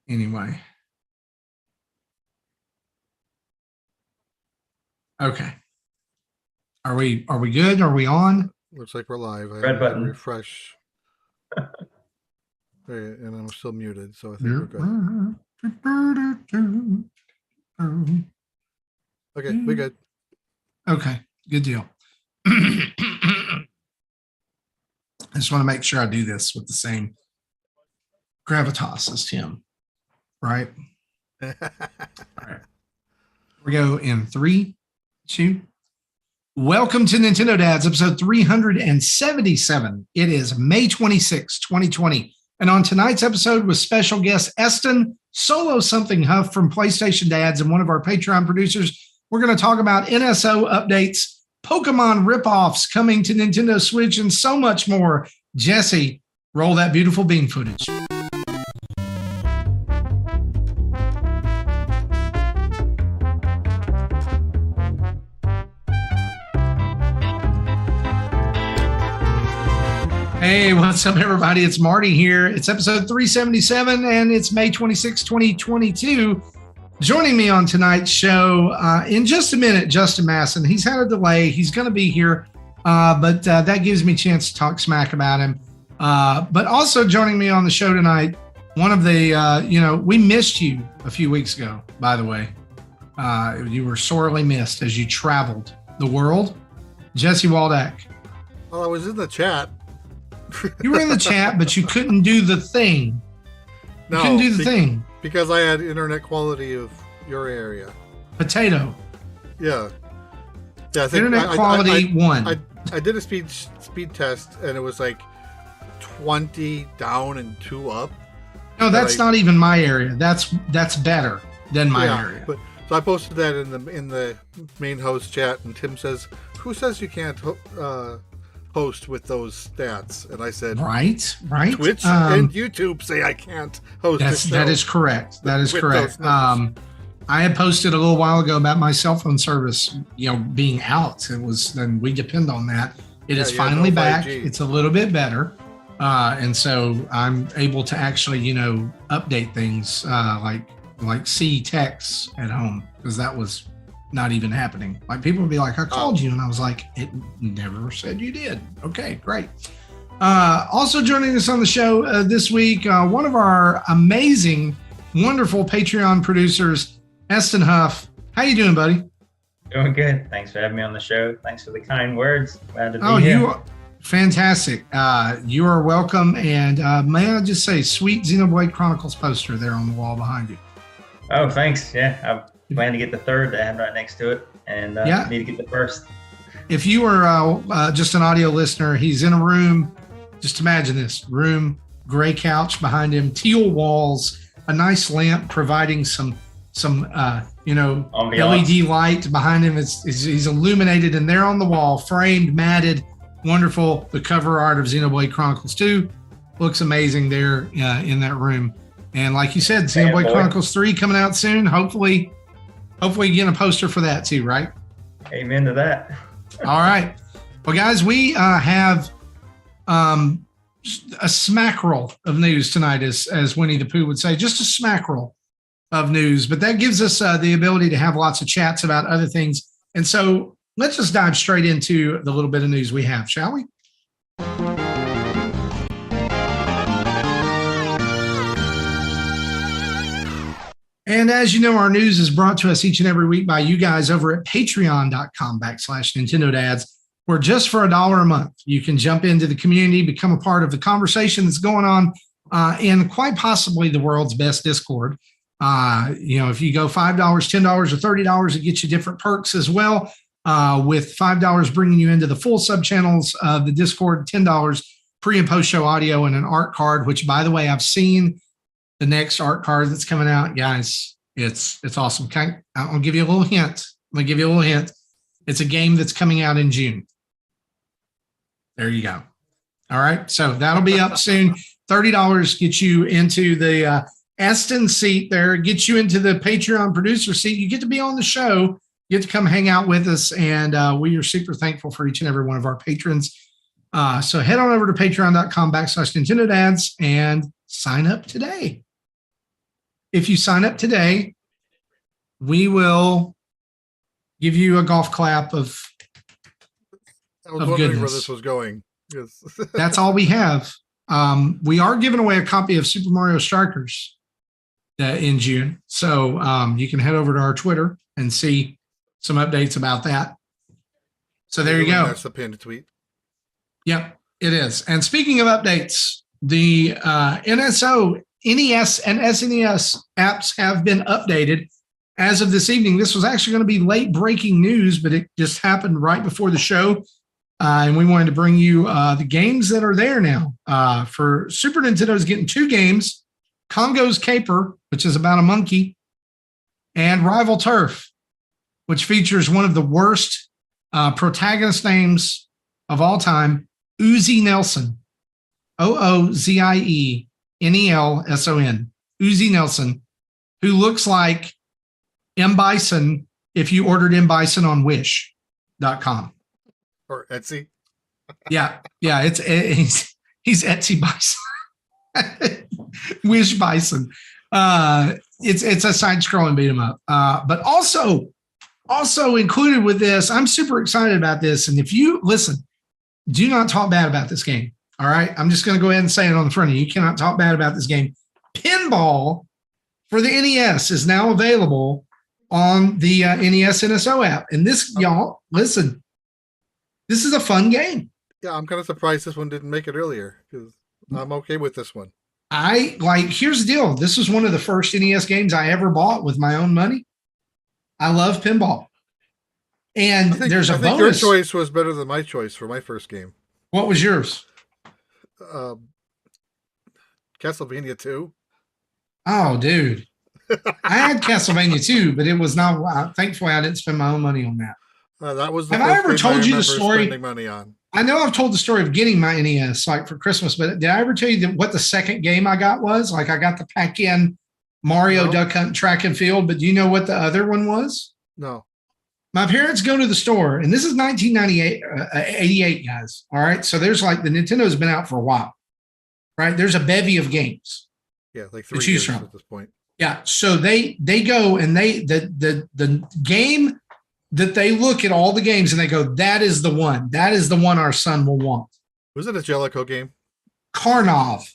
Anyway. Okay. Are we good? Are we on? Looks like we're live. Red button. Refresh. And I'm still muted, so I think we're good. Okay, we good. Okay, good deal. I just want to make sure I do this with the same gravitas as Tim, right? All right. We go in 3, 2. Welcome to Nintendo Dads, episode 377. It is May 26, 2020. And on tonight's episode with special guest Eston Solo Something Huff from PlayStation Dads and one of our Patreon producers, we're going to talk about NSO updates, Pokemon ripoffs coming to Nintendo Switch, and so much more. Jesse, roll that beautiful bean footage. Hey, what's up, everybody? It's Marty here. It's episode 377, and it's May 26, 2022. Joining me on tonight's show in just a minute, Justin Masson. He's had a delay. He's going to be here, but that gives me a chance to talk smack about him. But also joining me on the show tonight, one of the, we missed you a few weeks ago, by the way. You were sorely missed as you traveled the world. Jesse Waldeck. Well, I was in the chat. You were in the chat, but you couldn't do the thing. You couldn't do the thing. Because I had internet quality of your area. Potato. Yeah. I think internet quality 1. I did a speed test, and it was like 20 down and 2 up. No, that's not even my area. That's better than my area. But so I posted that in the main host chat, and Tim says, "Who says you can't host with those stats?" And I said, right. Twitch and YouTube say I can't host. That is correct. That is correct. I had posted a little while ago about my cell phone service, being out. Then we depend on that. It is finally back. 5G. It's a little bit better. And so I'm able to actually, update things like see texts at home, because that was not even happening. Like, people would be like, I called you, and I was like, it never said you did. Okay, great. Also joining us on the show this week, one of our amazing, wonderful Patreon producers, Eston Huff. How you doing, buddy? Doing good. Thanks for having me on the show. Thanks for the kind words. Glad to be here. You are fantastic. You are welcome. And may I just say, sweet Xenoblade Chronicles poster there on the wall behind you. Oh, thanks. Yeah, I plan to get the third that I have right next to it, and need to get the first. If you are just an audio listener, he's in a room. Just imagine this room, gray couch behind him, teal walls, a nice lamp providing some LED light behind him. He's illuminated, and there on the wall, framed, matted, wonderful. The cover art of Xenoblade Chronicles 2 looks amazing there in that room. And like you said, Xenoblade Chronicles 3 coming out soon. Hopefully getting a poster for that too, right? Amen to that. All right. Well, guys, we have a smackerel of news tonight, as Winnie the Pooh would say, just a smackerel of news. But that gives us the ability to have lots of chats about other things. And so let's just dive straight into the little bit of news we have, shall we? And as you know, our news is brought to us each and every week by you guys over at patreon.com/Nintendo Dads, where just for $1 a month, you can jump into the community, become a part of the conversation that's going on in quite possibly the world's best Discord. If you go $5, $10, or $30, it gets you different perks as well. With $5 bringing you into the full sub channels of the Discord, $10 pre and post show audio, and an art card, which, by the way, I've seen the next art card that's coming out, guys. It's awesome. I'll give you a little hint. It's a game that's coming out in June. There you go. All right. So that'll be up soon. $30 gets you into the Eston seat there, gets you into the Patreon producer seat. You get to be on the show. You get to come hang out with us. And we are super thankful for each and every one of our patrons. So head on over to patreon.com/NintendoDads and sign up today. If you sign up today, we will give you a golf clap of I was wondering goodness. where this was going. Yes. That's all we have. We are giving away a copy of Super Mario Strikers in June. So you can head over to our Twitter and see some updates about that. So there you go. That's the pinned tweet. Yep, it is. And speaking of updates, the NSO, NES, and SNES apps have been updated as of this evening. This was actually going to be late breaking news, but it just happened right before the show. And we wanted to bring you the games that are there now. For Super Nintendo's getting 2 games, Congo's Caper, which is about a monkey, and Rival Turf, which features one of the worst protagonist names of all time, Uzi Nelson. OOZIENELSON. Uzi Nelson, who looks like M. Bison if you ordered M. Bison on Wish.com. Or Etsy. Yeah. He's Etsy Bison. Wish Bison. It's a side-scrolling beat 'em up. But also included with this, I'm super excited about this. And if you listen, do not talk bad about this game. All right. I'm just going to go ahead and say it on the front of you. You cannot talk bad about this game. Pinball for the NES is now available on the NES NSO app. And this, y'all, listen, this is a fun game. Yeah, I'm kind of surprised this one didn't make it earlier because I'm okay with this one. Here's the deal. This was one of the first NES games I ever bought with my own money. I love pinball. And there's a bonus. Your choice was better than my choice for my first game. What was yours? Castlevania 2. Oh, dude. I had Castlevania 2, but it was not. Thankfully, I didn't spend my own money on that. That was the Have I ever told you the story? Spending money on. I know I've told the story of getting my NES for Christmas, but did I ever tell you what the second game I got was? Like I got the pack-in Mario Duck Hunt Track and Field, but do you know what the other one was? No. My parents go to the store, and this is 88, guys. All right. So there's like the Nintendo's been out for a while, right? There's a bevy of games. Yeah, like 3 years at this point. Yeah. So they go and the game that they look at all the games and they go, that is the one. That is the one our son will want. Was it a Jellicoe game? Karnov.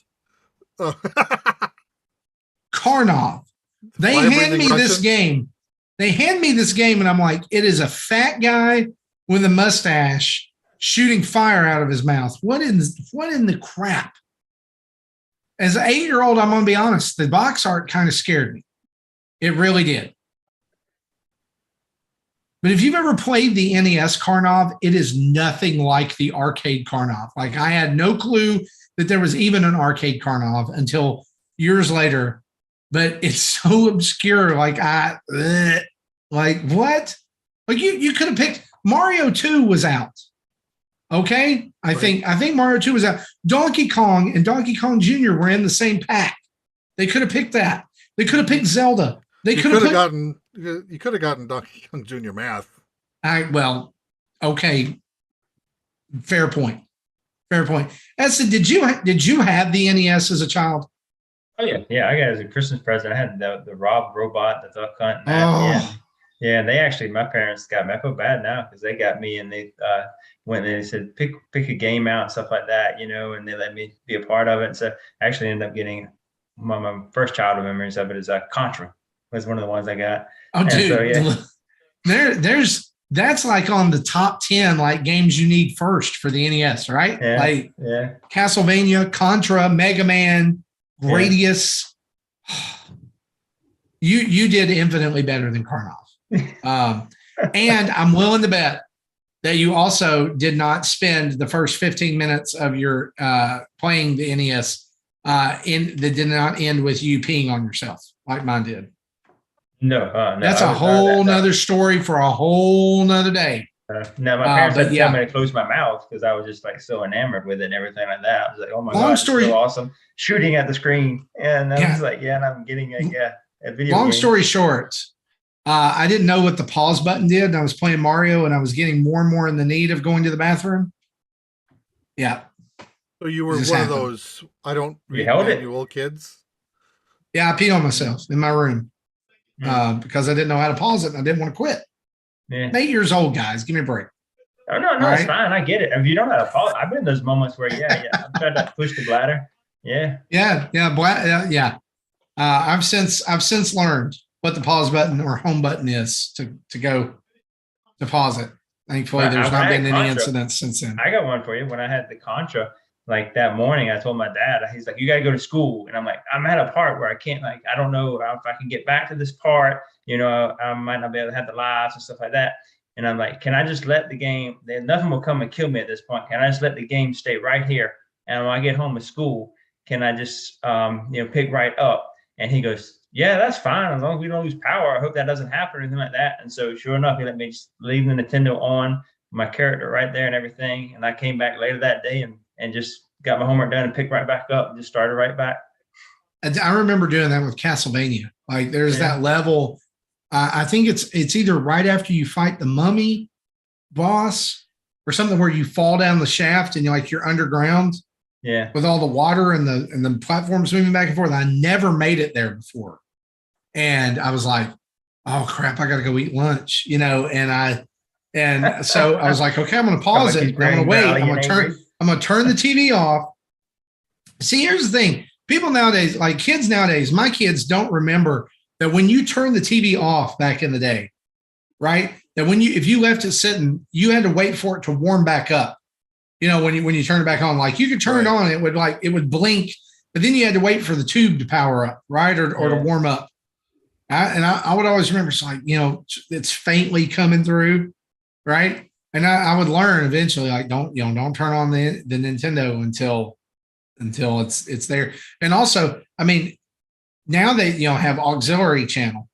Oh. Karnov. They hand me this game. They hand me this game, and I'm like, it is a fat guy with a mustache shooting fire out of his mouth. What in the crap? As an 8-year-old, I'm going to be honest, the box art kind of scared me. It really did. But if you've ever played the NES Karnov, it is nothing like the arcade Karnov. Like I had no clue that there was even an arcade Karnov until years later. But it's so obscure. Like what? Like you could have picked Mario 2 was out. Okay. I think Mario 2 was out. Donkey Kong and Donkey Kong Jr. were in the same pack. They could have picked that. They could have picked Zelda. You could have gotten Donkey Kong Jr. Math. Okay. Fair point. Esther, did you have the NES as a child? Oh yeah, I got it as a Christmas present. I had the Rob Robot, the Duck Hunt. Yeah, and they actually, my parents got me. I feel bad now because they got me, and they went and they said pick a game out and stuff like that, and they let me be a part of it. So I actually ended up getting my first childhood memories of it is Contra. Was one of the ones I got. Oh, and dude, so, there's that's like on the top 10 like games you need first for the NES, right? Yeah, Castlevania, Contra, Mega Man. Gradius, you did infinitely better than Karnov. And I'm willing to bet that you also did not spend the first 15 minutes of your playing the NES that did not end with you peeing on yourself like mine did. No. That's a whole nother story for a whole nother day. No, my parents had to tell me to close my mouth because I was just like so enamored with it and everything like that. I was like, oh my God, it's so awesome. Shooting at the screen. And I was like, and I'm getting a video Long game. Story short, I didn't know what the pause button did. And I was playing Mario and I was getting more and more in the need of going to the bathroom. Yeah. So you were This one of happened. those I don't You read held it? manual kids? Yeah, I peed on myself in my room because I didn't know how to pause it and I didn't want to quit. Yeah. I'm 8 years old, guys. Give me a break. Oh no, All it's right. fine. I get it. If you don't know how to pause, I've been in those moments where I've tried to push the bladder. Yeah. Yeah. I've since learned what the pause button or home button is to go to pause it. Thankfully, there's not been any incidents since then. I got one for you. When I had the Contra, like that morning, I told my dad, he's like, "You got to go to school," and I'm like, "I'm at a part where I can't. Like, I don't know if I can get back to this part. You know, I might not be able to have the lives and stuff like that." And I'm like, "Can I just let the game? Nothing will come and kill me at this point. Can I just let the game stay right here? And when I get home to school, can I just pick right up?" And he goes, "Yeah, that's fine. As long as we don't lose power. I hope that doesn't happen or anything like that." And so sure enough, he let me just leave the Nintendo on, my character right there and everything. And I came back later that day and just got my homework done and picked right back up and just started right back. I remember doing that with Castlevania. Like there's that level. I think it's either right after you fight the mummy boss or something where you fall down the shaft and you're underground. Yeah. With all the water and the platforms moving back and forth. I never made it there before. And I was like, oh crap, I gotta go eat lunch, and so I was like, okay, I'm gonna pause it. I'm gonna wait. I'm gonna turn the TV off. See, here's the thing. People nowadays, like kids nowadays, my kids don't remember that when you turn the TV off back in the day, right? That if you left it sitting, you had to wait for it to warm back up. When you turn it back on, like you could turn it on, it would blink, but then you had to wait for the tube to power up, right? Or to warm up. I would always remember, it's like, it's faintly coming through, right? And I would learn eventually, like, don't turn on the Nintendo until it's there. And also, I mean, now they, have auxiliary channel.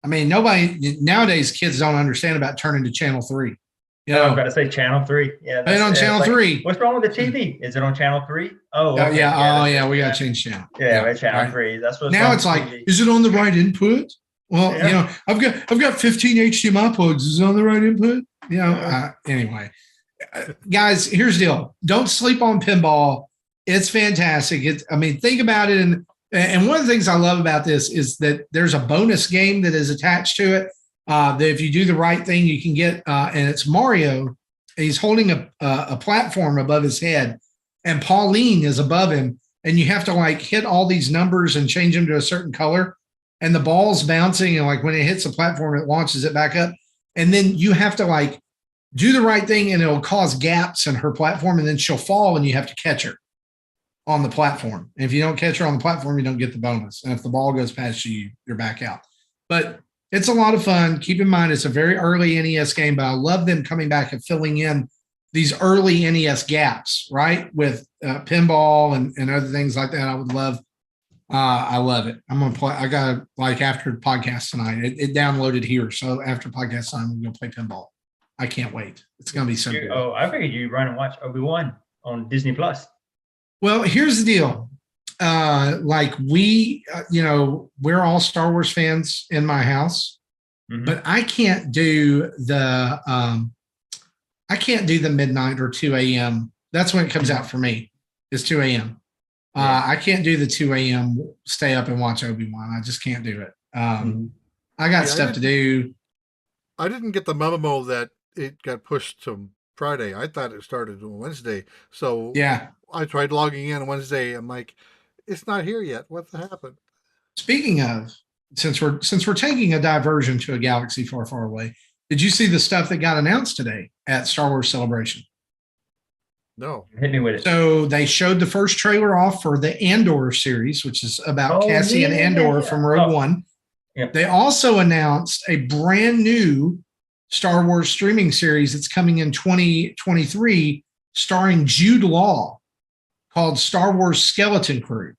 I mean, nowadays kids don't understand about turning to channel 3. I was about to say channel 3. Yeah. It's on channel 3. What's wrong with the TV? Is it on channel 3? Oh, okay. Yeah. We got to change channel. Yeah, channel 3. That's what's now it's like, is it on the right input? Well, I've got 15 HDMI plugs. Is it on the right input? Anyway, guys, here's the deal. Don't sleep on pinball. It's fantastic. Think about it. And one of the things I love about this is that there's a bonus game that is attached to it. That if you do the right thing, you can get, and it's Mario. He's holding a platform above his head, and Pauline is above him, and you have to hit all these numbers and change them to a certain color, and the ball's bouncing, and when it hits the platform, it launches it back up, and then you have to do the right thing, and it'll cause gaps in her platform, and then she'll fall, and you have to catch her on the platform. And if you don't catch her on the platform, you don't get the bonus, and if the ball goes past you, you're back out. But it's a lot of fun. Keep in mind, it's a very early NES game, but I love them coming back and filling in these early NES gaps, right? With pinball and other things like that. I would love. I love it. I'm gonna play. I got after the podcast tonight. It downloaded here, so after podcast time, I'm gonna play pinball. I can't wait. It's gonna be so good. Oh, I figured you run and watch Obi-Wan on Disney Plus. Well, here's the deal. We're all Star Wars fans in my house, but I can't do the midnight or 2 a.m. That's when it comes out for me. It's 2 a.m. I can't do the 2 a.m. stay up and watch Obi-Wan. I just can't do it. I got stuff to do. I didn't get the memo that it got pushed to Friday. I thought it started on Wednesday. So yeah, I tried logging in on Wednesday. I'm like, it's not here yet. What happened? Speaking of, since we're taking a diversion to a galaxy far, far away, did you see the stuff that got announced today at Star Wars Celebration? No. Hit me with it. So they showed the first trailer off for the Andor series, which is about Cassian Andor from Rogue One. Yep. They also announced a brand new Star Wars streaming series that's coming in 2023, starring Jude Law, called Star Wars Skeleton Crew.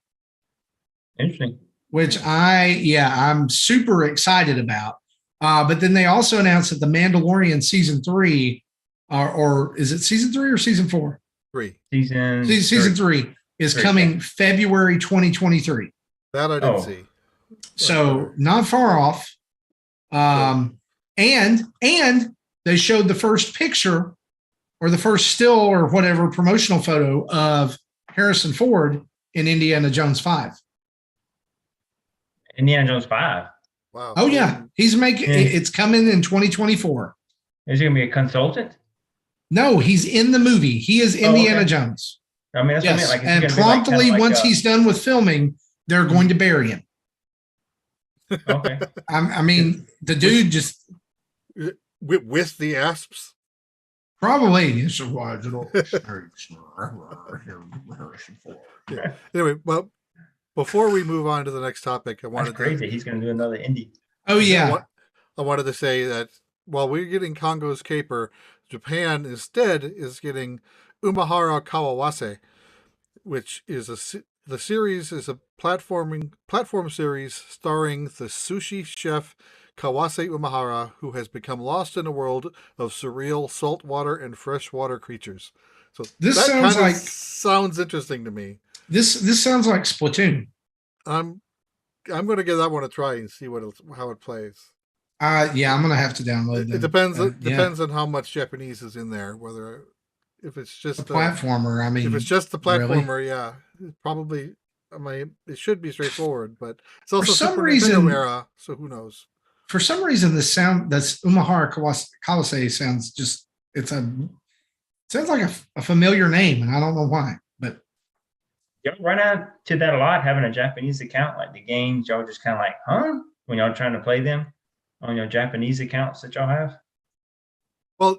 Interesting. Which I'm super excited about. But then they also announced that The Mandalorian season 3, or is it season 3 or season 4? Season 3 is coming February 2023. That I didn't see. So not far off. And they showed the first picture or the first still or whatever promotional photo of Harrison Ford in Indiana Jones 5. Indiana Jones 5. Wow. Oh yeah, he's making it's coming in 2024. Is he gonna be a consultant? No, he's in the movie. He is Indiana Jones. I mean, that's what I mean. Like, is he and gonna promptly, be like once he's done with filming, they're going to bury him. Okay. I mean, the dude just with the asps. Probably. Anyway, well, before we move on to the next topic, I wanted That's crazy. He's going to do another indie. Oh yeah. I wanted to say that while we're getting Congo's Caper, Japan instead is getting Umahara Kawase, which is the series is a platform series starring the sushi chef Kawase Umahara, who has become lost in a world of surreal saltwater and freshwater creatures. So this sounds interesting to me. This sounds like Splatoon. I'm going to give that one a try and see how it plays. Yeah, I'm going to have to download it. Depends on how much Japanese is in there. If it's just a platformer, I mean, if it's just the platformer, yeah, probably. It should be straightforward, but it's also Super Nintendo era, so who knows? For some reason, that's Umahara Kawase sounds sounds like a familiar name, and I don't know why. But y'all run out to that a lot, having a Japanese account, like the games, y'all just kind of like, huh? When y'all trying to play them on your Japanese accounts that y'all have. Well,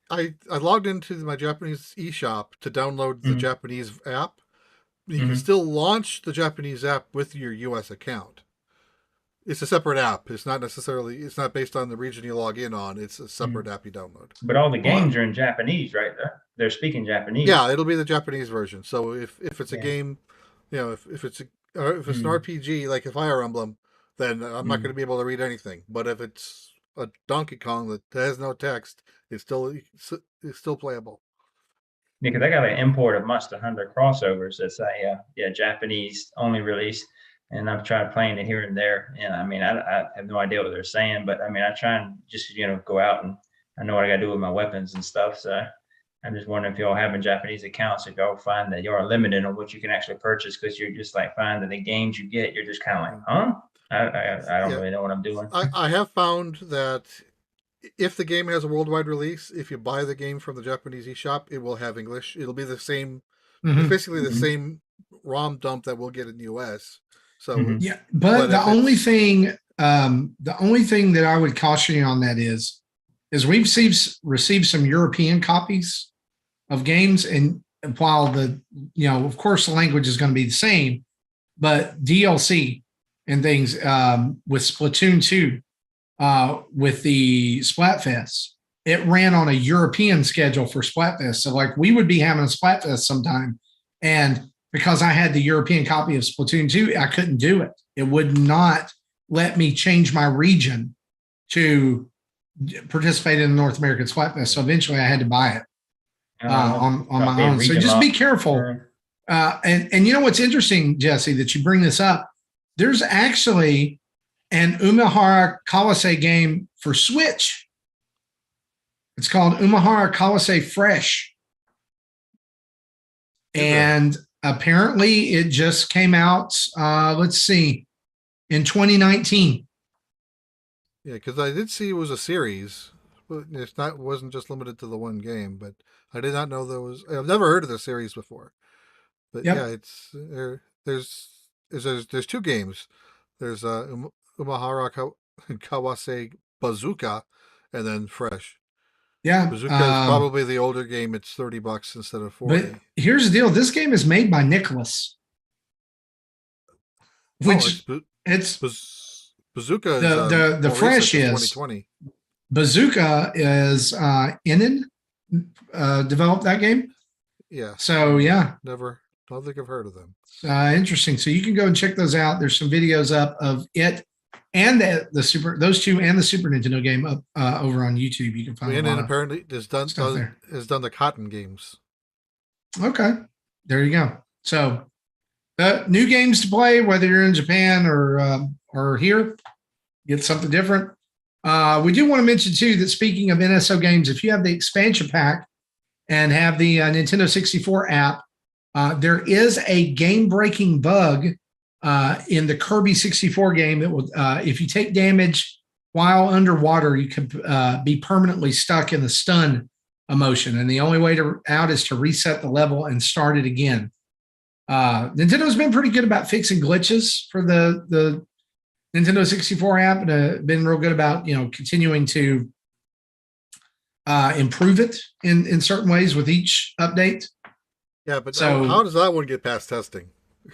I logged into my Japanese eShop to download the Japanese app. You can still launch the Japanese app with your US account. It's a separate app. It's not based on the region you log in on. It's a separate app you download. But all the games are in Japanese, right? They're speaking Japanese. Yeah, it'll be the Japanese version. So if it's a game, if it's an RPG like a Fire Emblem, then I'm not going to be able to read anything. But if it's a Donkey Kong that has no text, it's still playable. Yeah, because I got an import of Monster Hunter crossovers that's a Japanese only release, and I've tried playing it here and there. And I mean, I have no idea what they're saying, but I mean, I try and just go out, and I know what I got to do with my weapons and stuff. So I'm just wondering if y'all having Japanese accounts, if y'all find that you're limited on what you can actually purchase, because you're just like find that the games you get, you're just kind of like, huh? I don't really know what I'm doing. I have found that if the game has a worldwide release, if you buy the game from the Japanese eShop, it will have English. It'll be the same, basically the same ROM dump that we'll get in the US. So yeah, but the only thing that I would caution you on that is we've received some European copies of games, and while of course the language is going to be the same, but DLC and things with Splatoon 2. With the Splatfest, it ran on a European schedule for Splatfest. So like we would be having a Splatfest sometime, and because I had the European copy of Splatoon 2, I couldn't do it. It would not let me change my region to participate in the North American Splatfest. So eventually I had to buy it on my own. So just be careful. And you know what's interesting, Jesse, that you bring this up? There's actually an Umahara Kawase game for Switch. It's called Umahara Kawase Fresh. And apparently it just came out, in 2019. Yeah, because I did see it was a series. It wasn't just limited to the one game, but I did not know I've never heard of the series before. But yeah, there's two games. There's Umahara Kawase Bazooka, and then Fresh. Yeah, Bazooka is probably the older game. It's $30 instead of $40. But here's the deal: this game is made by Nicholas, which it's Bazooka. The Fresh is 2020. Bazooka is Innen developed that game. Yeah. So yeah, don't think I've heard of them. Interesting. So you can go and check those out. There's some videos up of it and those two and the Super Nintendo game up over on YouTube. You can find. And then apparently has done the Cotton games. Okay, there you go. So new games to play, whether you're in Japan or here, get something different. We do want to mention too that speaking of NSO games, if you have the expansion pack and have the Nintendo 64 app, there is a game-breaking bug in the Kirby 64 game that will, if you take damage while underwater, you could be permanently stuck in the stun emotion, and the only way out is to reset the level and start it again. Nintendo's been pretty good about fixing glitches for the Nintendo 64 app, and been real good about continuing to improve it in certain ways with each update. Yeah, but so, how does that one get past testing?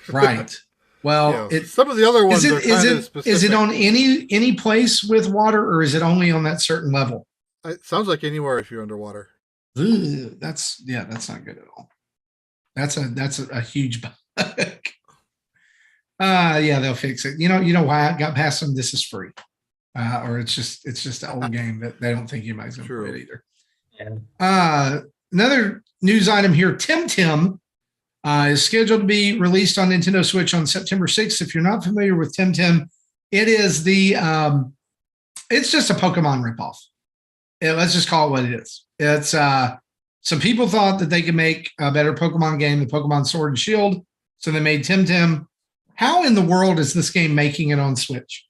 Right. Well, some of the other ones are kind of specific. Is it on any place with water, or is it only on that certain level? It sounds like anywhere if you're underwater. Ooh, that's not good at all. That's a huge bug. Yeah, they'll fix it. You know why I got past them? This is free, or it's just an old game that they don't think anybody's gonna play it either. Yeah. Another news item here: Temtem is scheduled to be released on Nintendo Switch on September 6th. If you're not familiar with Temtem, it is it's just a Pokemon ripoff. Let's just call it what it is. It's some people thought that they could make a better Pokemon game than Pokemon Sword and Shield, so they made Temtem. How in the world is this game making it on Switch?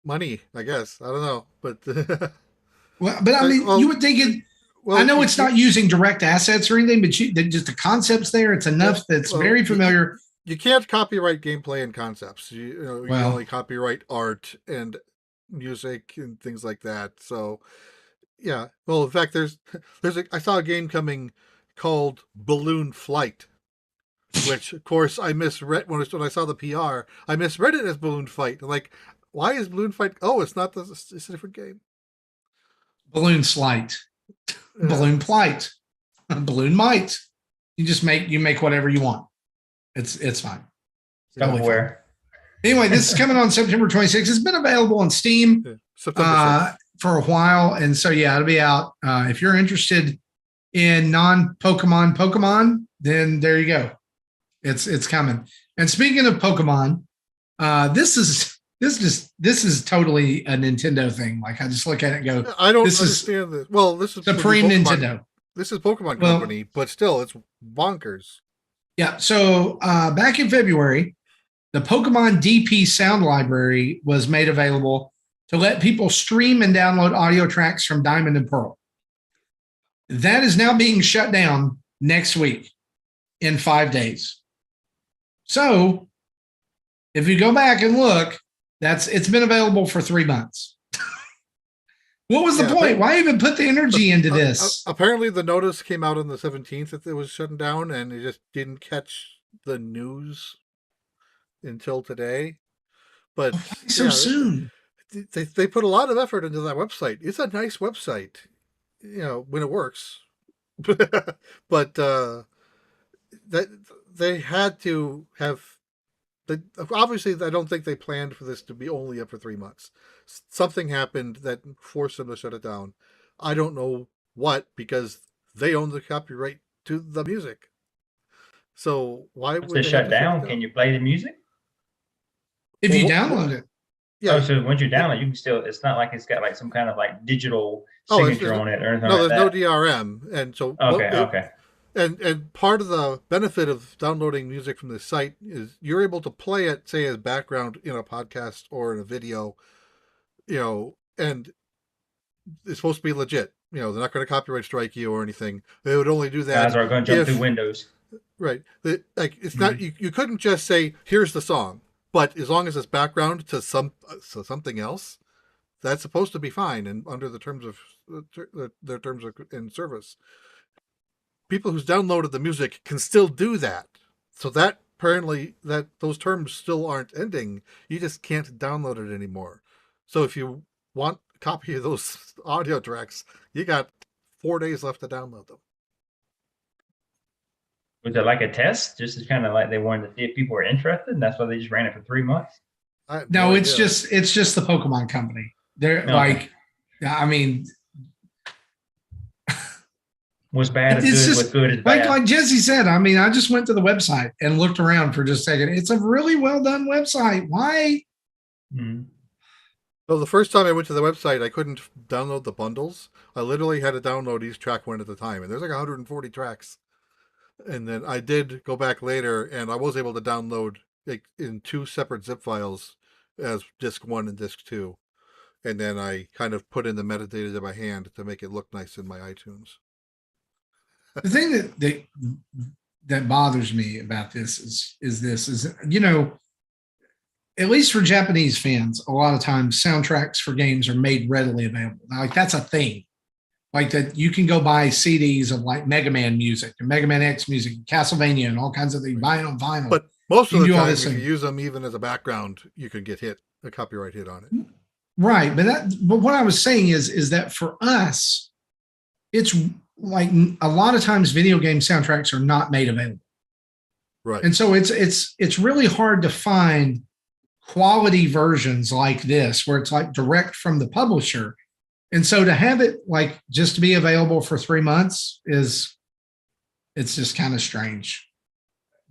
Money, I guess. I don't know, but but I mean, you would think it. Well, I know it's not using direct assets or anything, but just the concepts there. It's enough that's very familiar. You can't copyright gameplay and concepts. You can only copyright art and music and things like that. So, yeah. Well, in fact, I saw a game coming called Balloon Flight, which of course I misread when I saw the PR. I misread it as Balloon Fight. Like, why is Balloon Fight? Oh, it's not. It's a different game. Balloon Slight. Balloon Plight, Balloon Might. You make whatever you want. It's fine. Totally fine. Anyway, this is coming on September 26th. It's been available on Steam for a while, and so it'll be out. If you're interested in non-Pokemon, then there you go. It's coming. And speaking of Pokemon, this is totally a Nintendo thing. Like, I just look at it and go, I don't understand this. Well, this is Supreme Nintendo. This is Pokemon Company, but still, it's bonkers. Yeah. So back in February, the Pokemon DP sound library was made available to let people stream and download audio tracks from Diamond and Pearl. That is now being shut down next week in 5 days. So if you go back and look, it's been available for 3 months. What was the point? Why even put the energy into this? Apparently the notice came out on the 17th that it was shutting down, and it just didn't catch the news until today. But so soon. They put a lot of effort into that website. It's a nice website, when it works. But that they had to have. Obviously, I don't think they planned for this to be only up for 3 months. Something happened that forced them to shut it down. I don't know what, because they own the copyright to the music. So why would they shut down? Can you play the music? If you download it. Yeah. Oh, so once you download, you can still. It's not like it's got like some kind of like digital signature on it or anything. No, there's no DRM, and so okay. And part of the benefit of downloading music from this site is you're able to play it, say, as background in a podcast or in a video, and it's supposed to be legit. They're not going to copyright strike you or anything. They would only do that. Guys are going to jump through windows. Right. It's not, you couldn't just say, here's the song, but as long as it's background to something else, that's supposed to be fine. And under the terms of their terms of in service, people who's downloaded the music can still do that. So that apparently those terms still aren't ending. You just can't download it anymore. So if you want a copy of those audio tracks, you got 4 days left to download them. Was it like a test? Just kind of like they wanted to see if people were interested, and that's why they just ran it for 3 months? No, it's just the Pokemon Company. They're like, I mean, was bad is good, was good is bad. Like Jesse said, I mean, I just went to the website and looked around for just a second. It's a really well done website. Why? So the first time I went to the website, I couldn't download the bundles. I literally had to download each track one at a time, and there's like 140 tracks. And then I did go back later, and I was able to download it in 2 separate zip files as disc 1 and disc 2. And then I kind of put in the metadata by hand to make it look nice in my iTunes. The thing that bothers me about this is at least for Japanese fans, a lot of times soundtracks for games are made readily available. Now, like that's a thing. Like that you can go buy CDs of like Mega Man music and Mega Man X music, and Castlevania, and all kinds of things. Buy it on vinyl. But most of the time, if you use them even as a background, you can get a copyright hit on it. Right, but what I was saying is that for us, it's like a lot of times video game soundtracks are not made available. Right. And so it's really hard to find quality versions like this where it's like direct from the publisher. And so to have it like just to be available for 3 months it's just kind of strange.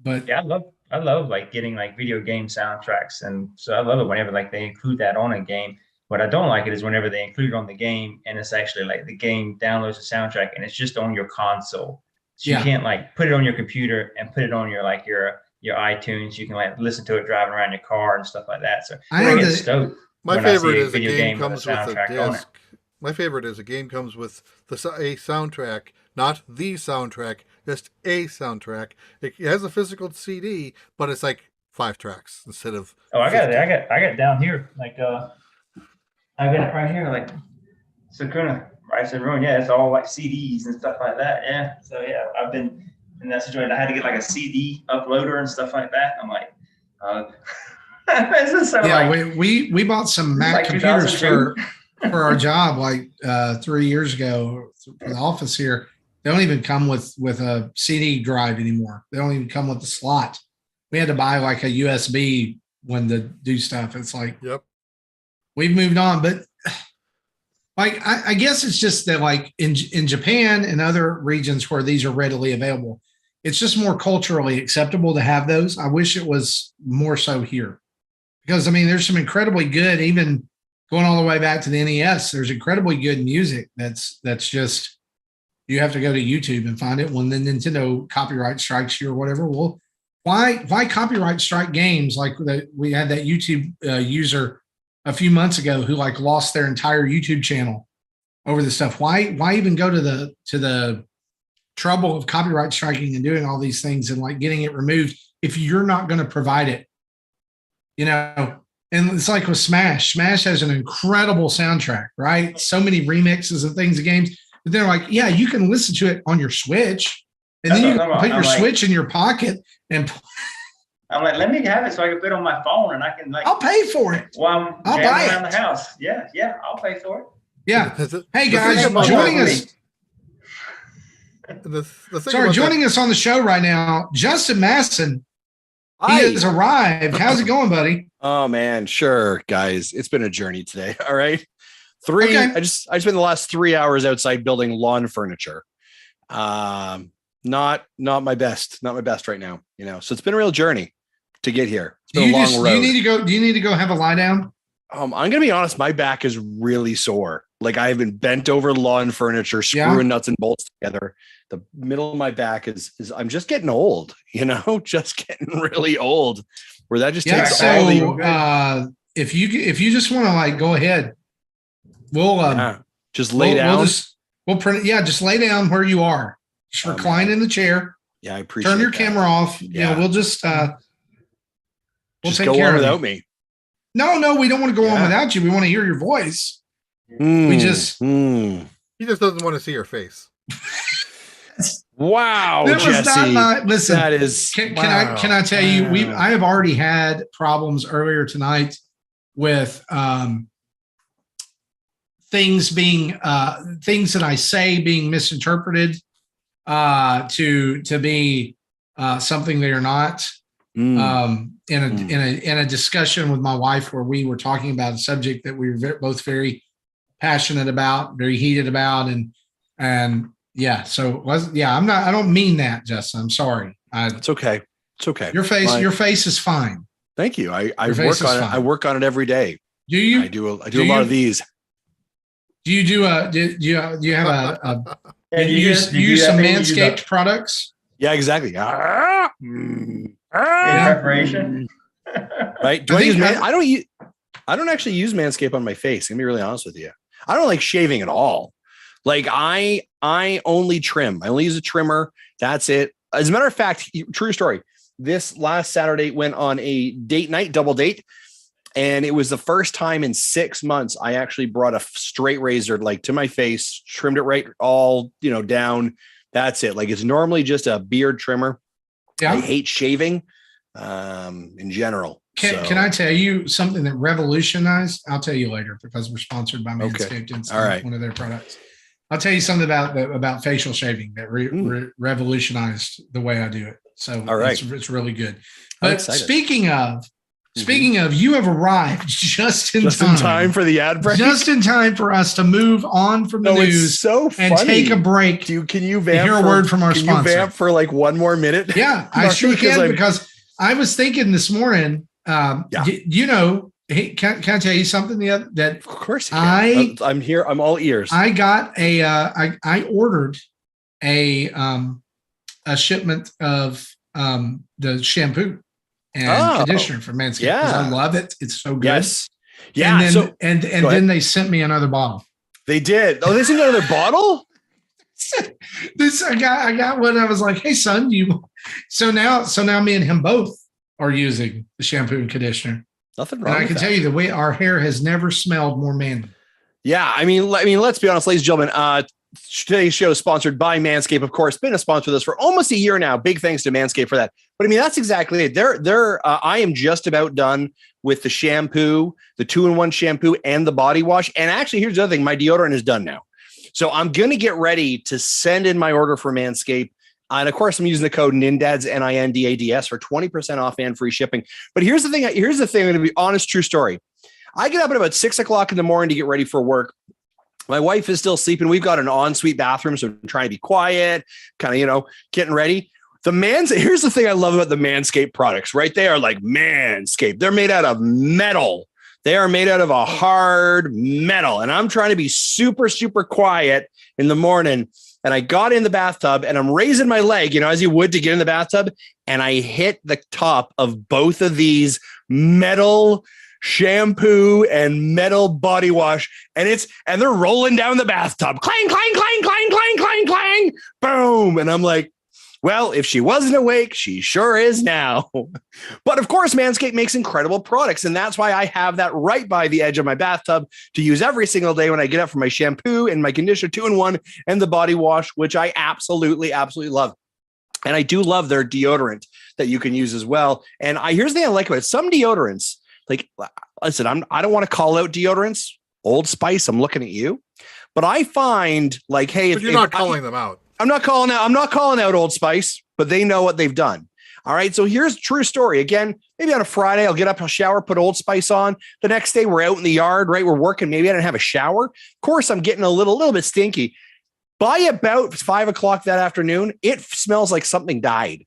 But yeah, I love like getting like video game soundtracks, and so I love it whenever like they include that on a game. What I don't like it is whenever they include it on the game and it's actually like the game downloads the soundtrack and it's just on your console. So you can't like put it on your computer and put it on your iTunes. You can like listen to it driving around your car and stuff like that. So I get stoked. My favorite is a game comes with a disc. My favorite is a game comes with a soundtrack, not the soundtrack, just a soundtrack. It has a physical CD, but it's like 5 tracks instead of. Oh, I got it. I got it down here. Like I got it right here. Like Sakuna, Rice and Ruin. Yeah, it's all like CDs and stuff like that. Yeah. So yeah, I've been in that situation. I had to get like a CD uploader and stuff like that. I'm like, we bought some Mac like computers for our job like 3 years ago for the office here. They don't even come with a CD drive anymore. They don't even come with the slot. We had to buy like a USB when to do stuff. It's like, yep, we've moved on. But like, I guess it's just that like in Japan and other regions where these are readily available, it's just more culturally acceptable to have those. I wish it was more so here because I mean, there's some incredibly good, even going all the way back to the NES, there's incredibly good music. That's just, you have to go to YouTube and find it when the Nintendo copyright strikes you or whatever. Well, why copyright strike games? Like we had that YouTube user a few months ago who like lost their entire YouTube channel over this stuff. Why even go to the trouble of copyright striking and doing all these things and like getting it removed if you're not going to provide it, And it's like with Smash. Smash has an incredible soundtrack, right? So many remixes and things of games. But they're like, yeah, you can listen to it on your Switch. And then you can put your Switch in your pocket and I'm like, let me have it so I can put it on my phone and I can like. I'll pay for it. While I'm jamming around the house. Yeah, I'll pay for it. Yeah. Hey guys, joining us. Joining us on the show right now, Justin Masson. He has arrived. How's it going, buddy? Oh man, sure, guys. It's been a journey today. All right. I spent the last 3 hours outside building lawn furniture. Not my best right now, So it's been a real journey to get here. It's been a long road. Do you need to go have a lie down? I'm gonna be honest, my back is really sore. Like I've been bent over lawn furniture, screwing nuts and bolts together. The middle of my back is I'm just getting old, just getting really old. Where that just takes all the. If you just want to like go ahead, we'll just lay down. We'll print it. Yeah, just lay down where you are. Just recline in the chair. Yeah, I appreciate. Turn your camera off. Yeah, we'll just take go care on without me. No, we don't want to go on without you. We want to hear your voice. We just. He just doesn't want to see your face. Wow, that Jesse. Was not listen, that is. Can I tell you? I have already had problems earlier tonight with things that I say being misinterpreted to be something they are not. In a discussion with my wife where we were talking about a subject that we were both very passionate about, very heated about, and yeah. So I don't mean that, Justin. I'm sorry. It's okay. It's okay. Your face is fine. Thank you. I work on it. I work on it every day. Do you? I do a lot of these. Do you do you have a And you use some Manscaped products? Yeah, exactly. In preparation. Right? I don't actually use Manscaped on my face. I'm gonna be really honest with you. I don't like shaving at all. Like I only trim. I only use a trimmer. That's it. As a matter of fact, true story. This last Saturday went on a date night, double date. And it was the first time in 6 months I actually brought a straight razor like to my face, trimmed it right all, down. That's it. Like it's normally just a beard trimmer. Yeah. I hate shaving in general. Can I tell you something that revolutionized? I'll tell you later because we're sponsored by Manscaped and all right. One of their products. I'll tell you something about facial shaving that revolutionized the way I do it. So all right. It's really good. But speaking of, you have arrived just in time for the ad break. Just in time for us to move on from the news and take a break. Can you vamp? Hear a word from our sponsor. Can you vamp for like one more minute? Yeah, I sure can because I was thinking this morning. Hey, can I tell you something? That of course you can. I'm here. I'm all ears. I got I ordered a shipment of the shampoo and conditioner from Manscaped. Yeah, I love it. It's so good. Yes. Yeah. And then they sent me another bottle. They did. Oh, they sent another bottle? I got one. I was like, hey son, so now me and him both are using the shampoo and conditioner. Nothing wrong. And I can tell you the way our hair has never smelled more manly. Yeah. I mean, let's be honest, ladies and gentlemen, today's show is sponsored by Manscaped, of course, been a sponsor of this for almost a year now. Big thanks to Manscaped for that. But I mean, that's exactly it. I am just about done with the shampoo, the 2-in-1 shampoo and the body wash. And actually, here's the other thing. My deodorant is done now. So I'm going to get ready to send in my order for Manscaped. And of course, I'm using the code NINDADS, NINDADS for 20% off and free shipping. But here's the thing. I'm going to be honest, true story. I get up at about 6 o'clock in the morning to get ready for work. My wife is still sleeping. We've got an ensuite bathroom, so I'm trying to be quiet, kind of, getting ready. Here's the thing I love about the Manscaped products, right? They are like Manscaped. They're made out of metal. They are made out of a hard metal. And I'm trying to be super, super quiet in the morning. And I got in the bathtub and I'm raising my leg, as you would to get in the bathtub. And I hit the top of both of these metal shampoo and metal body wash. And they're rolling down the bathtub. Clang, clang, clang, clang, clang, clang, clang. Boom. And I'm like, well, if she wasn't awake, she sure is now. But of course, Manscaped makes incredible products. And that's why I have that right by the edge of my bathtub to use every single day when I get up for my shampoo and my conditioner 2-in-1 and the body wash, which I absolutely, absolutely love. And I do love their deodorant that you can use as well. And here's the thing I like about it. Some deodorants, like, listen, I don't want to call out deodorants. Old Spice, I'm looking at you. But I find like, hey, if you're not calling them out. I'm not calling out Old Spice, but they know what they've done. All right. So here's a true story. Again, maybe on a Friday, I'll get up, I'll shower, put Old Spice on. The next day we're out in the yard, right? We're working. Maybe I didn't have a shower. Of course, I'm getting a little bit stinky. By about 5 o'clock that afternoon, it smells like something died.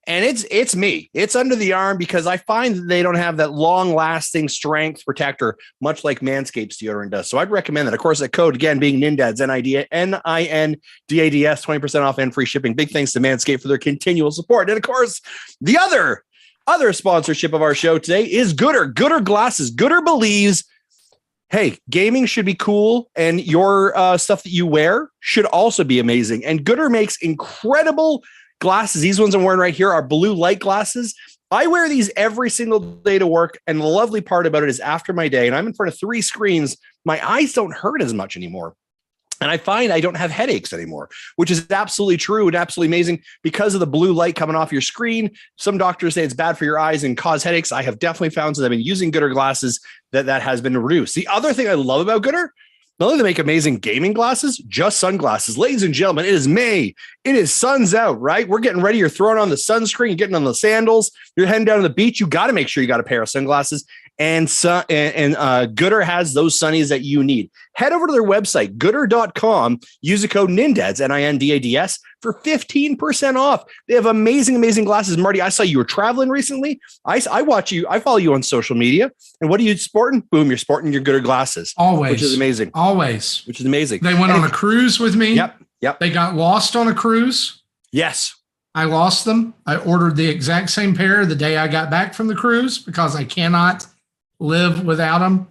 And it's me. It's under the arm because I find that they don't have that long-lasting strength protector, much like Manscaped's deodorant does. So I'd recommend that. Of course, that code, again, being NINDADS, NINDADS, 20% off and free shipping. Big thanks to Manscaped for their continual support. And of course, the other sponsorship of our show today is Gooder. Gooder Glasses. Gooder believes, hey, gaming should be cool, and your stuff that you wear should also be amazing. And Gooder makes incredible glasses. These ones I'm wearing right here are blue light glasses. I wear these every single day to work. And the lovely part about it is after my day and I'm in front of 3 screens, my eyes don't hurt as much anymore. And I find I don't have headaches anymore, which is absolutely true and absolutely amazing because of the blue light coming off your screen. Some doctors say it's bad for your eyes and cause headaches. I have definitely found since I've been using Gooder glasses that has been reduced. The other thing I love about Gooder, not only do they make amazing gaming glasses, just sunglasses. Ladies and gentlemen, it is May. It is sun's out, right? We're getting ready. You're throwing on the sunscreen, you're getting on the sandals. You're heading down to the beach. You got to make sure you got a pair of sunglasses. and Gooder has those sunnies that you need. Head over to their website, gooder.com. Use the code NINDADS, NINDADS, for 15% off. They have amazing, amazing glasses. Marty, I saw you were traveling recently. I watch you. I follow you on social media. And what are you sporting? Boom, you're sporting your Gooder glasses. Always. Which is amazing. Always. Which is amazing. They went on a cruise with me. Yep. They got lost on a cruise. Yes. I lost them. I ordered the exact same pair the day I got back from the cruise because I cannot live without them.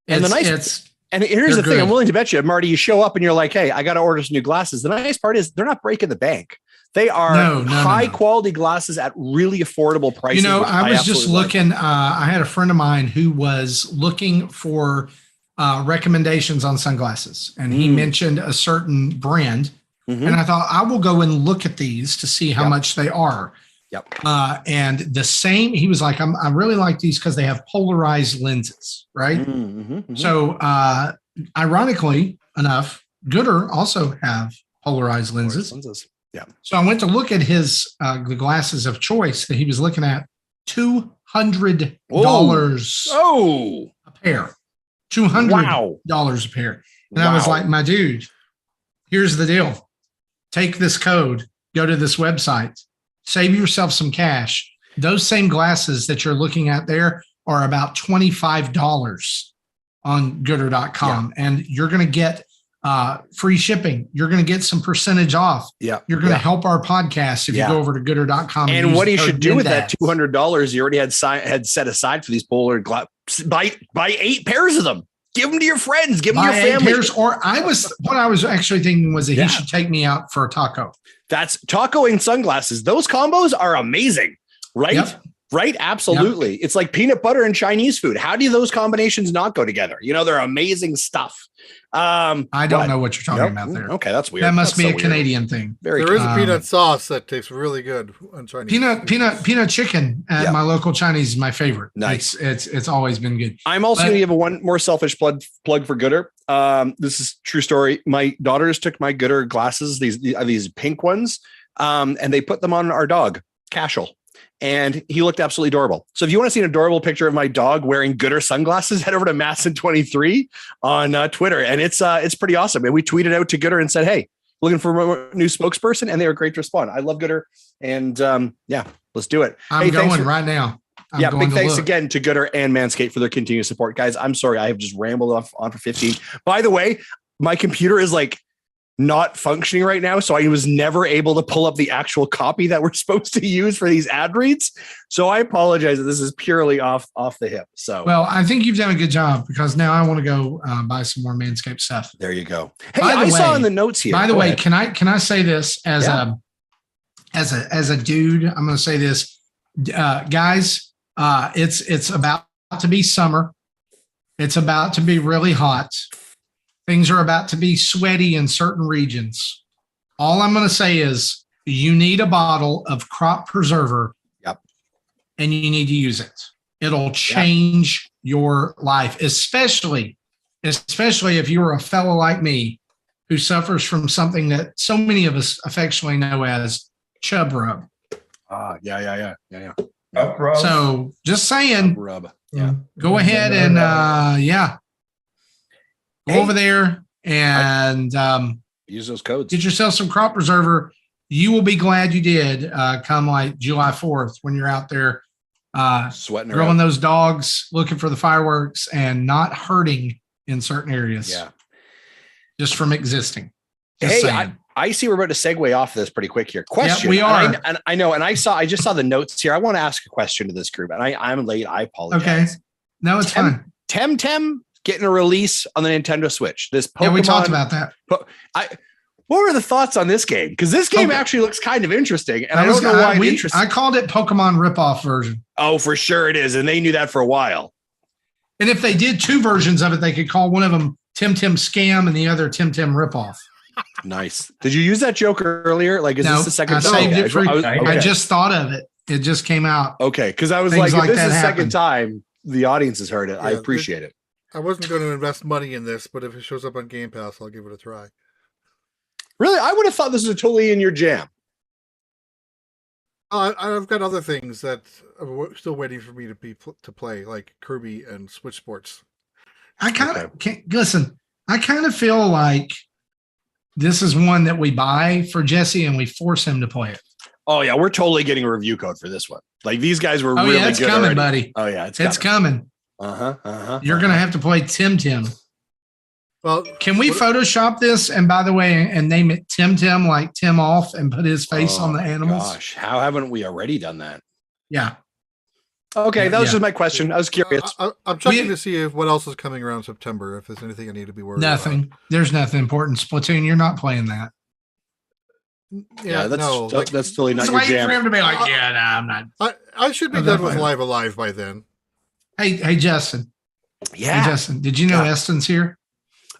And here's the thing, I'm willing to bet you, Marty, you show up and you're like, hey, I got to order some new glasses. The nice part is they're not breaking the bank. They are high quality glasses at really affordable prices. You know, I was just looking, I had a friend of mine who was looking for recommendations on sunglasses, and he mentioned a certain brand. And I thought, I will go and look at these to see how much they are. And the same, he was like, I really like these because they have polarized lenses, right? So ironically enough, Gooder also have polarized lenses. Yeah. So I went to look at his the glasses of choice that he was looking at, $200 a pair. $200 a pair. And I was like, my dude, here's the deal. Take this code, go to this website, save yourself some cash. Those same glasses that you're looking at there are about $25 on gooder.com. And you're going to get free shipping. You're going to get some percentage off. You're going to help our podcast if you go over to gooder.com. And what you should do with that $200 you already had set aside for these polar glasses, buy 8 pairs of them. Give them to your friends. Give them to your family. What I was actually thinking was that he should take me out for a taco. That's taco and sunglasses. Those combos are amazing, right? Right? Absolutely. It's like peanut butter and Chinese food. How do those combinations not go together? You know, they're amazing stuff. I don't know what you're talking about there. Okay, that's weird. That must be a Canadian thing. There is a peanut sauce that tastes really good on Chinese. Peanut chicken at my local Chinese is my favorite. Nice. It's always been good. I'm also going to give one more selfish plug for Gooder. This is true story. My daughters took my Gooder glasses, these pink ones, and they put them on our dog, Cashel. And he looked absolutely adorable. So if you want to see an adorable picture of my dog wearing Gooder sunglasses, head over to Masson23 on Twitter. And it's pretty awesome. And we tweeted out to Gooder and said, hey, looking for a new spokesperson. And they were great to respond. I love Gooder. And let's do it. I'm going right now. Big thanks again to Gooder and Manscaped for their continued support. Guys, I'm sorry. I have just rambled on for 15. By the way, my computer is like not functioning right now, so I was never able to pull up the actual copy that we're supposed to use for these ad reads. So I apologize that this is purely off the hip. So, well, I think you've done a good job because now I want to go buy some more Manscaped stuff. There you go. Hey, I saw in the notes here. By the way, can I say this as a dude? I'm going to say this, guys. It's about to be summer. It's about to be really hot. Things are about to be sweaty in certain regions. All I'm going to say is you need a bottle of crop preserver. And you need to use it. It'll change your life, especially if you're a fellow like me who suffers from something that so many of us affectionately know as chub rub. Yeah. So just saying, chub rub. Go ahead and go over there and use those codes. Get yourself some crop preserver. You will be glad you did come like July 4th when you're out there sweating, grilling those dogs, looking for the fireworks, and not hurting in certain areas. Just from existing. Just saying. I see we're about to segue off this pretty quick here. Question. We are. And I know. And I just saw the notes here. I want to ask a question to this group, and I'm late. I apologize. Okay. No, it's fine. Temtem getting a release on the Nintendo Switch. This Pokemon. We talked about that. What were the thoughts on this game? Because this game actually looks kind of interesting, and I don't know why. I called it Pokemon ripoff version. Oh, for sure it is, and they knew that for a while. And if they did 2 versions of it, they could call one of them Temtem Scam and the other Temtem ripoff. Nice. Did you use that joke earlier? Like, is this the second time? I saved it for I just thought of it. It just came out. Okay, because I was like, if this is the second time the audience has heard it, I appreciate it. I wasn't going to invest money in this, but if it shows up on Game Pass, I'll give it a try. Really? I would have thought this was totally in your jam. I've got other things that are still waiting for me to play, like Kirby and Switch Sports. I kind of can't listen. I kind of feel like this is one that we buy for Jesse and we force him to play it. Oh yeah, we're totally getting a review code for this one. Like these guys were really it's good coming, already. buddy. Oh yeah, it's coming. You're gonna have to play Temtem. Well, can we Photoshop this and, by the way, and name it Temtem, like Tim Off, and put his face on the animals? Gosh, how haven't we already done that? Yeah. Okay, that was just my question. I was curious. I'm checking to see if what else is coming around September. If there's anything I need to be worried about. Nothing. There's nothing important. Splatoon, you're not playing that. Yeah, that's totally not your jam. For him to be like, I'm not. I should be done with Live Alive by then. Hey, Justin. Yeah. Hey, Justin. Did you know Eston's here?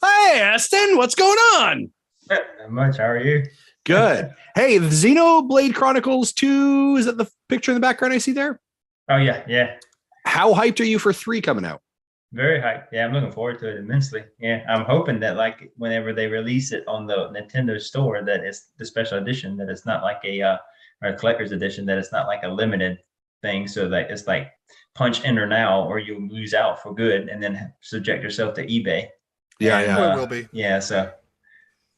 Hey, Eston, what's going on? Not much. How are you? Good. Hey, the Xenoblade Chronicles 2. Is that the picture in the background I see there? Oh yeah. How hyped are you for 3 coming out? Very hyped. Yeah, I'm looking forward to it immensely. Yeah, I'm hoping that like whenever they release it on the Nintendo store, that it's the special edition, that it's not like a collector's edition, that it's not like a limited thing, so that it's like punch enter now or you lose out for good, and then subject yourself to eBay. It will be. So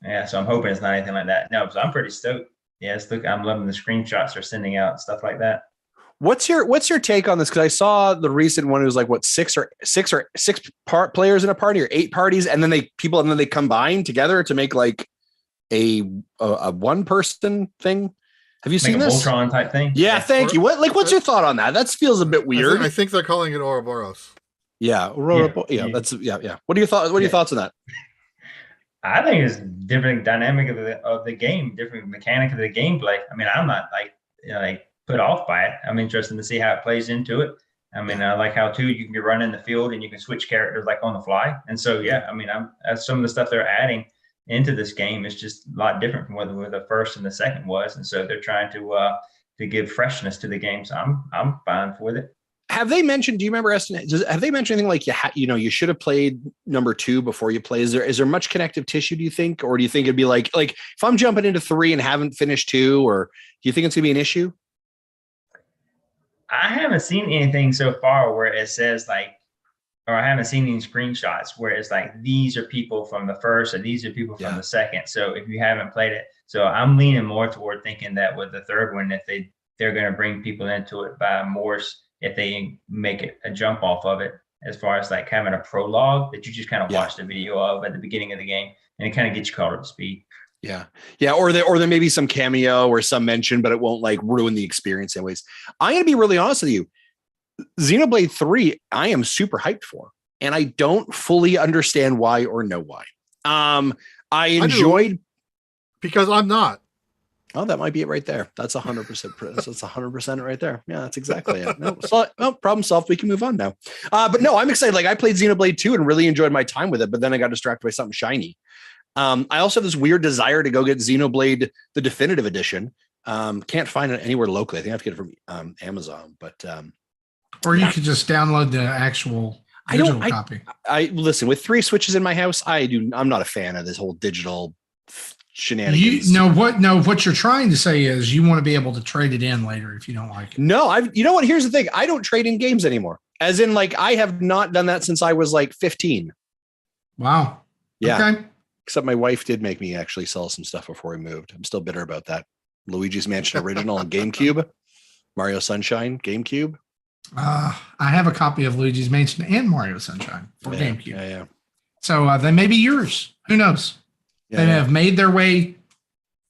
I'm hoping it's not anything like that. No, so I'm pretty stoked. Yeah, I'm loving the screenshots they're sending out and stuff like that. What's your take on this? Because I saw the recent one. It was like what six players in a party or 8 parties, and then they combine together to make like a one person thing. Have you seen this? Voltron type thing? Yeah, thank you. What's your thought on that? That feels a bit weird. I think they're calling it Ouroboros. Yeah. What are your thoughts? What are your thoughts on that? I think it's different dynamic of the game, different mechanic of the gameplay. I mean, I'm not like put off by it. I'm interested to see how it plays into it. I mean, I like how too you can be running the field and you can switch characters like on the fly. And so I mean, some of the stuff they're adding into this game is just a lot different from what the first and the second was. And so they're trying to give freshness to the game. So I'm fine with it. Have they mentioned? Do you remember, Eston? Have they mentioned anything like you should have played number 2 before you play? Is there much connective tissue? Do you think, or do you think it'd be like if I'm jumping into 3 and haven't finished 2, or do you think it's gonna be an issue? I haven't seen anything so far where it says or I haven't seen any screenshots where it's like these are people from the first or these are people from the second. So if you haven't played it, so I'm leaning more toward thinking that with the third one, if they're going to bring people into it by more. If they make it a jump off of it, as far as like having a prologue that you just kind of watch the video of at the beginning of the game, and it kind of gets you caught up to speed. Yeah. Or there may be some cameo or some mention, but it won't like ruin the experience anyways. I'm going to be really honest with you. Xenoblade 3, I am super hyped for, and I don't fully understand why or know why. I enjoyed because I'm not. Oh, that might be it right there. That's 100%. That's 100% right there. Yeah, that's exactly it. No, problem solved. We can move on now. But no, I'm excited. Like I played Xenoblade 2 and really enjoyed my time with it, but then I got distracted by something shiny. I also have this weird desire to go get Xenoblade, the definitive edition. Can't find it anywhere locally. I think I have to get it from Amazon, but or you could just download the actual digital copy. I listen, with 3 Switches in my house. I'm not a fan of this whole digital shenanigans. What you're trying to say is you want to be able to trade it in later if you don't like it. No, you know what? Here's the thing. I don't trade in games anymore. As in, like, I have not done that since I was like 15. Wow. Yeah. Okay. Except my wife did make me actually sell some stuff before we moved. I'm still bitter about that. Luigi's Mansion Original on GameCube, Mario Sunshine, GameCube. I have a copy of Luigi's Mansion and Mario Sunshine for GameCube. Yeah. So they may be yours. Who knows? They have made their way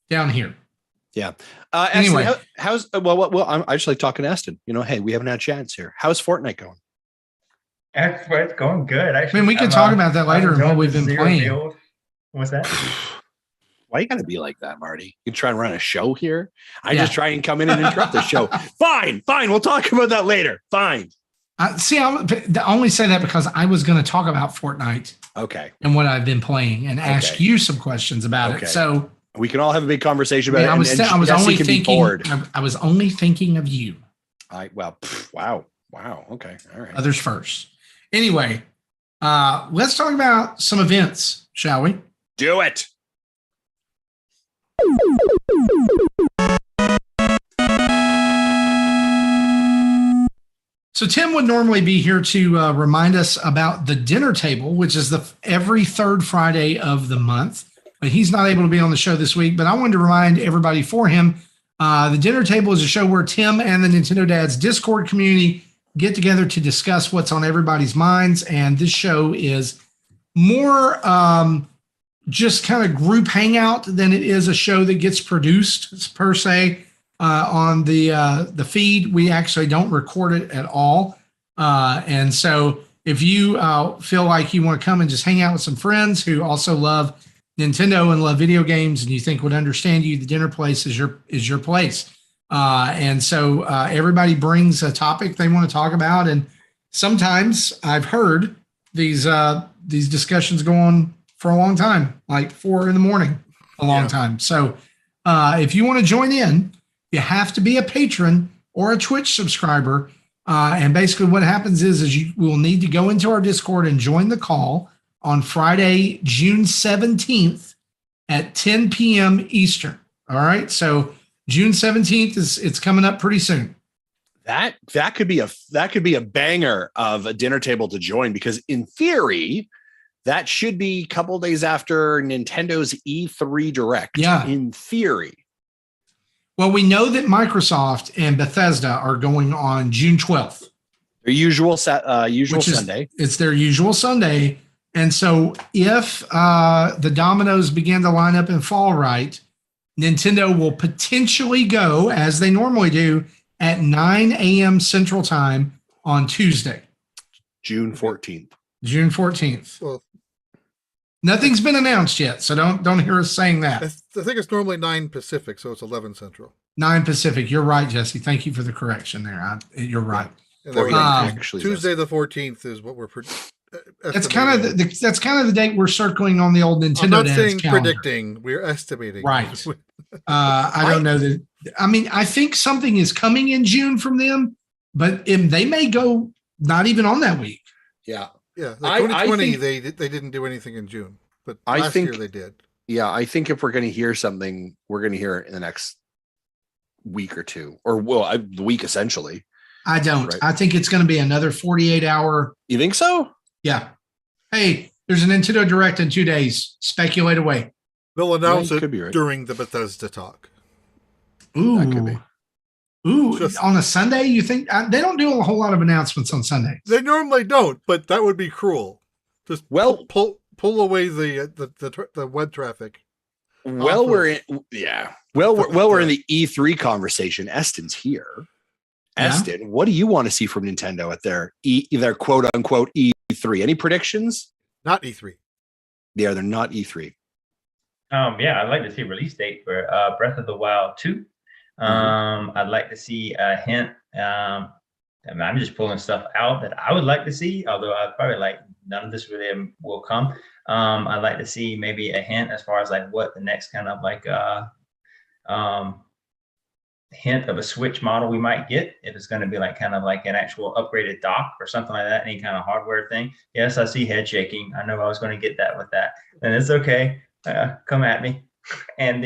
down here. Yeah. Anyway, Eston, how's I just like talking to Eston. Hey, we haven't had a chance here. How's Fortnite going? It's going good. Actually, I mean, we can talk about that later and what we've been playing. Build. What's that? Why you gotta be like that, Marty? You try and run a show here? I just try and come in and interrupt the show. Fine. We'll talk about that later. Fine. I only say that because I was going to talk about Fortnite. Okay. And what I've been playing and ask you some questions about it. So we can all have a big conversation about it. I was only thinking of you. Wow. Okay. All right. Others first. Anyway, let's talk about some events, shall we? Do it. So Tim would normally be here to remind us about the dinner table, which is every third Friday of the month. But he's not able to be on the show this week. But I wanted to remind everybody for him, the dinner table is a show where Tim and the Nintendo Dads Discord community get together to discuss what's on everybody's minds. And this show is more just kind of group hangout than it is a show that gets produced per se on the feed. We actually don't record it at all. And so if you feel like you want to come and just hang out with some friends who also love Nintendo and love video games and you think would understand you, the dinner place is your place. And so everybody brings a topic they want to talk about. And sometimes I've heard these discussions go on for a long time, like 4 a.m, a long time. So if you want to join in, you have to be a patron or a Twitch subscriber. And basically what happens is you will need to go into our Discord and join the call on Friday, June 17th at 10 p.m. Eastern. All right. So June 17th it's coming up pretty soon. That could be a banger of a dinner table to join, because in theory, that should be a couple of days after Nintendo's E3 Direct. Yeah. In theory. Well, we know that Microsoft and Bethesda are going on June 12th. Their usual Sunday. It's their usual Sunday. And so if the dominoes begin to line up and fall right, Nintendo will potentially go, as they normally do, at 9 a.m. Central Time on Tuesday. June 14th. June 14th. Well, nothing's been announced yet, so don't hear us saying that. I think it's normally 9 Pacific, so it's 11 Central. 9 Pacific. You're right, Jesse. Thank you for the correction there. You're right. And Tuesday the 14th is what we're that's kind of the date we're circling on the old Nintendo. I'm not Dad's saying calendar. predicting. We're estimating. Right. I don't know that. I mean, I think something is coming in June from them, but they may go not even on that week. Yeah. Yeah. Like 2020, they didn't do anything in June, but last year they did. Yeah. I think if we're going to hear something, we're going to hear it in the next week or two, or the week essentially. I don't. Right. I think it's going to be another 48-hour. You think so? Yeah. Hey, there's a Nintendo Direct in 2 days. Speculate away. They'll announce Could be right. during the Bethesda talk. Ooh. That could be. Ooh, on a Sunday, you think? They don't do a whole lot of announcements on Sunday. They normally don't, but that would be cruel. Just pull away the web traffic. Well, we're in the E3 conversation. Eston's here. Eston, what do you want to see from Nintendo at their quote unquote E3? Any predictions? Not E3. Yeah, they're not E3. Yeah, I'd like to see a release date for Breath of the Wild 2. I'd like to see a hint. I'm just pulling stuff out that I would like to see, although I'd probably like none of this really will come. I'd like to see maybe a hint as far as like what the next kind of like hint of a Switch model we might get, if it's going to be like kind of like an actual upgraded dock or something like that, any kind of hardware thing. Yes, I see head shaking. I know I was going to get that with that, and it's okay. Come at me, and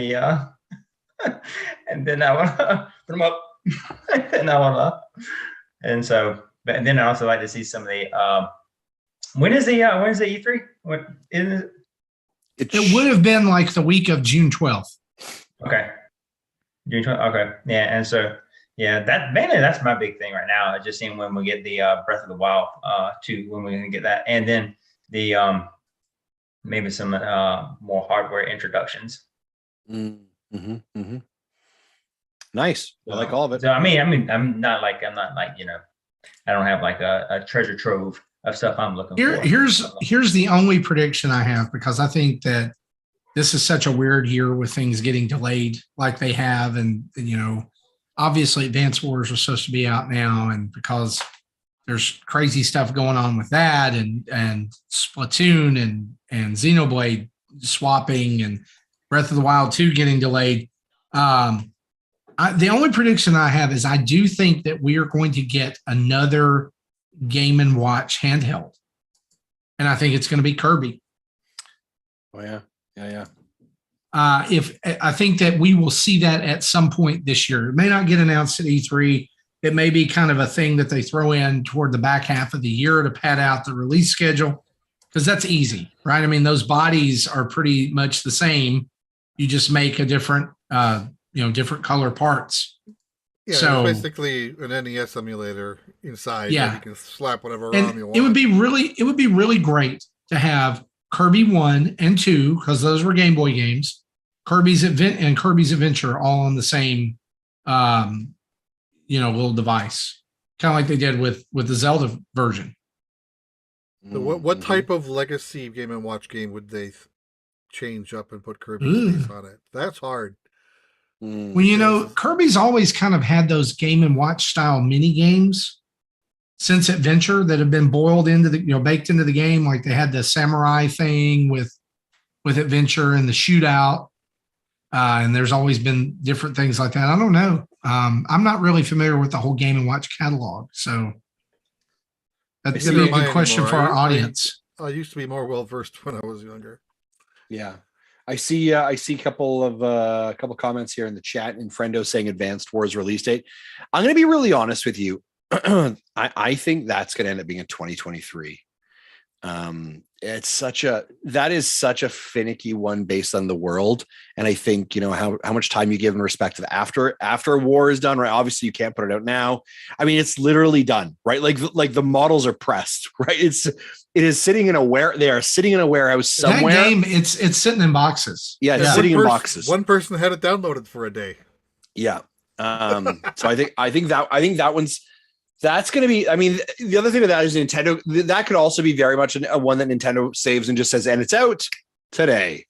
and then I want to put them up, and then I also like to see some of the. When is the E3? What is it? It would have been like the week of June 12th. Okay. June 12th. Okay. Yeah, and so that's my big thing right now. Just seeing when we get the Breath of the Wild 2, when we're gonna get that, and then the maybe some more hardware introductions. Nice. I like all of it. So I mean, I'm not like I don't have like a treasure trove of stuff I'm looking for. Here's the only prediction I have, because I think that this is such a weird year with things getting delayed like they have. And, obviously Advance Wars are supposed to be out now. And because there's crazy stuff going on with that and Splatoon and Xenoblade swapping and Breath of the Wild 2 getting delayed. The only prediction I have is I do think that we are going to get another Game & Watch handheld. And I think it's going to be Kirby. Oh, yeah. Yeah. If I think that we will see that at some point this year. It may not get announced at E3. it may be kind of a thing that they throw in toward the back half of the year to pad out the release schedule, because that's easy, right? I mean, those bodies are pretty much the same. You just make a different, different color parts. Yeah, so it's basically an NES emulator inside. Yeah. That you can slap whatever and ROM you want. it would be really great to have Kirby 1 and 2, because those were Game Boy games, Kirby's Adventure all on the same little device, kind of like they did with the Zelda version. So what type of legacy Game & Watch game would they change up and put Kirby's Ooh. face on it? That's hard. Well, Kirby's always kind of had those Game & Watch style mini games since Adventure that have been boiled into baked into the game. Like they had the samurai thing with Adventure and the shootout. And there's always been different things like that. I don't know. I'm not really familiar with the whole Game & Watch catalog. So that's going to be a good question for our audience. I used to be more well-versed when I was younger. Yeah. I see a couple comments here in the chat, and Friendo saying Advanced Wars release date. I'm going to be really honest with you. I think that's going to end up being in 2023. That is such a finicky one based on the world. And I think, how much time you give in respect of after war is done, right? Obviously you can't put it out now. I mean, it's literally done, right? Like the models are pressed, right? It is sitting in they are sitting in a warehouse somewhere. That game, it's sitting in boxes. Yeah, it's sitting in boxes. One person had it downloaded for a day. Yeah. So I think that one's, that's going to be, I mean, the other thing with that is Nintendo, that could also be very much a one that Nintendo saves and just says, and it's out today,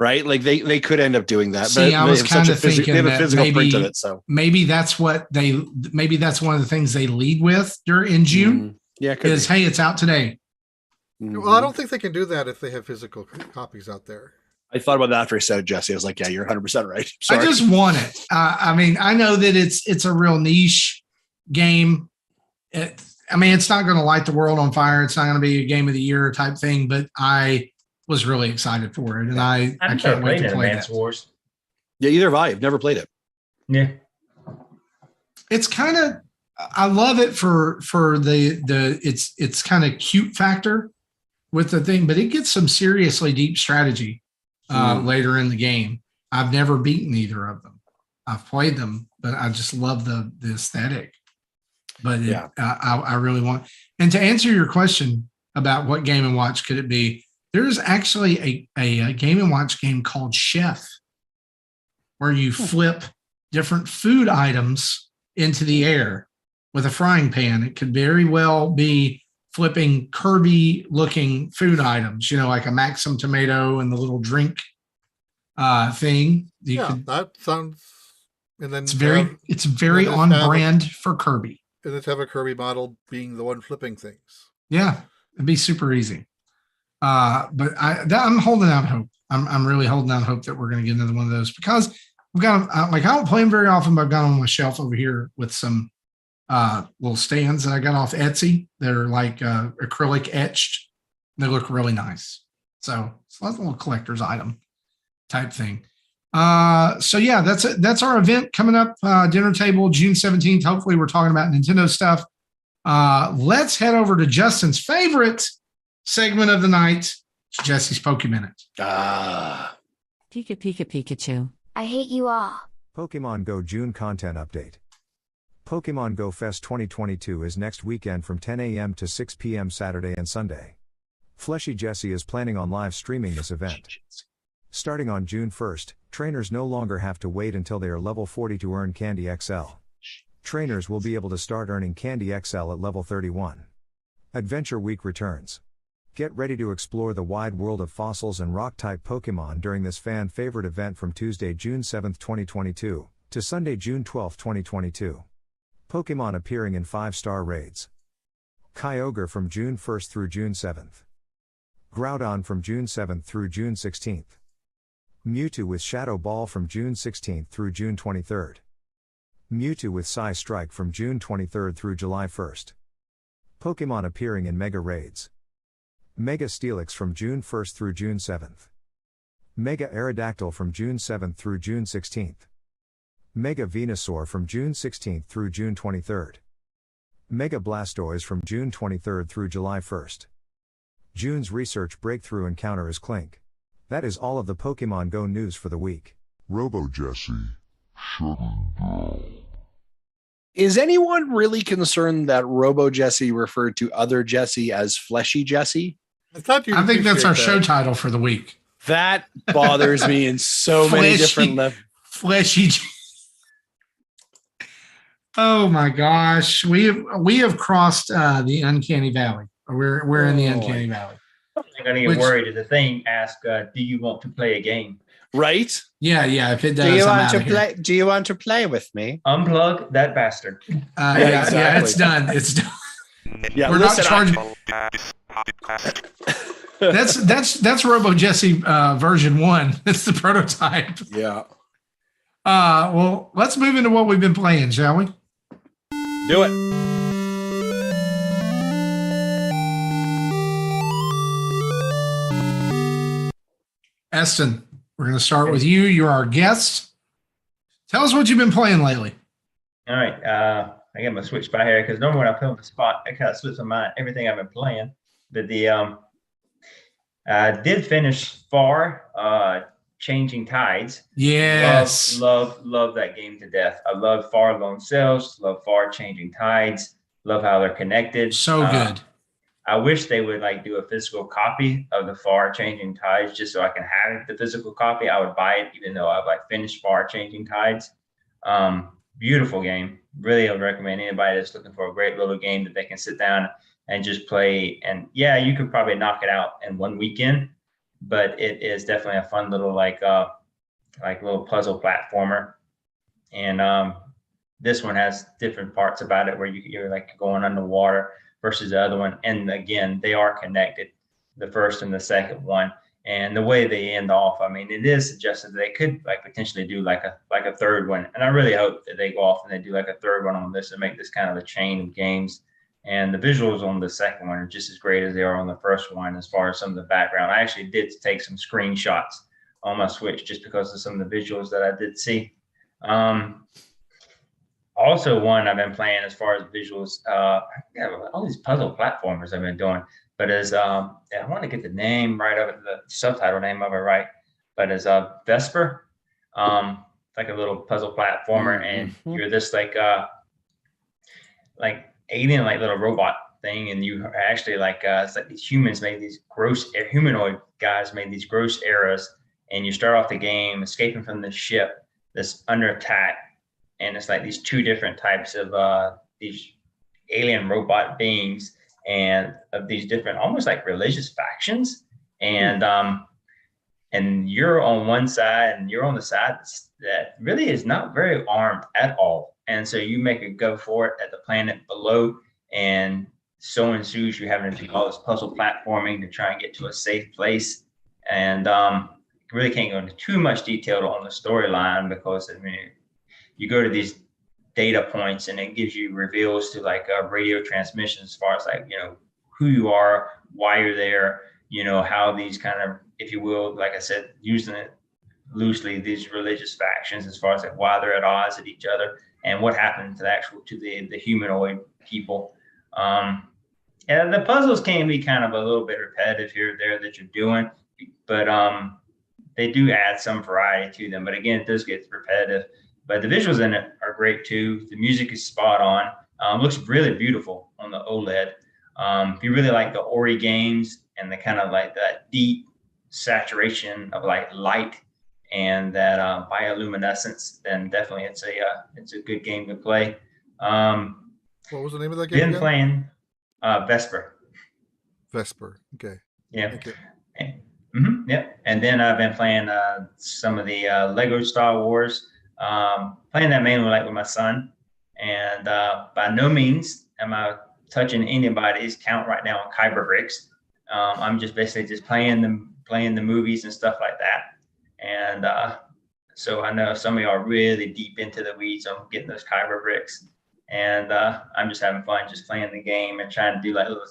right? Like they could end up doing that. See, I was kind of thinking they have a physical print of it, so maybe that's one of the things they lead with in June. Yeah, hey, it's out today. Well, I don't think they can do that if they have physical copies out there. I thought about that after I said it, Jesse. I was like, yeah, you're 100% right. Sorry. I just want it. I mean, I know that it's a real niche game. It's not going to light the world on fire. It's not going to be a game of the year type thing, but I was really excited for it, and I can't wait to play Advance Wars. Yeah, either have I. I've never played it. Yeah, it's kind of, I love it for the it's kind of cute factor with the thing, but it gets some seriously deep strategy later in the game. I've never beaten either of them. I've played them, but I just love the aesthetic. But I really want. And to answer your question about what Game & Watch could it be, there's actually a Game & Watch game called Chef, where you flip different food items into the air with a frying pan. It could very well be flipping Kirby-looking food items, like a Maxim tomato and the little drink thing. That sounds. And then it's very on brand for Kirby. And let's have a Kirby model being the one flipping things. Yeah, it'd be super easy. But I'm holding out hope. I'm really holding out hope that we're going to get another one of those, because I've got I don't play them very often, but I've got them on my shelf over here with some little stands that I got off Etsy. They're like acrylic etched. They look really nice. So it's a little collector's item type thing. So yeah, that's our event coming up, dinner table June 17th. Hopefully we're talking about Nintendo stuff. Let's head over to Justin's favorite segment of the night, Jesse's PokéMinute. Pika Pika Pikachu. I hate you all. Pokemon Go June content update. Pokemon Go Fest 2022 is next weekend from 10 a.m. to 6 p.m. Saturday and Sunday. Fleshy-Jesse is planning on live streaming this event. Starting on June 1st, trainers no longer have to wait until they are level 40 to earn Candy XL. Trainers will be able to start earning Candy XL at level 31. Adventure Week returns. Get ready to explore the wide world of fossils and rock-type Pokemon during this fan-favorite event from Tuesday, June 7, 2022, to Sunday, June 12, 2022. Pokemon appearing in 5-star raids. Kyogre from June 1st through June 7th. Groudon from June 7th through June 16th. Mewtwo with Shadow Ball from June 16th through June 23rd. Mewtwo with Psy Strike from June 23rd through July 1st. Pokemon appearing in Mega Raids. Mega Steelix from June 1st through June 7th. Mega Aerodactyl from June 7th through June 16th. Mega Venusaur from June 16th through June 23rd. Mega Blastoise from June 23rd through July 1st. June's research breakthrough encounter is Clink. That is all of the Pokemon Go news for the week. Robo-Jesse shutting down. Is anyone really concerned that Robo-Jesse referred to other Jesse as Fleshy-Jesse? I think that's our show title for the week. That bothers me in so many different levels. Fleshy. Oh my gosh, we have crossed the uncanny valley. We're in the uncanny valley. I'm gonna get worried if the thing asks, "Do you want to play a game?" Right? Yeah. If it does, do you want to play? Do you want to play with me? Unplug that bastard. Yeah, it's done. It's done. Yeah, we're not charging. That's Robo-Jesse version 1. That's the prototype. Yeah. Well, let's move into what we've been playing, shall we? Do it. Eston, we're going to start with you. You're our guest. Tell us what you've been playing lately. All right. I got my Switch by here because normally when I put on the spot, I kind of slips my mind everything I've been playing. But I did finish Far Changing Tides. Yes. Love that game to death. I love Far Lone Sails, love Far Changing Tides, love how they're connected. So good. I wish they would do a physical copy of the Far Changing Tides just so I can have the physical copy. I would buy it even though I've finished Far Changing Tides. Beautiful game. Really would recommend anybody that's looking for a great little game that they can sit down and just play. And yeah, you could probably knock it out in one weekend, but it is definitely a fun little little puzzle platformer. And this one has different parts about it where you're going underwater versus the other one. And again, they are connected, the first and the second one. And the way they end off, I mean, it is suggested they could potentially do a third one. And I really hope that they go off and they do a third one on this and make this kind of a chain of games. And the visuals on the second one are just as great as they are on the first one as far as some of the background. I actually did take some screenshots on my Switch just because of some of the visuals that I did see. Also one I've been playing as far as visuals, all these puzzle platformers I've been doing, but I want to get the name right of it, the subtitle name of it right, but it's Vesper. Like a little puzzle platformer, and you're this alien little robot thing, and you are actually it's these humans made these gross humanoid guys made these gross errors, and you start off the game escaping from the ship that's under attack, and it's these two different types of these alien robot beings, and of these different almost religious factions, and you're on one side and you're on the side that really is not very armed at all. And so you make a go for it at the planet below, and so ensues you having to do all this puzzle platforming to try and get to a safe place. And really can't go into too much detail on the storyline because you go to these data points and it gives you reveals to radio transmissions as far as who you are, why you're there, how these kind of, if you will, like I said, using it loosely, these religious factions as far as why they're at odds with each other and what happened to the humanoid people. And the puzzles can be kind of a little bit repetitive here or there that you're doing, but they do add some variety to them. But again, it does get repetitive. But the visuals in it are great too. The music is spot on. Looks really beautiful on the OLED. If you really like the Ori games and the kind of that deep saturation of light and that bioluminescence, then definitely it's a good game to play. What was the name of that game? Been playing Vesper. Vesper. Okay. Yeah. Okay. Yep. And then I've been playing some of the Lego Star Wars. Playing that mainly with my son, and by no means am I touching anybody's count right now on Kyber bricks. I'm just basically playing the movies and stuff like that. And so I know some of y'all are really deep into the weeds on getting those Kyber bricks, and I'm just having fun just playing the game and trying to do little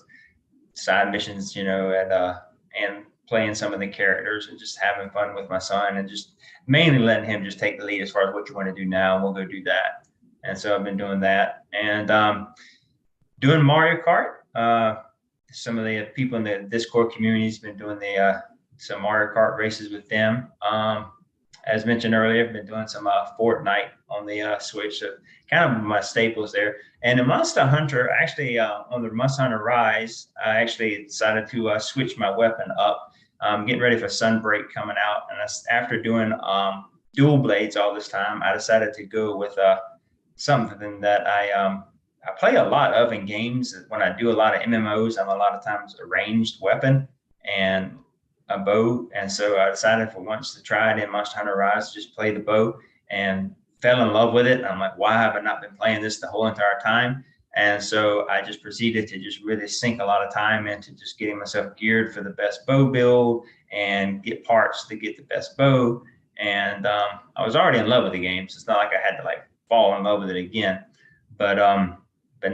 side missions, and playing some of the characters and just having fun with my son and just mainly letting him just take the lead as far as what you want to do now, and we'll go do that. And so I've been doing that, and doing Mario Kart. Some of the people in the Discord community has been doing some Mario Kart races with them. As mentioned earlier, I've been doing some Fortnite on the Switch, so kind of my staples there. And the Monster Hunter, actually, on the Monster Hunter Rise, I actually decided to switch my weapon up. Getting ready for Sunbreak coming out, and after doing dual blades all this time, I decided to go with something that I play a lot of in games. When I do a lot of MMOs, I'm a lot of times a ranged weapon and a bow. And so I decided for once to try it in Monster Hunter Rise, just play the bow, and fell in love with it. And I'm like, why have I not been playing this the whole entire time? And so I just proceeded to just really sink a lot of time into just getting myself geared for the best bow build and get parts to get the best bow. And I was already in love with the game, so it's not like I had to like fall in love with it again. But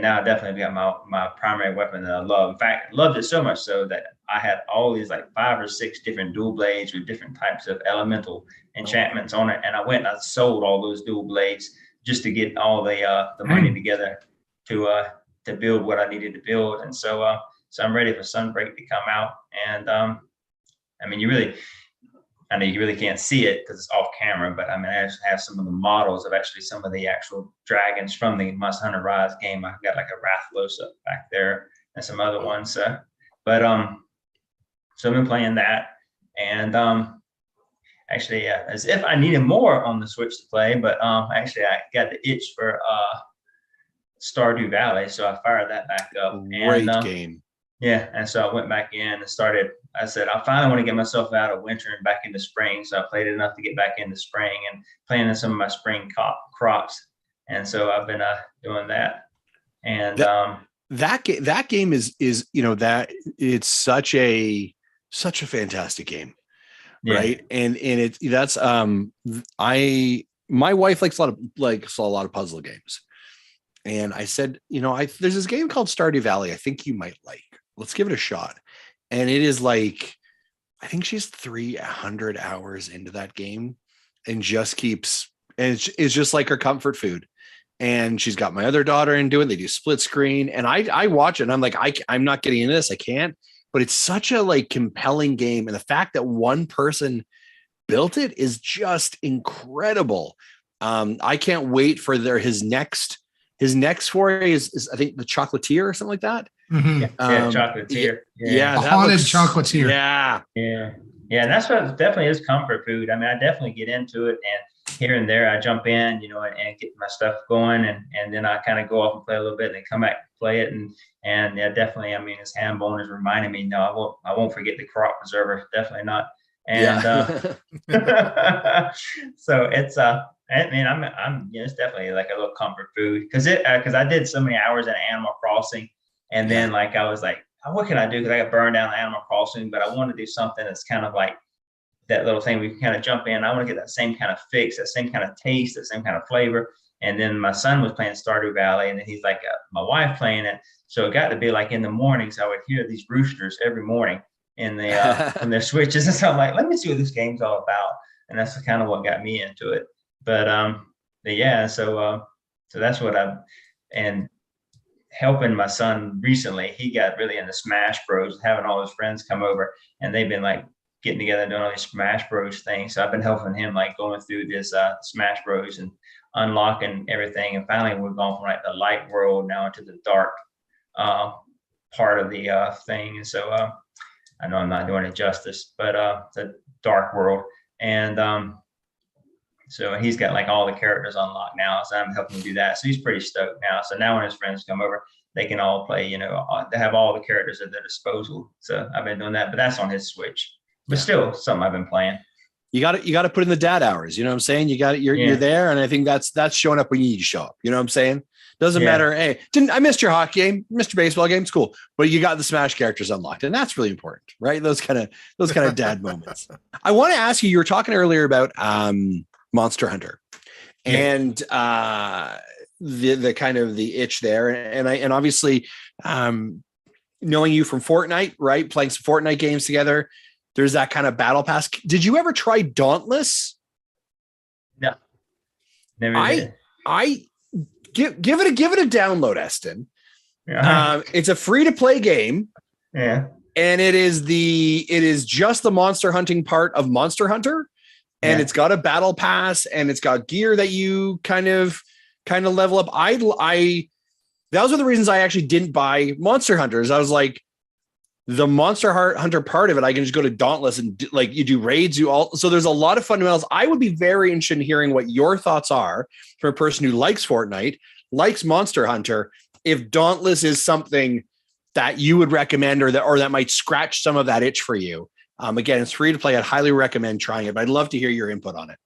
now I definitely got my primary weapon that I love. In fact, I loved it so much so that I had all these like 5 or 6 different dual blades with different types of elemental enchantments on it. And I went and I sold all those dual blades just to get all the money together to build what I needed to build. And so I'm ready for Sunbreak to come out. And I mean, I know you really can't see it because it's off camera, but I mean, I actually have some of the models of actually some of the actual dragons from the Monster Hunter Rise game. I've got like a Rathalos up back there and some other ones. So I've been playing that, and actually, as if I needed more on the Switch to play, but actually I got the itch for Stardew Valley, so I fired that back up. Great game. Yeah, and so I went back in and started. I said, I finally want to get myself out of winter and back into spring. So I played enough to get back into spring and planting some of my spring crops. And so I've been doing that. And that game is that it's such a fantastic game, right? And that's my wife likes a lot of puzzle games. And I said, there's this game called Stardew Valley. I think you might like. Let's give it a shot. And it is like, I think she's 300 hours into that game and just keeps, and it's just like her comfort food. And she's got my other daughter into it. They do split screen. And I watch it and I'm like, I'm not getting into this. I can't, but it's such a like compelling game. And the fact that one person built it is just incredible. I can't wait for his next foray is I think the Chocolatier or something like that. Mm-hmm. Yeah, Chocolatier. Yeah, the haunted Chocolatier. Yeah. And that's what definitely is comfort food. I mean, I definitely get into it, and here and there I jump in, and get my stuff going, and then I kind of go off and play a little bit, and then come back and play it, and yeah, definitely. I mean, this ham bone is reminding me. No, I won't forget the crop preserver. Definitely not. And so it's I mean, I'm it's definitely like a little comfort food because I did so many hours in Animal Crossing. And then like, I was like, what can I do? Because I got burned down the Animal Crossing, but I want to do something that's kind of like that little thing we can kind of jump in. I want to get that same kind of fix, that same kind of taste, that same kind of flavor. And then my son was playing Stardew Valley, and then he's like, my wife playing it. So it got to be like in the mornings, I would hear these roosters every morning in the from their switches. And so I'm like, let me see what this game's all about. And that's kind of what got me into it. But yeah, so that's what and helping my son recently, he got really into Smash Bros, having all his friends come over, and they've been like getting together and doing all these Smash Bros things. So I've been helping him like going through this Smash Bros and unlocking everything. And finally we've gone from like the light world now into the dark part of the thing. And so I know I'm not doing it justice, but the dark world. And so he's got like all the characters unlocked now. So I'm helping him do that. So he's pretty stoked now. So now when his friends come over, they can all play, they have all the characters at their disposal. So I've been doing that, but that's on his Switch. But still something I've been playing. You got to put in the dad hours. You know what I'm saying? You're there. And I think that's showing up when you need to show up. You know what I'm saying? Doesn't matter. Hey, I missed your hockey game, missed your baseball game. It's cool. But you got the Smash characters unlocked. And that's really important, right? Those kind of dad moments. I want to ask you were talking earlier about Monster Hunter and the kind of the itch there. And obviously knowing you from Fortnite, right? Playing some Fortnite games together. There's that kind of battle pass. Did you ever try Dauntless? I give it a download, Eston. Yeah. It's a free to play game. Yeah. And it is just the monster hunting part of Monster Hunter. And it's got a battle pass and it's got gear that you kind of level up. Those are the reasons I actually didn't buy Monster Hunters. I was like, the Monster Hunter part of it, I can just go to Dauntless and you do raids, so there's a lot of fundamentals. I would be very interested in hearing what your thoughts are for a person who likes Fortnite, likes Monster Hunter, if Dauntless is something that you would recommend or that might scratch some of that itch for you. Again, it's free to play. I'd highly recommend trying it, but I'd love to hear your input on it.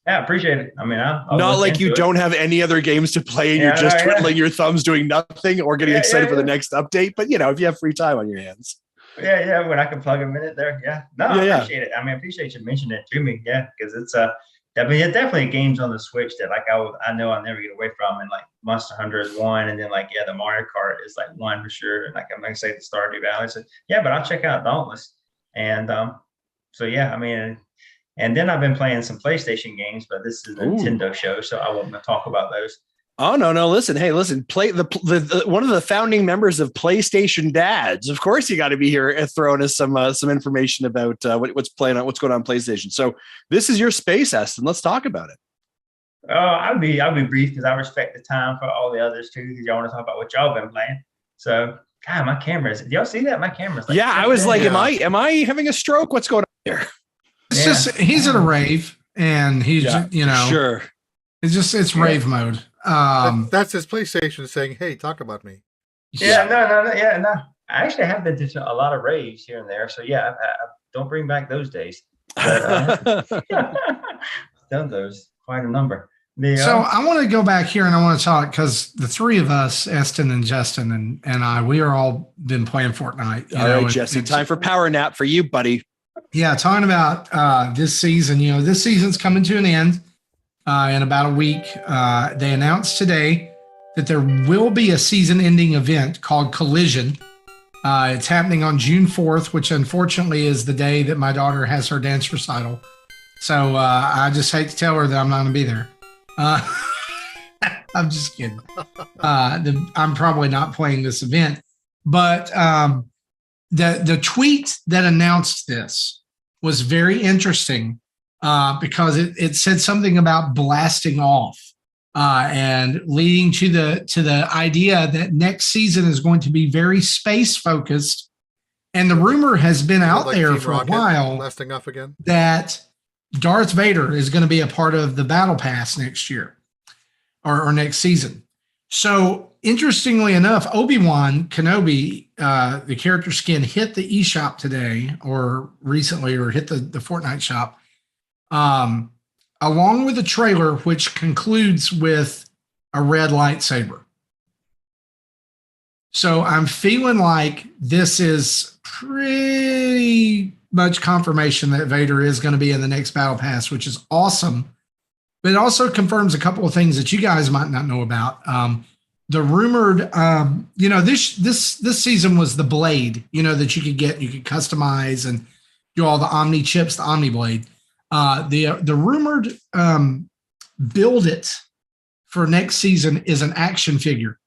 Yeah, appreciate it. I mean, I'll not like you don't have any other games to play and you're just twiddling your thumbs doing nothing or getting excited for the next update. But if you have free time on your hands. Yeah, when I can plug a minute there. Yeah. No, I appreciate it. I mean, I appreciate you mentioning it to me. Yeah, because it's definitely games on the Switch that I know I'll never get away from. And like Monster Hunter is one, and then the Mario Kart is like one for sure. And like I'm gonna say the Stardew Valley. So yeah, but I'll check out Dauntless. And so yeah, I mean, and then I've been playing some PlayStation games, but this is a Nintendo show, so I won't talk about those. Oh no! Listen, play the one of the founding members of PlayStation Dads. Of course, you got to be here throwing us some information about what's going on PlayStation. So this is your space, Eston. Let's talk about it. Oh, I'll be brief because I respect the time for all the others too. Because y'all want to talk about what y'all been playing. So, God, my camera's. Do y'all see that? My camera's. Like, I was like, am I having a stroke? What's going on here? It's just he's at a rave, and he's sure. It's rave mode. That's his PlayStation saying, "Hey, talk about me." No. I actually have been to a lot of raves here and there, so I don't bring back those days. But, done those quite a number. So I want to go back here and I want to talk because the three of us, Eston and Justin and I, we are all been playing Fortnite. All right, Jesse, time for power nap for you, buddy. Yeah, talking about this season. This season's coming to an end in about a week. They announced today that there will be a season-ending event called Collision. It's happening on June 4th, which unfortunately is the day that my daughter has her dance recital. So I just hate to tell her that I'm not going to be there. I'm just kidding. I'm probably not playing this event. But the tweet that announced this was very interesting because it said something about blasting off and leading to the idea that next season is going to be very space focused. And the rumor has been out there Team for Rocket, a while blasting off again, that Darth Vader is going to be a part of the Battle Pass next year or next season. So interestingly enough, Obi-Wan Kenobi, the character skin hit the eShop today or recently, or hit the Fortnite shop, along with a trailer, which concludes with a red lightsaber. So I'm feeling like this is pretty much confirmation that Vader is going to be in the next Battle Pass, which is awesome. But it also confirms a couple of things that you guys might not know about. The rumored, this season was the blade, that you could get, you could customize and do all the Omni chips, the Omni blade. The rumored build it for next season is an action figure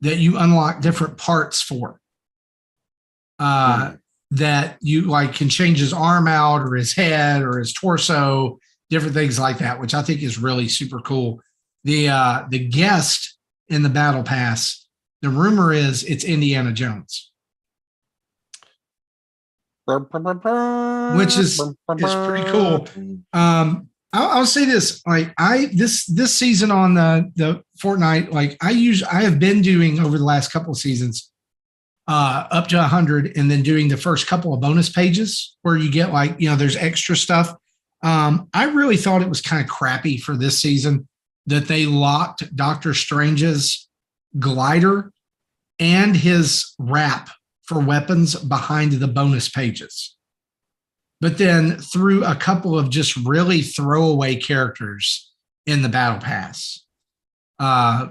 that you unlock different parts for. That you can change his arm out or his head or his torso, different things like that, which I think is really super cool. The guest in the Battle Pass, the rumor is it's Indiana Jones, which is pretty cool. I'll say this, this season on the Fortnite, I have been doing over the last couple of seasons up to 100 and then doing the first couple of bonus pages where you get there's extra stuff. I really thought it was kind of crappy for this season that they locked Doctor Strange's glider and his wrap for weapons behind the bonus pages. But then threw a couple of just really throwaway characters in the Battle Pass. Why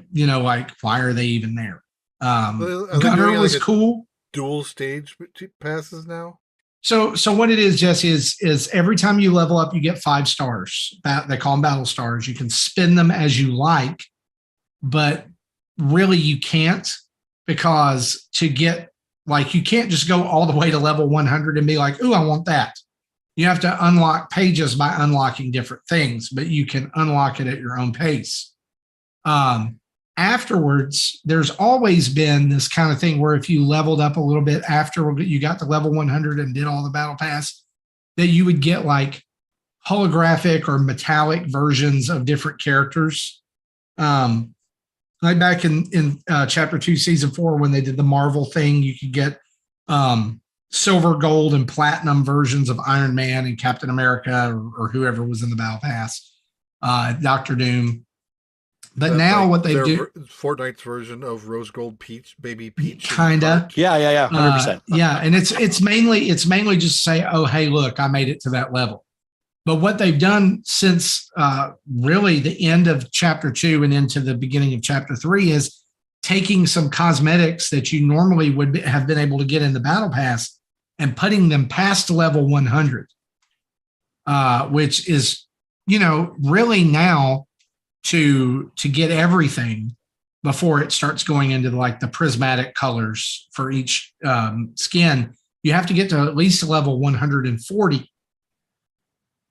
are they even there? Gunner was cool. Dual stage passes now? So what it is, Jesse, is every time you level up, you get 5 stars. They call them battle stars. You can spend them as you like, but really you can't, because to get, like, you can't just go all the way to level 100 and be like, ooh, I want that. You have to unlock pages by unlocking different things, but you can unlock it at your own pace. Afterwards, there's always been this kind of thing where if you leveled up a little bit after you got to level 100 and did all the battle pass, that you would get like holographic or metallic versions of different characters. Like back in chapter 2, season 4, when they did the Marvel thing, you could get silver, gold, and platinum versions of Iron Man and Captain America or whoever was in the battle pass, Doctor Doom. But That's now like what they do, Fortnite's version of Rose Gold Peach, Baby Peach, kinda, yeah, 100%. Yeah, and it's mainly just say, oh, hey, look, I made it to that level. But what they've done since really the end of chapter 2 and into the beginning of chapter 3 is taking some cosmetics that you normally would have been able to get in the battle pass and putting them past level 100, which is, really now to get everything before it starts going into like the prismatic colors for each skin, you have to get to at least level 140,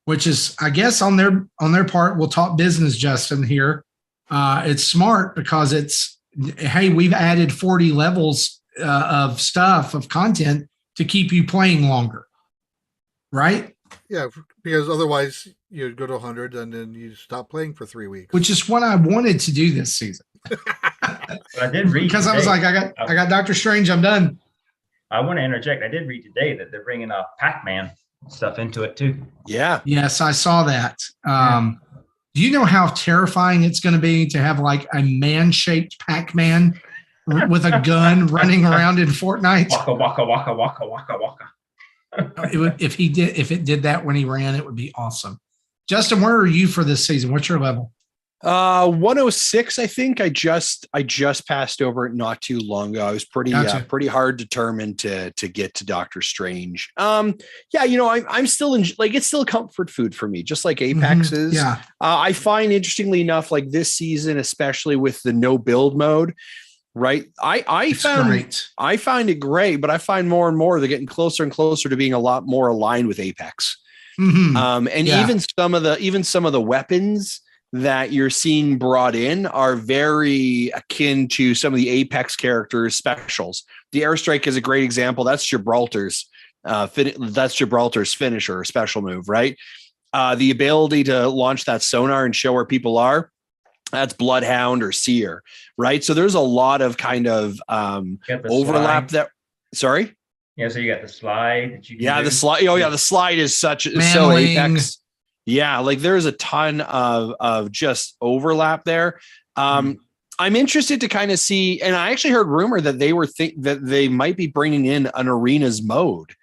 which is, I guess, on their part, we'll talk business, Justin, here. It's smart because it's, hey, we've added 40 levels of stuff, of content to keep you playing longer, right? Yeah, because otherwise you'd go to 100 and then you stop playing for 3 weeks. Which is what I wanted to do this season. I did read because today, I was like, I got Doctor Strange, I'm done. I want to interject. I did read today that they're bringing Pac-Man stuff into it too. Yeah. Yes, I saw that. Do you know how terrifying it's going to be to have like a man-shaped Pac-Man with a gun running around in Fortnite? Waka waka waka waka waka waka. If it did that when he ran, it would be awesome. Justin, where are you for this season? What's your level? 106, I think. I just passed over it not too long ago. I was pretty hard determined to get to Doctor Strange. I'm still it's still comfort food for me, just like Apex is. Yeah. I find, interestingly enough, like this season, especially with the no build mode, right? I find it great, but I find more and more they're getting closer and closer to being a lot more aligned with Apex. Even some of the weapons that you're seeing brought in are very akin to some of the Apex characters' specials. The airstrike is a great example. That's Gibraltar's finisher or special move, right? The ability to launch that sonar and show where people are, that's Bloodhound or Seer, right? So there's a lot of kind of overlap there. Sorry? Yeah, so you got the slide that you can do. The slide. Oh, yeah, the slide is so Apex. Yeah, like there's a ton of just overlap there. I'm interested to kind of see, and I actually heard rumor that that they might be bringing in an arenas mode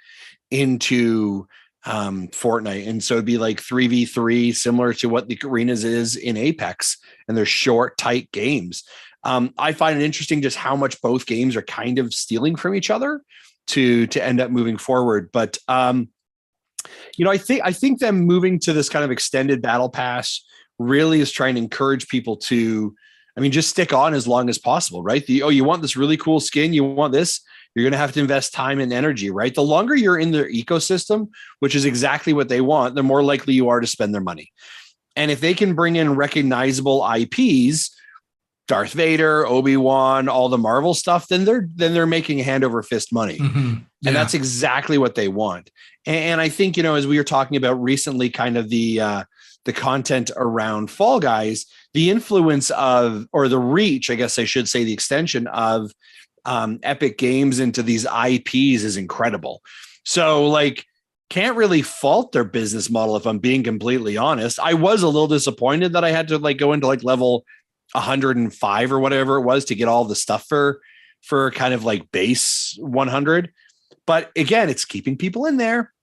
into Fortnite, and so it'd be like 3v3, similar to what the arenas is in Apex, and they're short, tight games. I find it interesting just how much both games are kind of stealing from each other to end up moving forward, but. I think them moving to this kind of extended battle pass really is trying to encourage people to, just stick on as long as possible, right? You want this really cool skin, you want this, you're going to have to invest time and energy, right? The longer you're in their ecosystem, which is exactly what they want, the more likely you are to spend their money. And if they can bring in recognizable IPs, Darth Vader, Obi-Wan, all the Marvel stuff, then they're making hand over fist money. And that's exactly what they want. And I think, as we were talking about recently, kind of the content around Fall Guys, the influence of, or the reach, I guess I should say, the extension of Epic Games into these IPs is incredible. So can't really fault their business model, if I'm being completely honest. I was a little disappointed that I had to go into level 105 or whatever it was to get all the stuff for kind of base 100. But again, it's keeping people in there.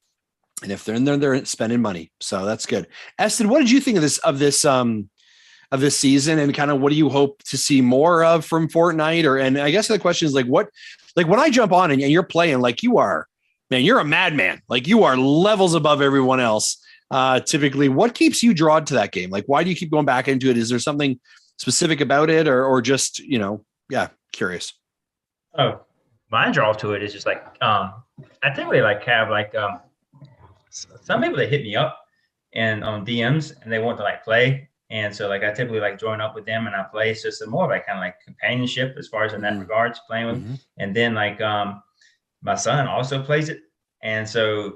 And if they're in there, they're spending money. So that's good. Eston, what did you think of this season, and kind of what do you hope to see more of from Fortnite? And I guess the question is when I jump on and you're playing like you are Man, you're a madman. Like you are levels above everyone else. Typically, what keeps you drawn to that game? Like, why do you keep going back into it? Is there something specific about it, or just curious? Oh, my draw to it is just like I typically like have like some people that hit me up and on DMs and they want to like play, and so like I typically like join up with them and I play. So it's more of like kind of like companionship as far as in that regards playing with them. And then like my son also plays it, and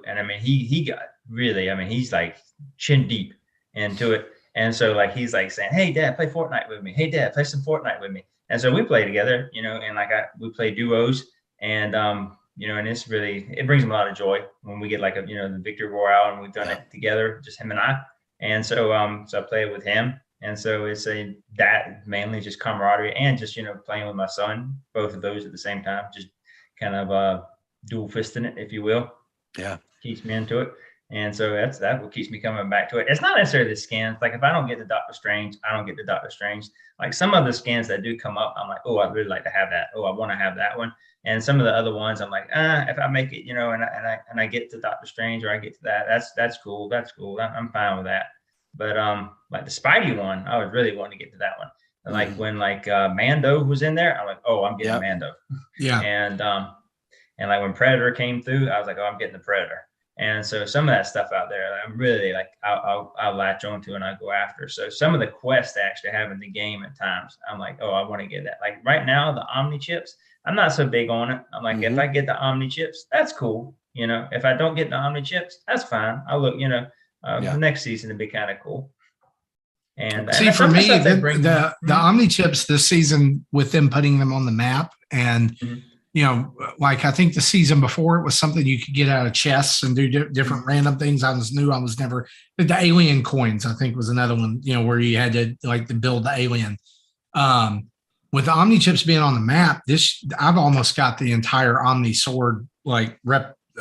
I mean he got really, I mean he's like chin deep into it, and so like he's like saying, "Hey Dad, play Fortnite with me. Hey Dad, play some Fortnite with me." And so we play together, and like we play duos, and and it's really, it brings him a lot of joy when we get like the victory royale and we've done it together, just him and I. And so so I play with him, and so it's that mainly just camaraderie and just playing with my son, both of those at the same time, just kind of dual fisting it, if you will. Yeah, keeps me into it. And so that's what keeps me coming back to it. It's not necessarily the skins. Like if I don't get the Doctor Strange, I don't get the Doctor Strange. Like some of the skins that do come up, I'm like, oh, I'd really like to have that. Oh, I want to have that one. And some of the other ones, I'm like, if I make it, and I get to Doctor Strange or I get to that, that's cool. That's cool. I'm fine with that. But like the Spidey one, I was really wanting to get to that one. And like when Mando was in there, I'm like, oh, I'm getting Mando. Yeah. And like when Predator came through, I was like, oh, I'm getting the Predator. And so some of that stuff out there, I'm really like, I'll latch onto and I go after. So some of the quests I actually have in the game at times, I'm like, oh, I want to get that. Like right now, the Omni chips, I'm not so big on it. I'm like, if I get the Omni chips, that's cool. If I don't get the Omni chips, that's fine. I'll look, the next season to be kind of cool. And see, for me, the Omni chips this season, with them putting them on the map and like I think the season before it was something you could get out of chests and do different random things. I was never the alien coins. I think was another one, where you had to like to build the alien. With the Omni chips being on the map, I've almost got the entire Omni sword, like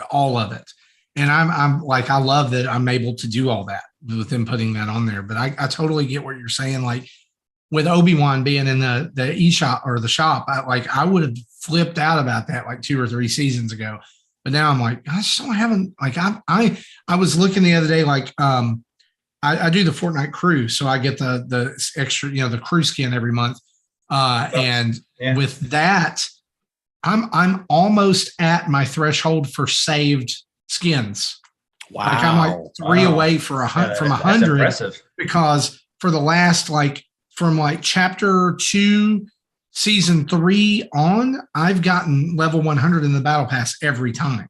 all of it. And I'm like, I love that I'm able to do all that with them putting that on there. But I totally get what you're saying. Like with Obi-Wan being in the eShop or the shop, I would have flipped out about that like 2 or 3 seasons ago. But now I'm like, I just don't haven't like I was looking the other day, like I do the Fortnite crew, so I get the extra, the crew skin every month. With that, I'm almost at my threshold for saved skins. Wow. Like I'm like 3 away from 100 because for the last from chapter 2, season 3 on, I've gotten level 100 in the battle pass every time.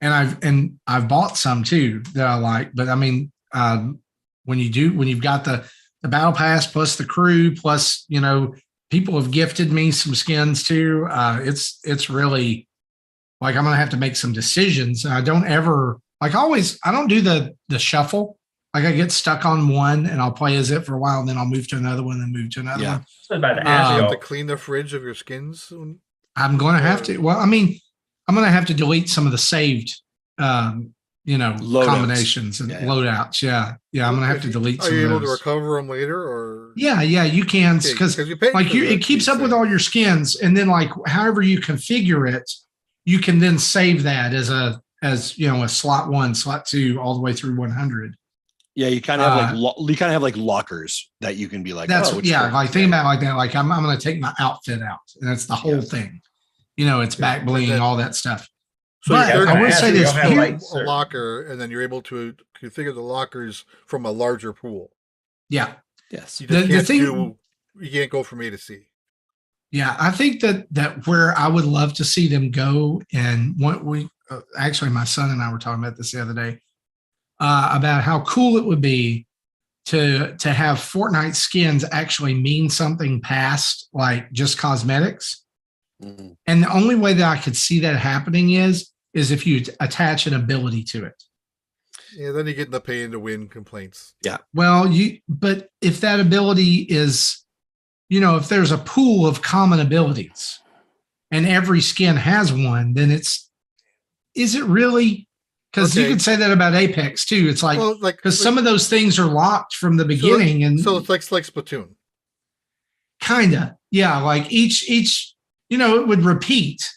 And I've bought some too that I like, but I mean, when you've got the battle pass plus the crew, plus, people have gifted me some skins too. It's really like, I'm going to have to make some decisions. I don't ever I don't do the shuffle. Like I get stuck on one and I'll play as it for a while and then I'll move to another one and move to another one. So about you have to clean the fridge of your skins? I'm going to have to. Well, I mean, I'm going to have to delete some of the saved, loadouts. Combinations and loadouts. Yeah. I'm going to have to delete some of those. Are you able to recover them later? Or Yeah, you can. Because it keeps up with all your skins. And then however you configure it, you can then save that as a slot 1, slot 2, all the way through 100. Yeah, you kind of have like lockers that you can be like. That's think about like that. Like I'm going to take my outfit out, and that's the whole thing. It's back bling and all that stuff. So but I would say this: a locker, and then you're able to configure the lockers from a larger pool. Yeah. Yes. You you can't go from A to C. Yeah, I think that where I would love to see them go, and what we actually, my son and I were talking about this the other day. About how cool it would be to have Fortnite skins actually mean something past like just cosmetics. Mm-hmm. And the only way that I could see that happening is if you attach an ability to it. Yeah, then you get in the pay to win complaints. Yeah. Well, but if that ability is, if there's a pool of common abilities and every skin has one, then is it really? Because you could say that about Apex too. It's because some of those things are locked from the beginning, so it's like Splatoon. Kinda, yeah. Like each, it would repeat,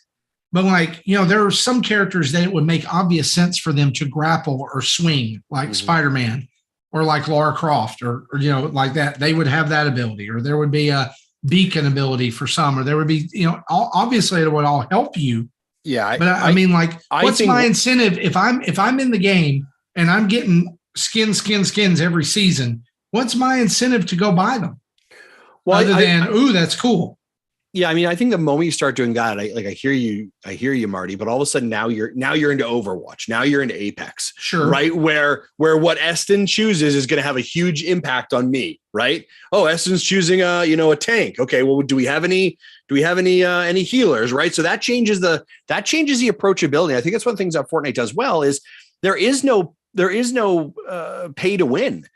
But like, there are some characters that it would make obvious sense for them to grapple or swing, like Spider-Man or like Lara Croft or like that. They would have that ability, or there would be a beacon ability for some, or there would be, obviously it would all help you. Yeah. But I mean, like, what's my incentive if I'm in the game and I'm getting skins every season? What's my incentive to go buy them? Well, other than, that's cool. Yeah, I mean, I think the moment you start doing that, I hear you, Marty. But all of a sudden, now you're into Overwatch. Now you're into Apex, sure, right? Where what Eston chooses is going to have a huge impact on me, right? Oh, Eston's choosing a tank. Okay, well, do we have any healers, right? So that changes the approachability. I think that's one of the things that Fortnite does well is there is no pay to win.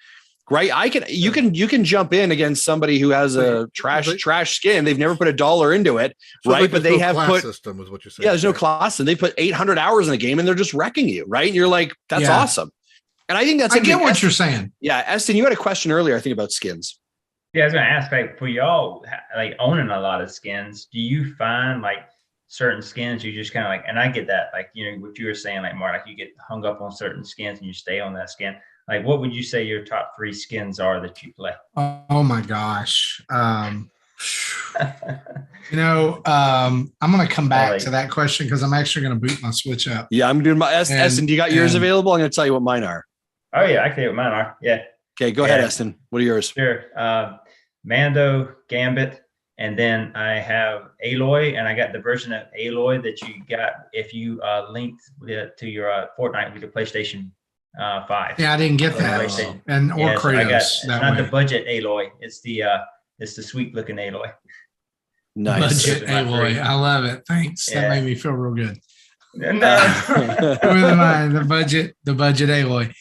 Right, you can jump in against somebody who has a trash skin. They've never put $1 into it, so right? But they have put system is what you're saying. Yeah, there's no class, and they put 800 hours in the game, and they're just wrecking you, right? And you're like, that's awesome. And I think I get what you're saying. Yeah, Eston, you had a question earlier, I think, about skins. Yeah, I was going to ask, like, for y'all, like owning a lot of skins, do you find like certain skins you just kind of like? And I get that, like, what you were saying, like, Mark, like you get hung up on certain skins and you stay on that skin. Like, what would you say your top 3 skins are that you play? Oh my gosh. I'm going to come back to that question because I'm actually going to boot my Switch up. Yeah, I'm doing my Eston. Do you got yours available? I'm going to tell you what mine are. Oh yeah, I can tell you what mine are. Yeah. Okay, go ahead, Eston. What are yours? Sure. Mando, Gambit, and then I have Aloy, and I got the version of Aloy that you got if you linked to your Fortnite with your PlayStation 5. Yeah, I didn't get that. Kratos. It's not the budget Aloy. It's the sweet looking Aloy. Nice. Budget Aloy. I love it. Thanks. Yeah. That made me feel real good. No. the budget Aloy.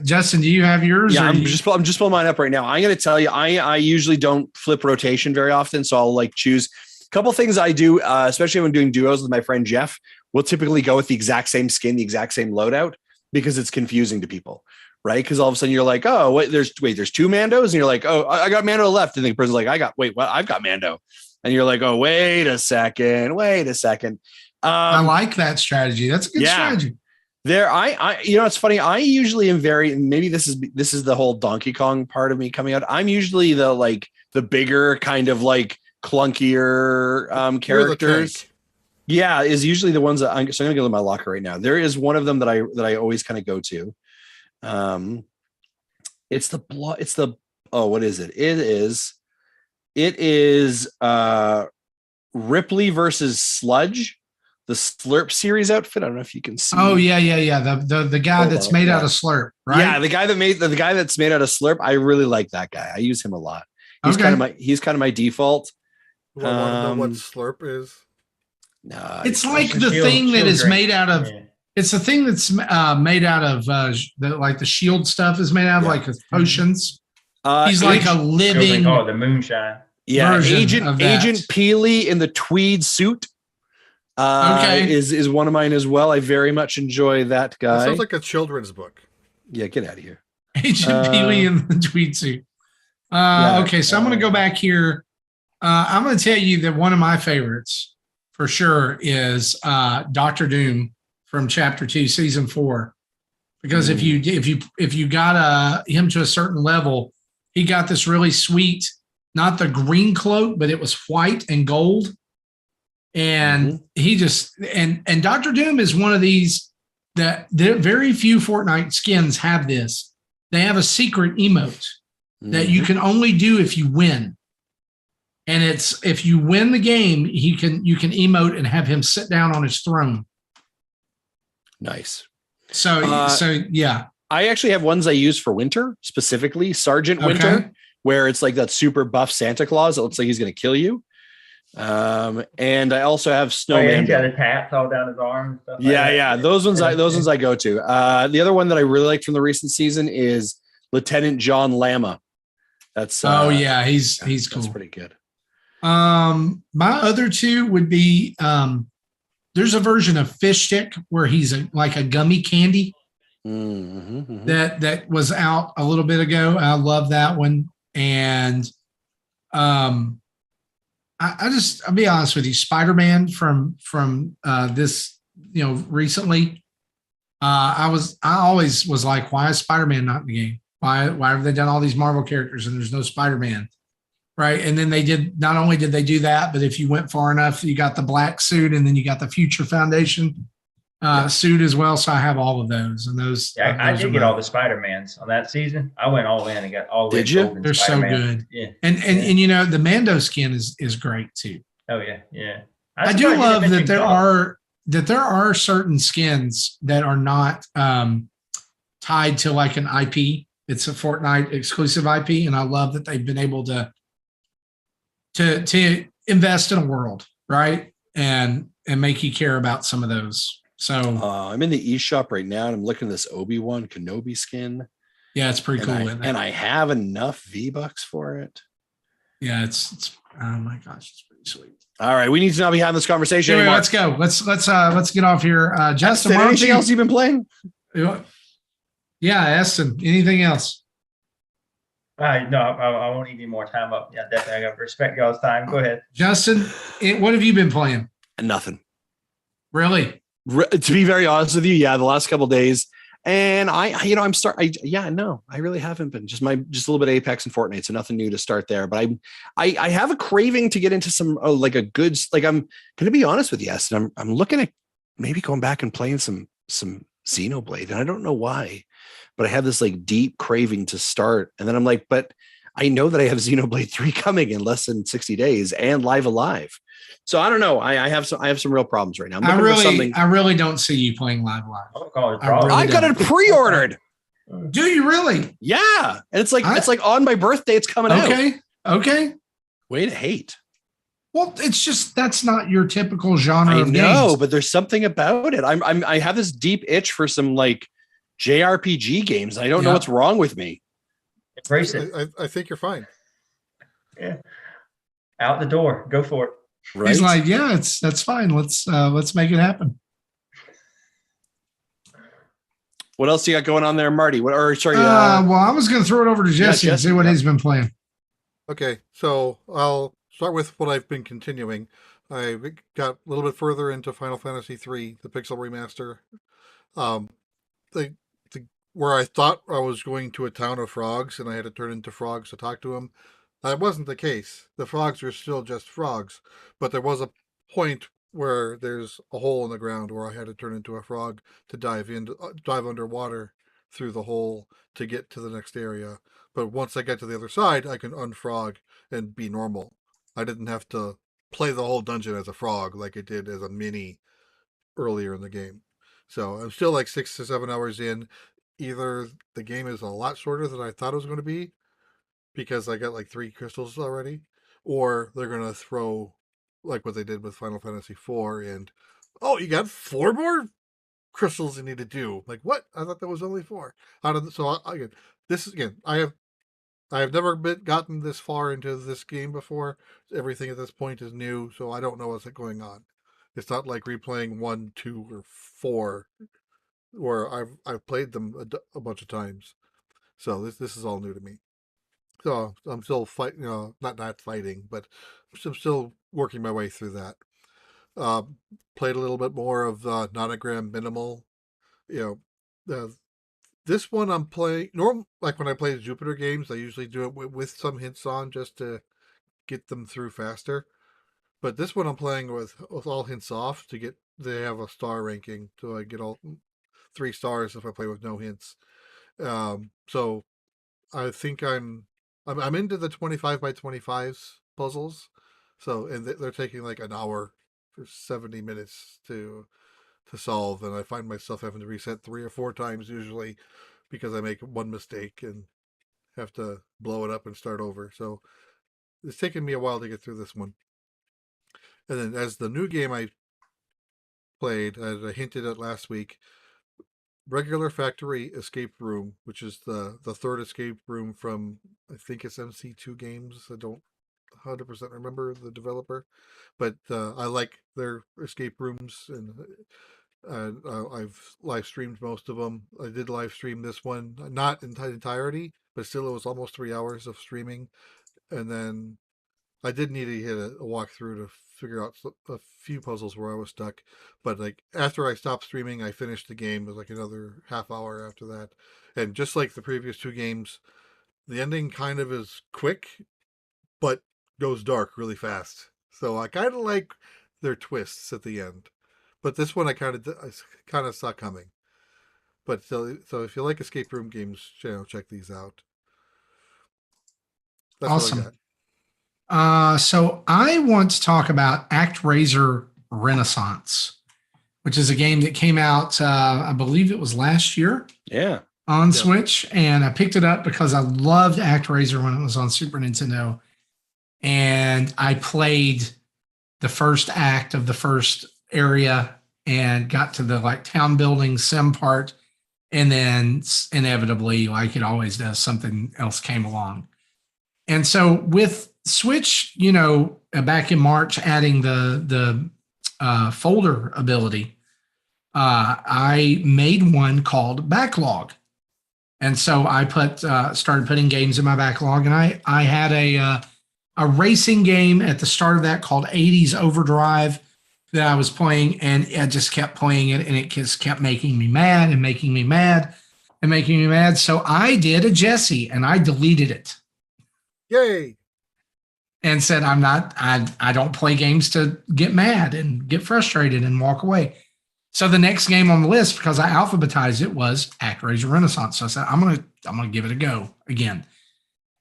Justin, do you have yours? Yeah, I'm just pulling mine up right now. I'm going to tell you, I usually don't flip rotation very often, so I'll like choose a couple things I do, especially when doing duos with my friend Jeff. We'll typically go with the exact same skin, the exact same loadout, because it's confusing to people, right? Because all of a sudden you're like, oh, there's 2 Mandos, and you're like, oh, I got Mando left, and the person's like, I've got Mando, and you're like, oh, wait a second. I like that strategy. That's a good strategy. It's funny. I usually am maybe this is the whole Donkey Kong part of me coming out. I'm usually the bigger kind of like clunkier characters. Yeah, is usually the ones that I'm going to go to my locker right now. There is one of them that I always kind of go to. What is it? It is Ripley versus Sludge, the Slurp series outfit. I don't know if you can see. Oh yeah. The guy that's made out of Slurp, right? Yeah, the guy that's made out of Slurp. I really like that guy. I use him a lot. He's kind of my default. I want to know what Slurp is. No, it's like the thing that is made out of. It's the thing that's made out of the shield stuff is made out of like potions. He's like a living. Oh, the moonshine. Yeah, Agent Peely in the tweed suit. Is one of mine as well. I very much enjoy that guy. That sounds like a children's book. Yeah, get out of here. Agent Peely in the tweed suit. Okay, so I'm going to go back here. I'm going to tell you that one of my favorites for sure is Dr. Doom from Chapter 2, Season 4. Because if you got him to a certain level, he got this really sweet, not the green cloak, but it was white and gold. And he just and Dr. Doom is one of these that very few Fortnite skins have this. They have a secret emote that you can only do if you win. And it's if you win the game, you can emote and have him sit down on his throne. Nice. So yeah. I actually have ones I use for winter, specifically Sergeant Winter, where it's like that super buff Santa Claus. It looks like he's going to kill you. And I also have Snowman. He's got a tats all down his arm. And stuff yeah. Those ones I go to. The other one that I really like from the recent season is Lieutenant John Lama. That's he's cool. That's pretty good. My other two would be there's a version of Fish Stick where he's like a gummy candy that was out a little bit ago. I love that one. And I'll be honest with you, Spider-Man from this, recently, I always was like, why is Spider-Man not in the game? Why have they done all these Marvel characters and there's no Spider-Man? Right. And then not only did they do that, but if you went far enough, you got the black suit and then you got the Future Foundation suit as well. So I have all of those, and those. Yeah, I did get all the Spider-Mans on that season. I went all in and got all the way. Did you? They're Spider-Man. so good. Yeah. And the Mando skin is great too. Oh yeah. Yeah. I do love that there are certain skins that are not tied to like an IP. It's a Fortnite exclusive IP, and I love that they've been able to invest in a world, right? And make you care about some of those. So I'm in the eShop right now and I'm looking at this Obi-Wan Kenobi skin. Yeah, it's pretty cool. And I have enough V-Bucks for it. Yeah, it's oh my gosh, it's pretty sweet. All right, we need to not be having this conversation anymore. Let's go. Let's get off here. Justin, anything else you've been playing? Yeah, Eston, anything else? No, I won't eat any more time up. Yeah, definitely. I got to respect y'all's time. Go ahead. Justin, what have you been playing? Nothing. Really? To be very honest with you, yeah, the last couple of days. And I really haven't been. Just a little bit of Apex and Fortnite, so nothing new to start there. But I have a craving to get into some like a good, like I'm gonna be honest with you, yes, and I'm looking at maybe going back and playing some Xenoblade, and I don't know why, but I have this like deep craving to start, and then I'm like, but I know that I have Xenoblade 3 coming in less than 60 days and Live Alive. So I don't know. I have some real problems right now. I really don't see you playing Live Alive. I got it pre-ordered. Do you really? Yeah, and it's like on my birthday. It's coming out. Okay. Way to hate. Well, it's just that's not your typical genre. I of know, games. but there's something about it. I have this deep itch for some like JRPG games. I don't know what's wrong with me. Embrace it. I think you're fine. Yeah. Out the door. Go for it. Right? He's like, yeah, that's fine. Let's make it happen. What else you got going on there, Marty? Well, I was going to throw it over to Jesse and see what he's been playing. Okay, so I'll start with what I've been continuing. I got a little bit further into Final Fantasy III, the Pixel Remaster. Where I thought I was going to a town of frogs and I had to turn into frogs to talk to them. That wasn't the case. The frogs are still just frogs, but there was a point where there's a hole in the ground where I had to turn into a frog to dive underwater through the hole to get to the next area. But once I get to the other side, I can unfrog and be normal. I didn't have to play the whole dungeon as a frog like I did as a mini earlier in the game. So I'm still like 6 to 7 hours in. Either the game is a lot shorter than I thought it was going to be because I got like 3 crystals already, or they're going to throw like what they did with Final Fantasy IV and, oh, you got 4 more crystals you need to do. Like, what? I thought that was only 4. I have never gotten this far into this game before. Everything at this point is new, so I don't know what's going on. It's not like replaying 1, 2, or 4, where I've played them a bunch of times. So this is all new to me. So I'm still fighting, not fighting, but I'm still working my way through that. Played a little bit more of Nonogram Minimal. This one I'm playing like when I play Jupiter games, I usually do it with some hints on just to get them through faster. But this one I'm playing with all hints off they have a star ranking, so I get all 3 stars if I play with no hints. So I think I'm into the 25 by 25s puzzles. So, and they're taking like an hour for 70 minutes to solve, and I find myself having to reset 3 or 4 times usually because I make one mistake and have to blow it up and start over. So it's taken me a while to get through this one. And then as the new game I played, as I hinted at last week, Regular Factory Escape Room, which is the third escape room from, I think it's MC2 Games. I don't 100% remember the developer, but I like their escape rooms, and I've live streamed most of them. I did live stream this one, not in entirety, but still it was almost 3 hours of streaming. And then I did need to hit a walkthrough to figure out a few puzzles where I was stuck. But like after I stopped streaming, I finished the game. It was like another half hour after that. And just like the previous two games, the ending kind of is quick, but goes dark really fast. So I kind of like their twists at the end. But this one I kind of saw coming. But so if you like escape room games, check these out. That's awesome. So I want to talk about Actraiser Renaissance, which is a game that came out, I believe it was last year. Yeah. On Switch, and I picked it up because I loved Actraiser when it was on Super Nintendo, and I played the first act of the first area and got to the like town building sim part, and then inevitably, like it always does, something else came along. And so with Switch, back in March, adding the folder ability, I made one called Backlog. And so I started putting games in my backlog, and I had a racing game at the start of that called 80s Overdrive that I was playing, and I just kept playing it, and it just kept making me mad and making me mad and making me mad. So I did a Jesse, and I deleted it. Yay! And said, I don't play games to get mad and get frustrated and walk away. So the next game on the list, because I alphabetized it, was Actraiser Renaissance. So I said, I'm gonna give it a go again.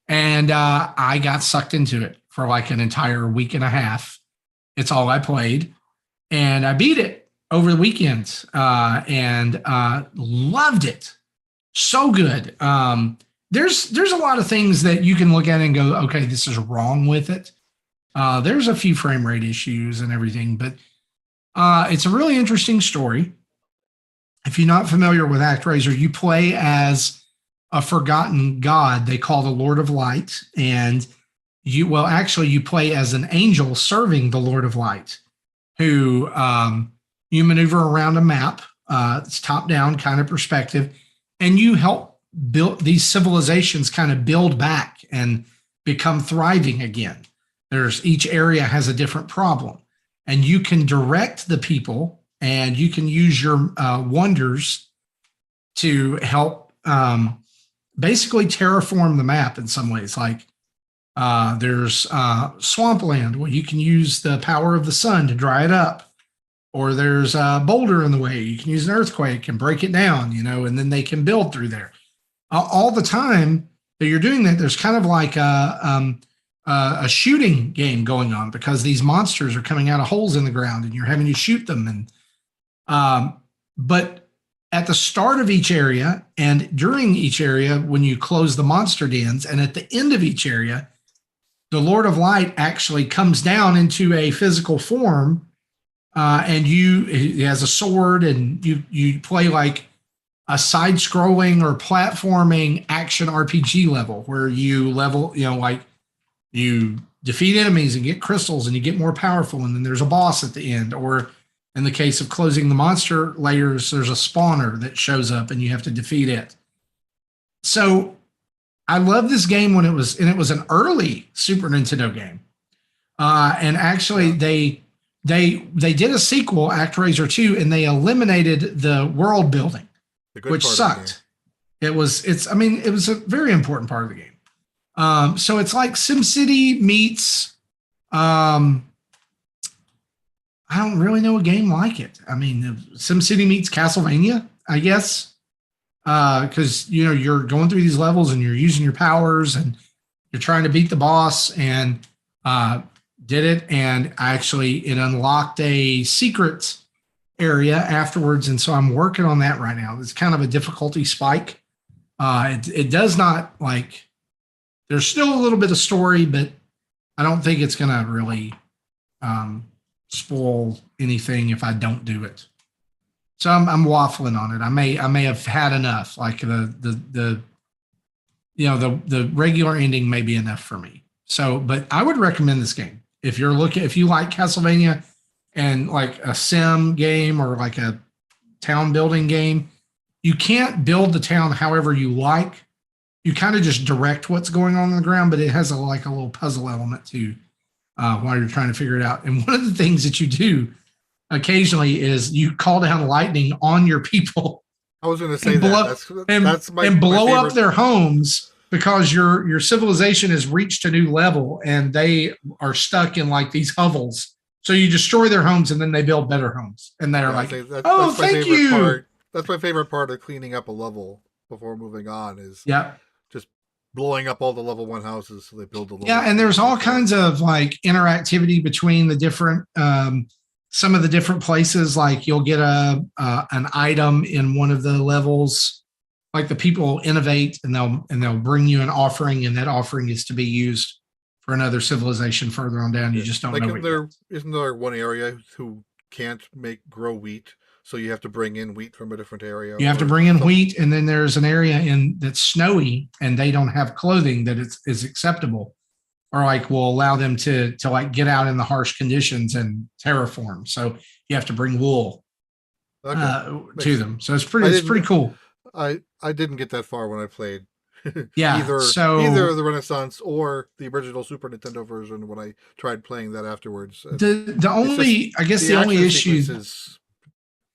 And I got sucked into it for like an entire week and a half. It's all I played. And I beat it over the weekend and loved it. So good. There's a lot of things that you can look at and go, okay, this is wrong with it. There's a few frame rate issues and everything, but it's a really interesting story. If you're not familiar with Actraiser, you play as a forgotten god they call the Lord of Light, and you play as an angel serving the Lord of Light, who you maneuver around a map. It's top-down kind of perspective, and you help build these civilizations kind of build back and become thriving again. Each area has a different problem. And you can direct the people, and you can use your wonders to help basically terraform the map in some ways. Like there's swampland where you can use the power of the sun to dry it up. Or there's a boulder in the way. You can use an earthquake and break it down, and then they can build through there. All the time that you're doing that, there's kind of like a shooting game going on because these monsters are coming out of holes in the ground and you're having to shoot them. And but at the start of each area and during each area, when you close the monster dens, and at the end of each area, the Lord of Light actually comes down into a physical form, and he has a sword, and you play like a side-scrolling or platforming action RPG level where you level, like you defeat enemies and get crystals and you get more powerful, and then there's a boss at the end. Or in the case of closing the monster layers, there's a spawner that shows up and you have to defeat it. So I love this game when it was an early Super Nintendo game. And actually they did a sequel, Actraiser 2, and they eliminated the world building, which sucked. It was a very important part of the game. So it's like SimCity meets, I don't really know a game like it. I mean, SimCity meets Castlevania, I guess, because you're going through these levels and you're using your powers and you're trying to beat the boss, and did it. And it unlocked a secret area afterwards, and so I'm working on that right now. It's kind of a difficulty spike. It does not like. There's still a little bit of story, but I don't think it's going to really spoil anything if I don't do it. So I'm waffling on it. I may have had enough. Like the regular ending may be enough for me. So, but I would recommend this game if you like Castlevania and like a sim game or like a town building game. You can't build the town however you like. You kind of just direct what's going on the ground, but it has a little puzzle element too. while you're trying to figure it out. And one of the things that you do occasionally is you call down lightning on your people. I was going to say that's my blow up favorite. their homes because your civilization has reached a new level and they are stuck in like these hovels. So you destroy their homes and then they build better homes. And they're like, oh, thank you. That's my favorite part of cleaning up a level before moving on is yeah, just blowing up all the level 1 houses so they build a level. Yeah, and there's all kinds of like interactivity between the different some of the different places. Like you'll get an item in one of the levels. Like the people innovate and they'll bring you an offering, and that offering is to be used for another civilization further on down. You just don't know. Isn't there one area who can't grow wheat, so you have to bring in wheat from a different area? You have to bring in wheat, and then there's an area that's snowy, and they don't have clothing that is acceptable, or like will allow them to like get out in the harsh conditions and terraform. So you have to bring wool to them. So it's pretty cool. I didn't get that far when I played. Yeah, either the Renaissance or the original Super Nintendo version when I tried playing that afterwards. The only issue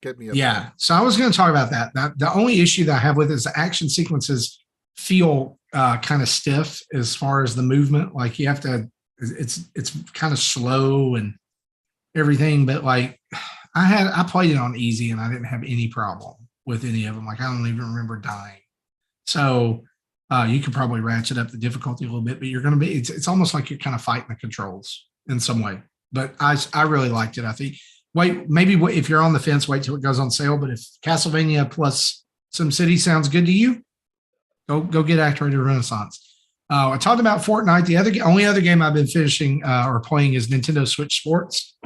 get me up. Yeah, there. so I was going to talk about that. The only issue that I have with it is the action sequences feel kind of stiff as far as the movement. Like you have to, it's kind of slow and everything. But like I played it on easy and I didn't have any problem with any of them. Like I don't even remember dying. So you could probably ratchet up the difficulty a little bit, but you're going to be, it's almost like you're kind of fighting the controls in some way. But I really liked it. I think, maybe if you're on the fence, wait till it goes on sale. But if Castlevania plus SimCity sounds good to you, go get Actraiser Renaissance. I talked about Fortnite. The only other game I've been finishing or playing is Nintendo Switch Sports.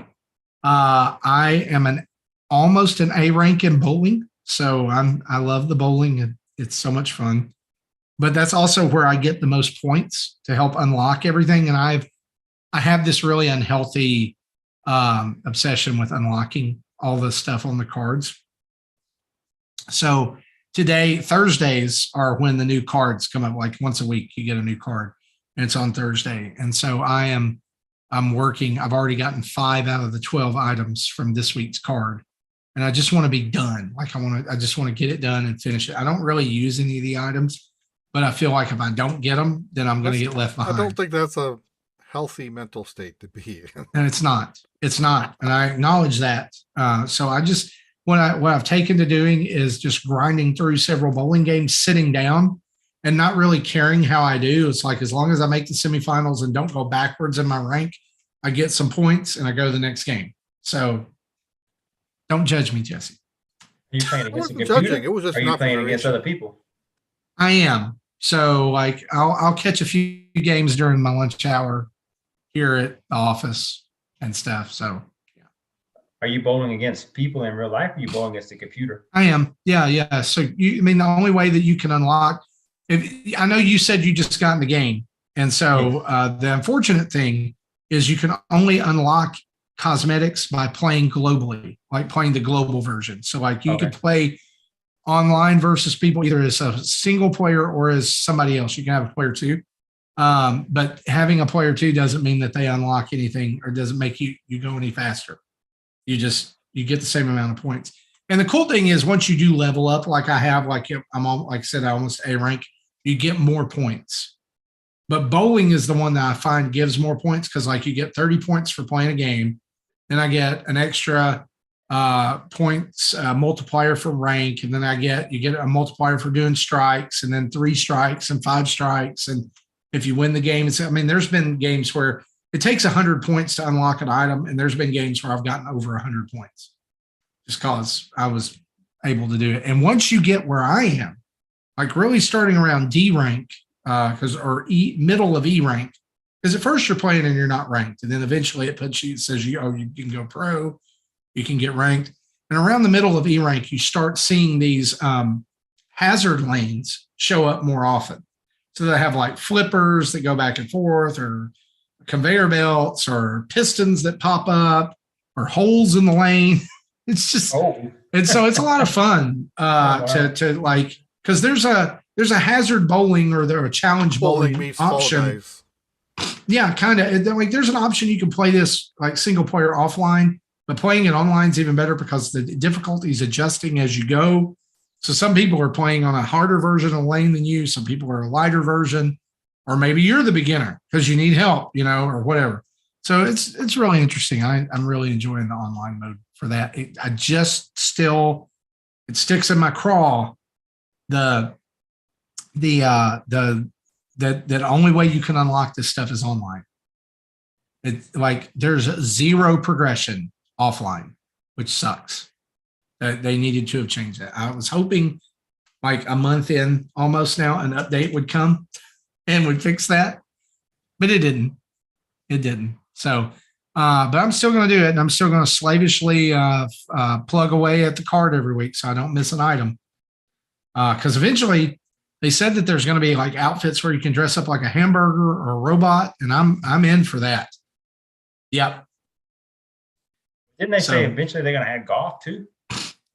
I am almost an A rank in bowling. So I love the bowling, and it's so much fun. But that's also where I get the most points to help unlock everything. And I have this really unhealthy obsession with unlocking all the stuff on the cards. So Thursdays are when the new cards come up. Like once a week, you get a new card, and it's on Thursday. And so I'm working. I've already gotten 5 out of the 12 items from this week's card. And I just want to be done. Like I just want to get it done and finish it. I don't really use any of the items, but I feel like if I don't get them, then I'm going to get left behind. I don't think that's a healthy mental state to be in. And it's not. And I acknowledge that. So I just, what I've taken to doing is just grinding through several bowling games, sitting down and not really caring how I do. It's like, as long as I make the semifinals and don't go backwards in my rank, I get some points and I go to the next game. So don't judge me, Jesse. Are you playing against a computer? Judging. It was just are you playing against other people? I am. So like I'll catch a few games during my lunch hour here at the office and stuff. So yeah. Are you bowling against people in real life, or are you bowling against the computer? I am. Yeah. So the only way that you can unlock, I know you said you just got in the game. And so the unfortunate thing is you can only unlock cosmetics by playing globally, like playing the global version. So like you could play online versus people either as a single player or as somebody else. You can have a player too. But having a player too doesn't mean that they unlock anything or doesn't make you go any faster. You get the same amount of points. And the cool thing is once you do level up, like I have, like I said, I almost A rank, you get more points. But bowling is the one that I find gives more points because like you get 30 points for playing a game. Then I get an extra points multiplier for rank. And then you get a multiplier for doing strikes, and then 3 strikes and 5 strikes. And if you win the game, there's been games where it takes 100 points to unlock an item. And there's been games where I've gotten over 100 points just because I was able to do it. And once you get where I am, like really starting around D rank, middle of E rank, because at first you're playing and you're not ranked. And then eventually it says you can go pro, you can get ranked. And around the middle of E rank, you start seeing these hazard lanes show up more often. So they have like flippers that go back and forth, or conveyor belts, or pistons that pop up, or holes in the lane. It's just, and so it's a lot of fun to because there's a hazard bowling or a challenge bowling option. Yeah, kind of. Like, there's an option you can play this like single player offline, but playing it online is even better because the difficulty is adjusting as you go. So some people are playing on a harder version of Lane than you. Some people are a lighter version, or maybe you're the beginner because you need help, or whatever. So it's really interesting. I'm really enjoying the online mode for that. It sticks in my craw. The only way you can unlock this stuff is online. It's like there's zero progression offline, which sucks. They needed to have changed that. I was hoping like a month in almost now an update would come and would fix that, but it didn't. It didn't. So, but I'm still going to do it, and I'm still going to slavishly plug away at the card every week so I don't miss an item. Because eventually they said that there's going to be like outfits where you can dress up like a hamburger or a robot, and I'm in for that. Yep. Didn't they say eventually they're going to add golf too?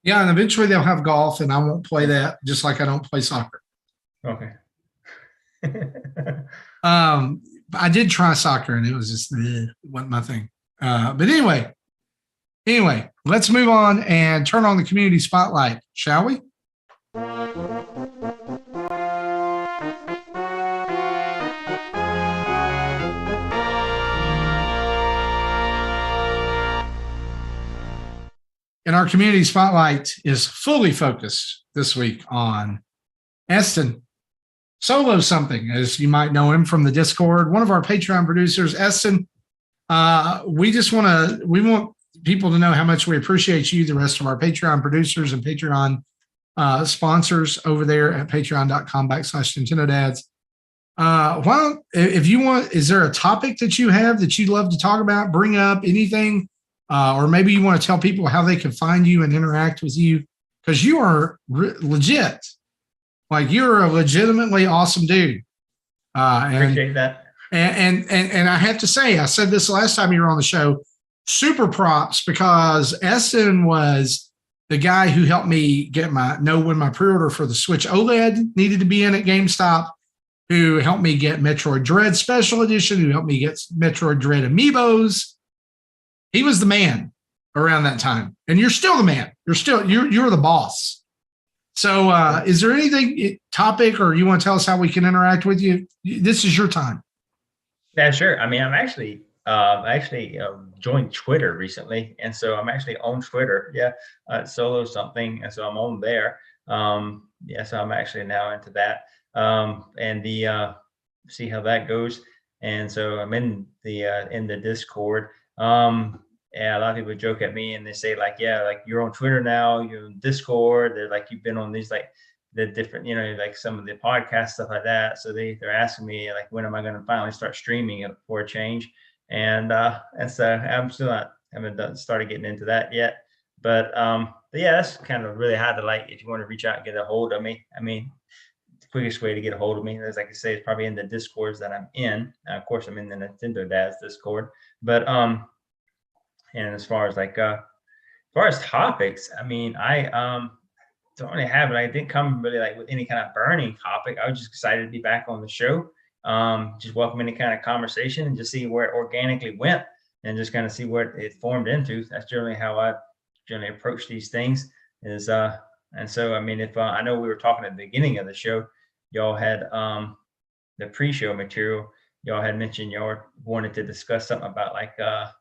Yeah, and eventually they'll have golf, and I won't play that, just like I don't play soccer. Okay. I did try soccer, and it was just wasn't my thing. But anyway, let's move on and turn on the community spotlight, shall we? And our community spotlight is fully focused this week on Eston Solo Something, as you might know him from the Discord, one of our Patreon producers. Eston, we want people to know how much we appreciate you, the rest of our Patreon producers and Patreon sponsors over there at patreon.com/NintendoDads. If you want, is there a topic that you have that you'd love to talk about, bring up, anything? Or maybe you want to tell people how they can find you and interact with you, because you are legit. Like, you're a legitimately awesome dude. Appreciate that. And I have to say, I said this last time you were on the show, super props, because Eston was the guy who helped me know when my pre-order for the Switch OLED needed to be in at GameStop, who helped me get Metroid Dread Special Edition, who helped me get Metroid Dread Amiibos. He was the man around that time, and you're still the man. You're the boss. So, is there anything topic, or you want to tell us how we can interact with you? This is your time. Yeah, sure. I mean, I'm actually joined Twitter recently, and so I'm actually on Twitter. Yeah, Solo Something, and so I'm on there. So I'm actually now into that, and see how that goes. And so I'm in the Discord. Yeah, a lot of people joke at me and they say like, yeah, like you're on Twitter now, you're on Discord. They're like, you've been on these like the different, like some of the podcast stuff like that. So they're asking me like, when am I going to finally start streaming it for a change? And so I'm still haven't started getting into that yet. But yeah, that's kind of really hard to, like, if you want to reach out and get a hold of me. I mean, the quickest way to get a hold of me, as like I say, is probably in the Discords that I'm in. Of course, I'm in the Nintendo Dads Discord. But and as far as topics, I mean, I don't really have it. I didn't come really like with any kind of burning topic. I was just excited to be back on the show. Just welcome any kind of conversation and just see where it organically went, and just kind of see what it formed into. That's generally how I generally approach these things. And so I mean, if I know we were talking at the beginning of the show, y'all had the pre-show material. Y'all had mentioned y'all wanted to discuss something about like I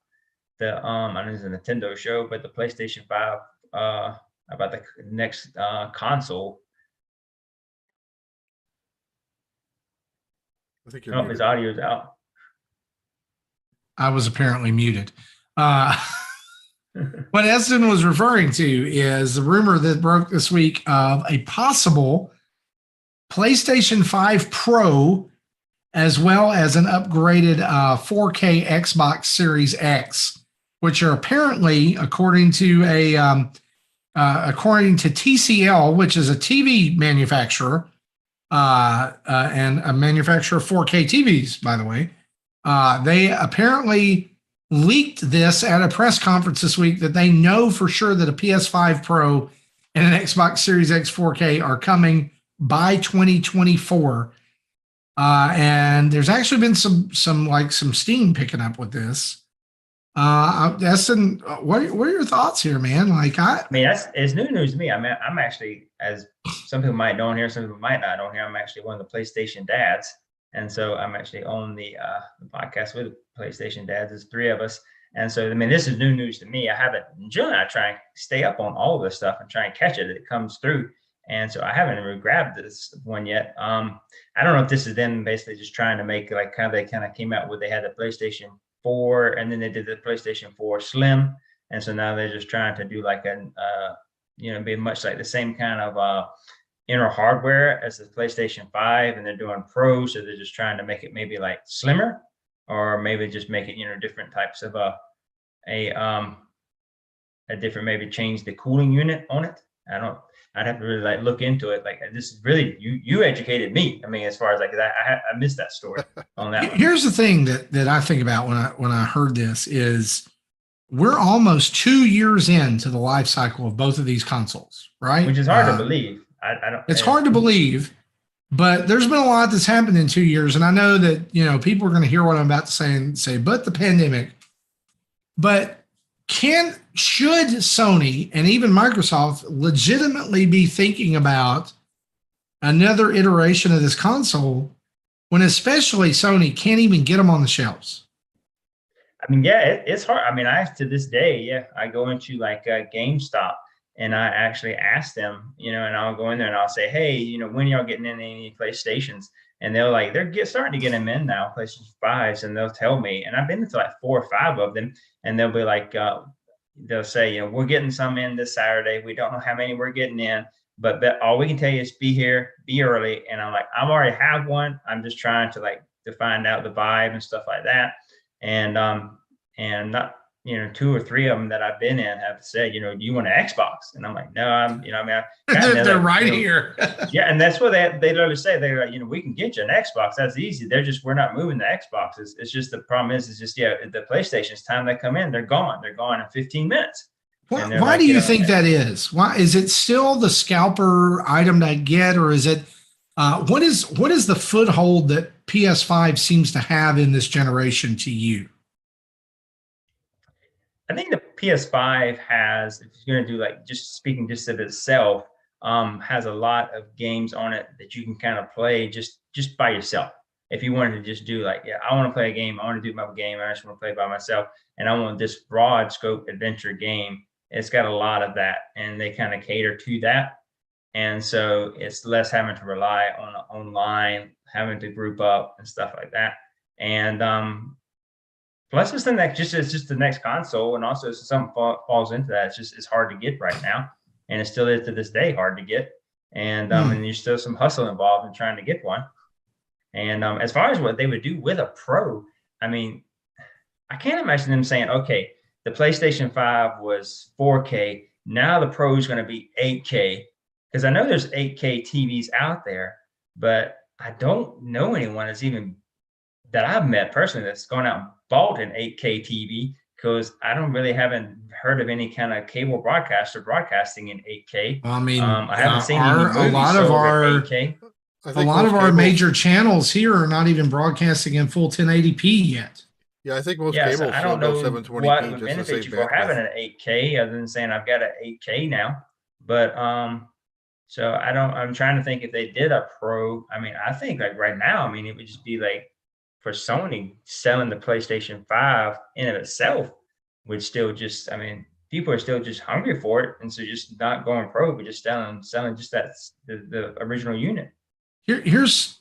know it's a Nintendo show, but the PlayStation 5 about the next console. I think you're his audio's out. I was apparently muted. What Eston was referring to is the rumor that broke this week of a possible PlayStation 5 Pro, as well as an upgraded 4K Xbox Series X, which are apparently, according to TCL, which is a TV manufacturer and a manufacturer of 4K TVs, by the way, they apparently leaked this at a press conference this week that they know for sure that a PS5 Pro and an Xbox Series X 4K are coming by 2024. And there's actually been some steam picking up with this. Destin, what are your thoughts here, man? Like, I mean, it's new news to me. I mean, I'm actually, as some people might know on here, some people might not know here, I'm actually one of the PlayStation dads. And so I'm actually on the podcast with PlayStation dads. There's 3 of us. And so, I mean, this is new news to me. Generally, I try and stay up on all of this stuff and try and catch it as it comes through. And so I haven't really grabbed this one yet. I don't know if this is them basically just trying to make like they kind of came out with, they had the PlayStation 4 and then they did the PlayStation 4 Slim. And so now they're just trying to do like be much like the same kind of inner hardware as the PlayStation 5, and they're doing Pro, so they're just trying to make it maybe like slimmer, or maybe just make it different types of a different, maybe change the cooling unit on it. I'd have to really like look into it. Like, this is really you educated me. I mean, as far as like I missed that story on that one. Here's the thing that I think about when I heard this is we're almost 2 years into the life cycle of both of these consoles, right? Which is hard to believe. I don't. It's hard to believe, but there's been a lot that's happened in 2 years, and I know that people are going to hear what I'm about to say and say, but the pandemic. But should Sony and even Microsoft legitimately be thinking about another iteration of this console when especially Sony can't even get them on the shelves? I mean, yeah, it's hard. I mean, to this day, I go into like GameStop and I actually ask them, and I'll go in there and I'll say, hey, when y'all getting in any PlayStations? And they're like, starting to get them in now, PlayStation 5s, and they'll tell me. And I've been to like 4 or 5 of them, and they'll be like, they'll say, we're getting some in this Saturday. We don't know how many we're getting in, but all we can tell you is be here, be early. And I'm like, I already have one. I'm just trying to find out the vibe and stuff like that. And not, 2 or 3 of them that I've been in have said, do you want an Xbox? And I'm like, no, they're right here. Yeah. And that's what they literally say. They're like, we can get you an Xbox. That's easy. We're not moving the Xbox. It's just, the problem is the PlayStation's time they come in, they're gone. They're gone in 15 minutes. Why do you think that is? Why is it still the scalper item to get, or is it, what is the foothold that PS5 seems to have in this generation to you? I think the PS5 has, if you're going to do like just speaking just of itself, has a lot of games on it that you can kind of play just by yourself. If you wanted to just do like, I want to play a game, I want to do my game, I just want to play by myself, and I want this broad scope adventure game. It's got a lot of that, and they kind of cater to that. And so it's less having to rely on online, having to group up and stuff like that. And plus, this thing that it's just the next console, and also something falls into that. It's hard to get right now, and it still is to this day hard to get. And and there's still some hustle involved in trying to get one. And as far as what they would do with a Pro, I mean, I can't imagine them saying, okay, the PlayStation 5 was 4K, now the Pro is going to be 8K, because I know there's 8K TVs out there, but I don't know anyone that I've met personally that's gone out and bought an 8K TV, because I haven't heard of any kind of cable broadcaster broadcasting in 8K. I mean, I haven't seen any movies a lot of our 8K. A lot of our major channels here are not even broadcasting in full 1080p yet. Yeah, I think most Yeah, cables so I don't know 720p what just would to benefit save you for having an 8K, other than saying I've got an 8K now. But so I'm trying to think if they did a Pro. I mean, I think like right now, I mean, it would just be like for Sony selling the PlayStation 5 in of itself would still just, I mean, people are still just hungry for it, and so just not going Pro, but just selling just the original unit. Here's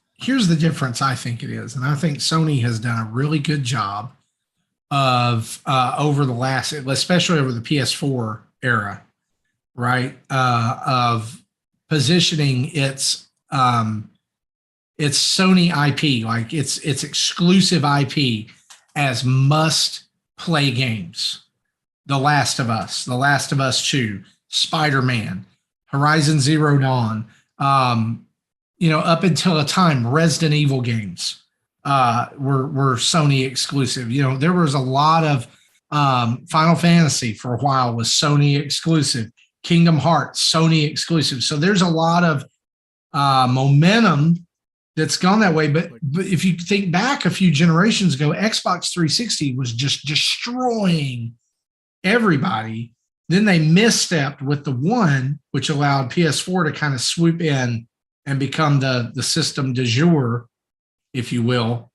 the difference. I think it is, and I think Sony has done a really good job of over the last, especially over the PS4 era, right? Of positioning its Sony IP, like its exclusive IP, as must play games. The Last of Us, The Last of Us 2, Spider-Man, Horizon Zero Dawn. Up until a time, Resident Evil games were Sony exclusive. There was a lot of Final Fantasy for a while was Sony exclusive. Kingdom Hearts, Sony exclusive. So there's a lot of momentum that's gone that way. But if you think back a few generations ago, Xbox 360 was just destroying everybody. Then they misstepped with the One, which allowed PS4 to kind of swoop in and become the system du jour, if you will.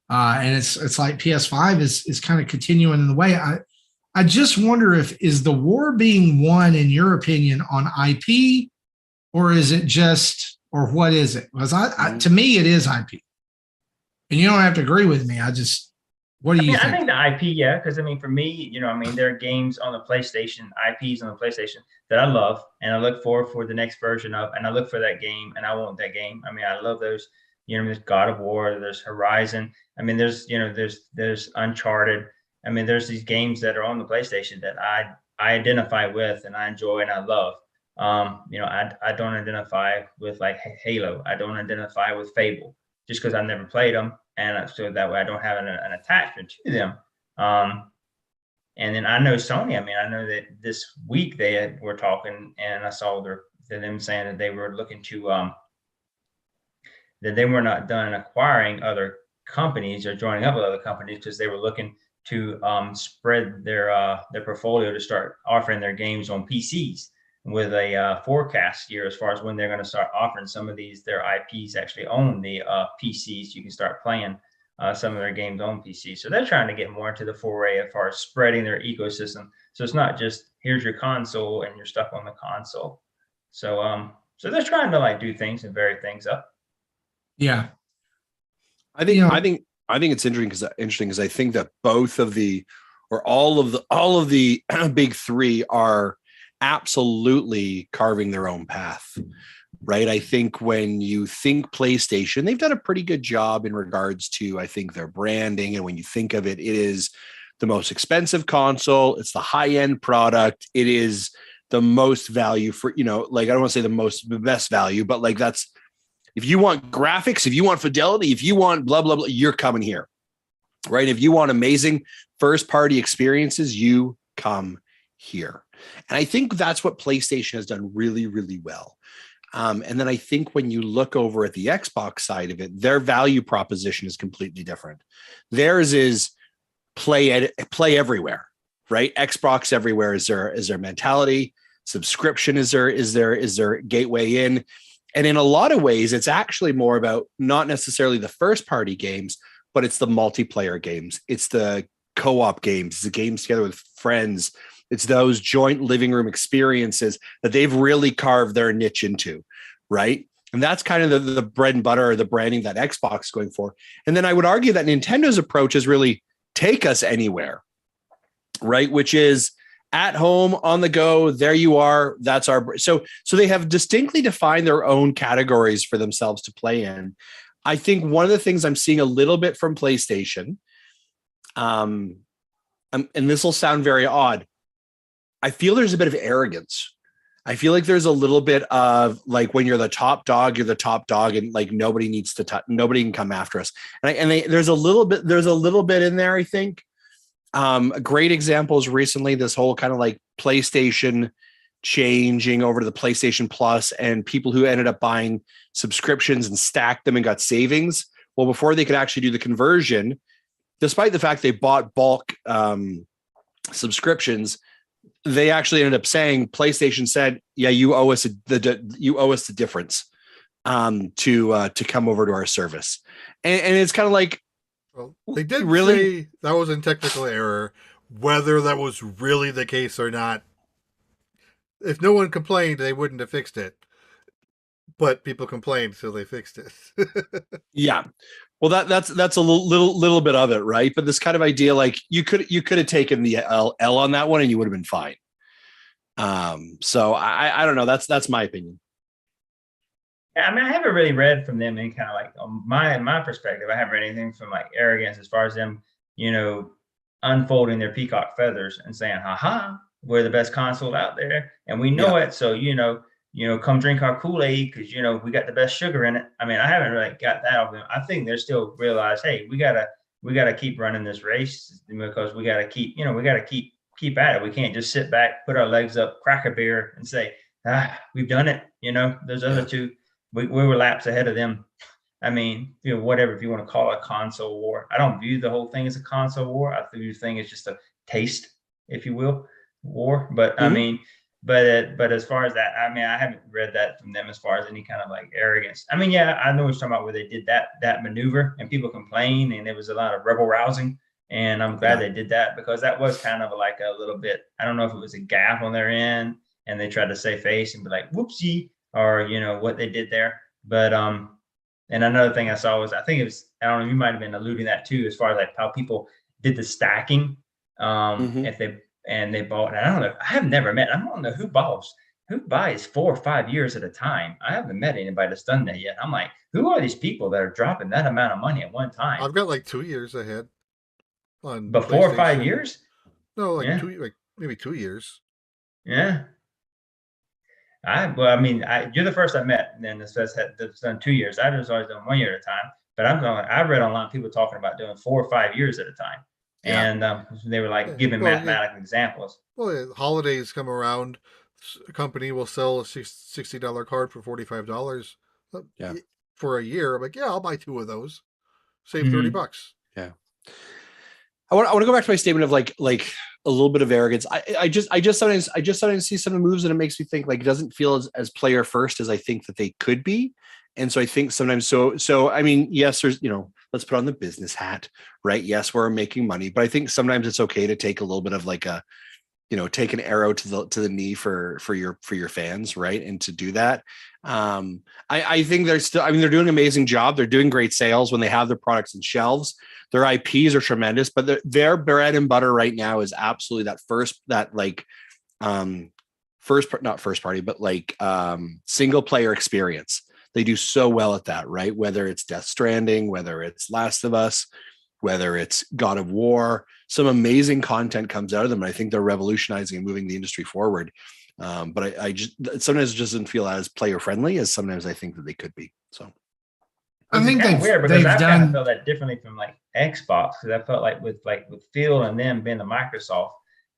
And it's like PS5 is kind of continuing in the way. I just wonder is the war being won, in your opinion, on IP, or is it just, or what is it? Because to me, it is IP. And you don't have to agree with me. What do you think? I think the IP, yeah, because I mean, for me, there are games on the PlayStation, IPs on the PlayStation that I love, and I look forward for the next version of, and I look for that game, and I want that game. I mean, I love those. There's God of War, there's Horizon. I mean, there's Uncharted. I mean, there's these games that are on the PlayStation that I identify with and I enjoy and I love. I don't identify with like Halo. I don't identify with Fable just because I've never played them, and so that way I don't have an attachment to them. And then I know Sony. I mean, I know that this week they were talking, and I saw them saying that they were looking to that they were not done acquiring other companies or joining up with other companies because they were looking to spread their portfolio to start offering their games on PCs with a forecast year as far as when they're going to start offering some of their IPs actually on the PCs. You can start playing some of their games on PC. So they're trying to get more into the foray as far as spreading their ecosystem. So it's not just here's your console and you're stuck on the console. So they're trying to like do things and vary things up. Yeah. I think it's interesting because I think that both of all of the big three are absolutely carving their own path, right? I think when you think PlayStation, they've done a pretty good job in regards to, I think, their branding. And when you think of it, it is the most expensive console. It's the high-end product. It is the most value for, like, I don't want to say the best value, but like that's, if you want graphics, if you want fidelity, if you want blah, blah, blah, you're coming here, right? If you want amazing first-party experiences, you come here. And I think that's what PlayStation has done really, really well. And then I think when you look over at the Xbox side of it, their value proposition is completely different. Theirs is play everywhere, right? Xbox everywhere is their mentality. Subscription is their gateway in. And in a lot of ways, it's actually more about not necessarily the first party games, but it's the multiplayer games. It's the co-op games, it's the games together with friends. It's those joint living room experiences that they've really carved their niche into, right? And that's kind of the bread and butter or the branding that Xbox is going for. And then I would argue that Nintendo's approach is really take us anywhere, right? Which is at home, on the go, there you are. That's our so they have distinctly defined their own categories for themselves to play in. I think one of the things I'm seeing a little bit from PlayStation, and this will sound very odd, I feel there's a bit of arrogance. I feel like there's a little bit of like when you're the top dog, and like nobody needs to nobody can come after us. There's a little bit in there, I think. A great example is recently this whole kind of like PlayStation changing over to the PlayStation Plus and people who ended up buying subscriptions and stacked them and got savings. Well, before they could actually do the conversion, despite the fact they bought bulk subscriptions, they actually ended up saying PlayStation said, "Yeah, you owe us the difference to come over to our service," and it's kind of like. Well, they did really say that was a technical error. Whether that was really the case or not, if no one complained, they wouldn't have fixed it. But people complained, so they fixed it. Yeah, well, that's a little bit of it, right? But this kind of idea, like you could have taken the L on that one, and you would have been fine. So I don't know. That's my opinion. I mean, I haven't really read from them any kind of like my perspective. I haven't read anything from like arrogance as far as them, unfolding their peacock feathers and saying, "Ha, we're the best console out there, and we know it. So come drink our Kool-Aid because we got the best sugar in it." I mean, I haven't really got that of them. I think they're still realize, hey, we gotta keep running this race because we gotta keep keep at it. We can't just sit back, put our legs up, crack a beer, and say, we've done it. Those other two. We were laps ahead of them I mean, whatever, if you want to call it a console war. I don't view the whole thing as a console war. I view the thing as just a taste, if you will, war. But I mean, but as far as that, I mean, I haven't read that from them as far as any kind of like arrogance. I mean, yeah, I know what you're talking about where they did that maneuver and people complained and there was a lot of rebel rousing. And I'm glad they did that because that was kind of like a little bit, I don't know if it was a gaffe on their end and they tried to save face and be like, whoopsie, or, what they did there. But, and another thing I saw was, I think it was, I don't know, you might have been alluding that too, as far as like how people did the stacking. If they bought, and I don't know, I have never met, I don't know who buys 4 or 5 years at a time. I haven't met anybody that's done that yet. I'm like, who are these people that are dropping that amount of money at one time? I've got like 2 years ahead. But 4 or 5 years? No, like maybe 2 years. Yeah. You're the first I met, and then that's done 2 years. I was always doing 1 year at a time. But I read online people talking about doing 4 or 5 years at a time. Yeah. And they were like giving mathematical examples. Well, holidays come around, a company will sell a $60 card for $45 for a year. I'm like, yeah, I'll buy 2 of those. Save $30. Yeah. I want to go back to my statement of like a little bit of arrogance. I just sometimes see some of the moves and it makes me think like it doesn't feel as player first as I think that they could be. And so I think sometimes so I mean, yes, there's, let's put on the business hat, right? Yes, we're making money, but I think sometimes it's okay to take a little bit of like a, take an arrow to the knee for your fans, right? And to do that. I think they're doing an amazing job. They're doing great sales when they have their products on shelves. Their IPs are tremendous, but their bread and butter right now is absolutely single player experience. They do so well at that, right? Whether it's Death Stranding, whether it's Last of Us, whether it's God of War, some amazing content comes out of them. And I think they're revolutionizing and moving the industry forward. But I just sometimes it doesn't feel as player friendly as sometimes I think that they could be. So I think that's weird because I kind of felt that differently from like Xbox, because I felt like with Phil and them being the Microsoft,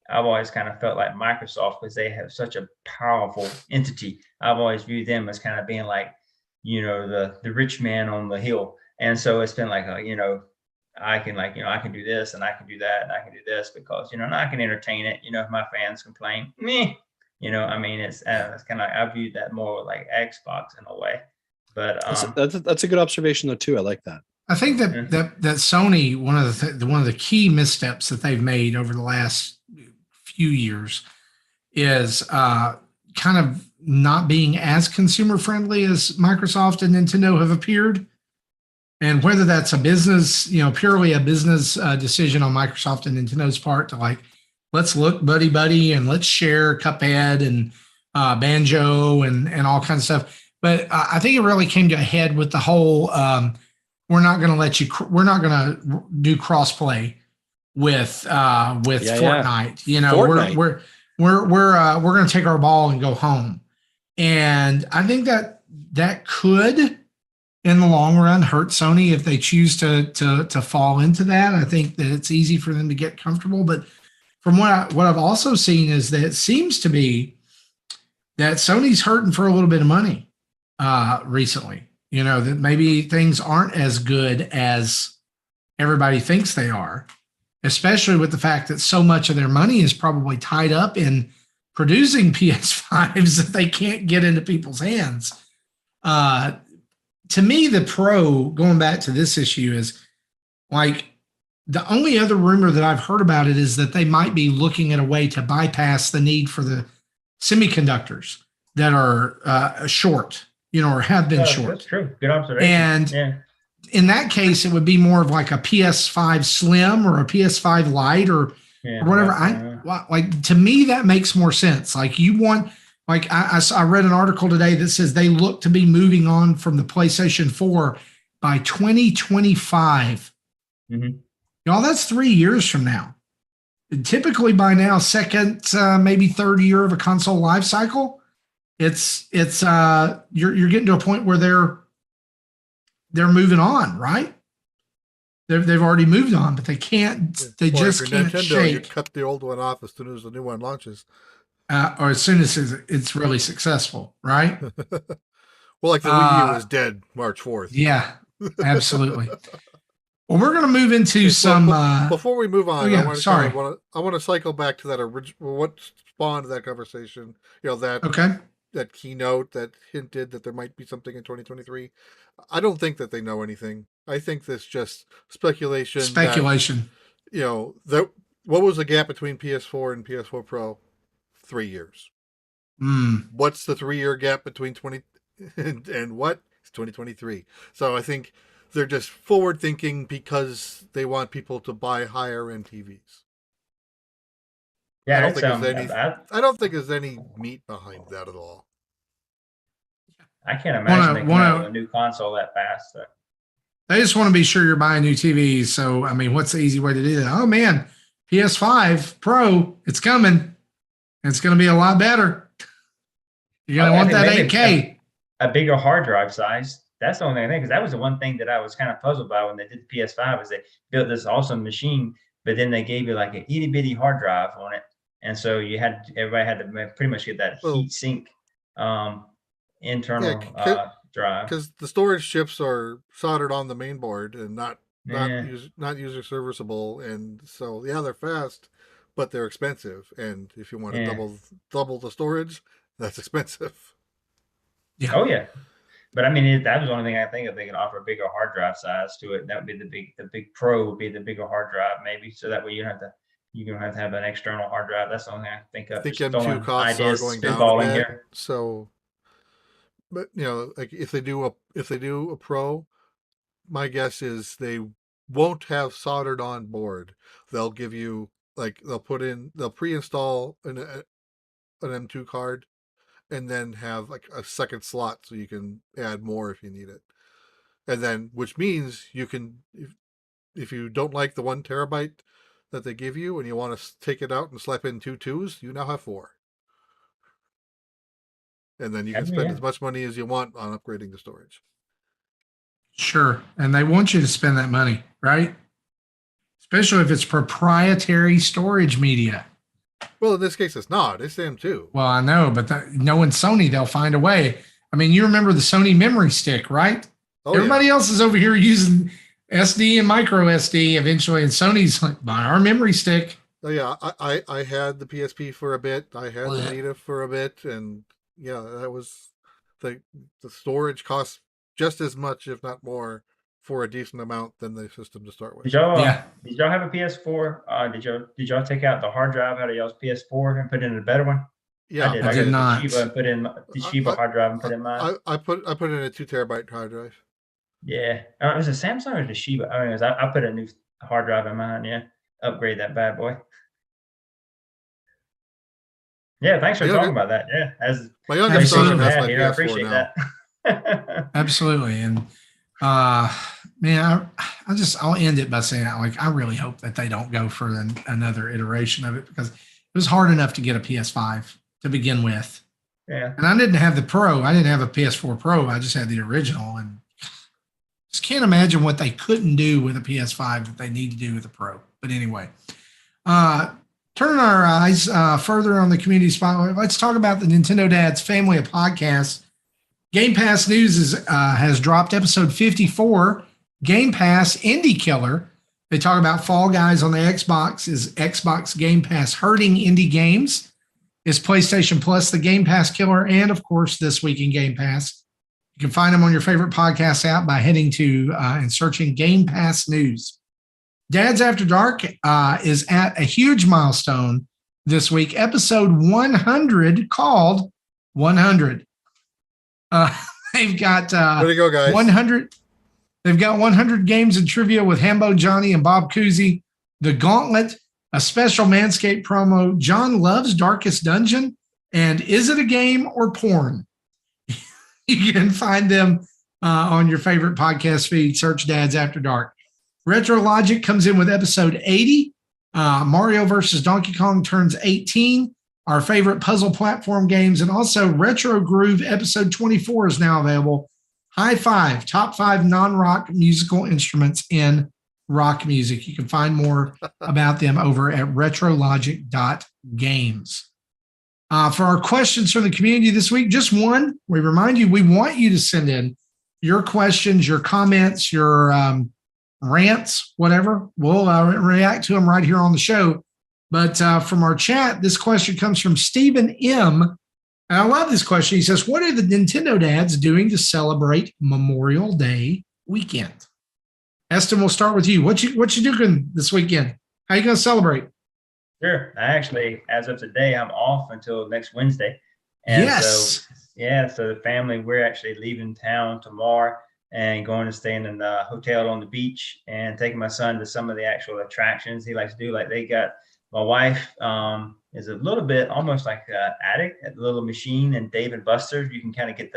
I've always kind of felt like Microsoft, because they have such a powerful entity. I've always viewed them as kind of being like, the rich man on the hill. And so it's been like, I can do this and I can do that and I can do this because, and I can entertain it. If my fans complain, it's kind of, I viewed that more like Xbox in a way. But that's a good observation though too. I like that. I think that Sony, one of the key missteps that they've made over the last few years is kind of not being as consumer friendly as Microsoft and Nintendo have appeared. And whether that's a business, purely a business decision on Microsoft and Nintendo's part to like, let's look buddy and let's share Cuphead and Banjo and all kinds of stuff. But I think it really came to a head with the whole, we're not going to do crossplay with Fortnite. Fortnite. We're going to take our ball and go home. And I think that could, in the long run, hurt Sony if they choose to fall into that. I think that it's easy for them to get comfortable. But from what I've also seen is that it seems to be that Sony's hurting for a little bit of money recently. That maybe things aren't as good as everybody thinks they are, especially with the fact that so much of their money is probably tied up in producing PS5s that they can't get into people's hands. To me, going back to this issue, is like the only other rumor that I've heard about it is that they might be looking at a way to bypass the need for the semiconductors that are short, or have been short. That's true. Good observation. And in that case, it would be more of like a PS5 Slim or a PS5 Lite or whatever. To me, that makes more sense. Like I read an article today that says they look to be moving on from the PlayStation 4 by 2025. Y'all, that's 3 years from now. Typically by now, second, maybe third year of a console life cycle, it's you're getting to a point where they're moving on, right? They've already moved on, but they can't. They just can't Nintendo, shake. you cut the old one off as soon as the new one launches. Or as soon as it's really successful, right? Well, like the Wii U was dead March 4th. Yeah. Absolutely. Well, we're going to move into before we move on, yeah, I want to cycle back to that original. What spawned that conversation? That keynote that hinted that there might be something in 2023. I don't think that they know anything. I think this just speculation. That, what was the gap between PS4 and PS4 Pro? 3 years. What's the 3-year gap between 20 and what? It's 2023. So I think they're just forward thinking because they want people to buy higher end TVs. Yeah, I don't think there's any meat behind that at all. I can't imagine they come out with a new console that fast. So. They just want to be sure you're buying new TVs. So, I mean, what's the easy way to do that? Oh, man, PS5 Pro, it's coming. It's going to be a lot better. You're going to want that 8K. A bigger hard drive size. That's the only thing, because that was the one thing that I was kind of puzzled by when they did the PS5 is they built this awesome machine, but then they gave you like an itty bitty hard drive on it. And so everybody had to pretty much get that heat sink internal drive. Because the storage chips are soldered on the main board and not user serviceable. And so, they're fast, but they're expensive. And if you want to double the storage, that's expensive. Yeah. Oh, yeah. But I mean, that was the only thing I think if they can offer a bigger hard drive size to it. That would be the big Pro would be the bigger hard drive, maybe. So that way you're gonna have to have an external hard drive. That's the only thing I think of. I think M2 costs are going down a bit. Here. So, but like if they do a Pro, my guess is they won't have soldered on board. They'll give you they'll pre-install an M2 card. And then have like a second slot so you can add more if you need it. And then, which means you can, if you don't like the 1 terabyte that they give you and you want to take it out and slap in 2 2s, you now have 4. And then you can spend as much money as you want on upgrading the storage. Sure. And they want you to spend that money, right? Especially if it's proprietary storage media. Well, in this case, it's not. It's them too. Well, I know, but knowing Sony, they'll find a way. I mean, you remember the Sony memory stick, right? Oh, everybody else is over here using SD and micro SD eventually, and Sony's like, buy our memory stick. Oh, yeah. I had the PSP for a bit. I had the Vita for a bit. And, that was the storage cost just as much, if not more, for a decent amount than the system to start with. Did y'all have a PS4? Did y'all take out the hard drive out of y'all's PS4 and put in a better one? Yeah, I did not. Toshiba and put in the Toshiba hard drive and put in mine. I put in a 2 terabyte hard drive. Yeah, it was a Samsung or Toshiba. I mean, I put a new hard drive in mine. Yeah, upgrade that bad boy. Yeah, thanks for talking about that. Yeah, as my youngest son has my PS4 I appreciate now. That. Absolutely, and man, I'll end it by saying I really hope that they don't go for another iteration of it, because it was hard enough to get a PS5 to begin with. Yeah, and I didn't have the Pro. I didn't have a PS4 Pro. I just had the original, and just can't imagine what they couldn't do with a PS5 that they need to do with a Pro. But anyway, turning our eyes further on the community spotlight, let's talk about the Nintendo Dads family of podcasts. Game Pass News has dropped episode 54, Game Pass Indie Killer. They talk about Fall Guys on the Xbox. Is Xbox Game Pass hurting indie games? Is PlayStation Plus the Game Pass killer? And, of course, This Week in Game Pass. You can find them on your favorite podcast app by heading to and searching Game Pass News. Dads After Dark is at a huge milestone this week, episode 100, called 100. They've got way to go, guys. 100. They've got 100 games and trivia with Hambo Johnny and Bob Cousy, The Gauntlet, a special Manscaped promo, John Loves Darkest Dungeon, and Is It a Game or Porn? You can find them on your favorite podcast feed. Search Dads After Dark. Retro Logic comes in with episode 80. Mario versus Donkey Kong turns 18. Our favorite puzzle platform games, and also Retro Groove episode 24 is now available. High Five, top 5 non-rock musical instruments in rock music. You can find more about them over at retrologic.games. For our questions from the community this week, just one. We remind you, we want you to send in your questions, your comments, your rants, whatever. We'll react to them right here on the show. But from our chat, this question comes from Stephen M. And I love this question. He says, what are the Nintendo dads doing to celebrate Memorial Day weekend? Eston, we'll start with you. What you doing this weekend? How you going to celebrate? Sure. I actually, as of today, I'm off until next Wednesday. And yes. So the family, we're actually leaving town tomorrow and going to stay in a hotel on the beach and taking my son to some of the actual attractions he likes to do. Like they got, my wife is a little bit almost like an addict at the little machine and Dave and Buster's. You can kind of get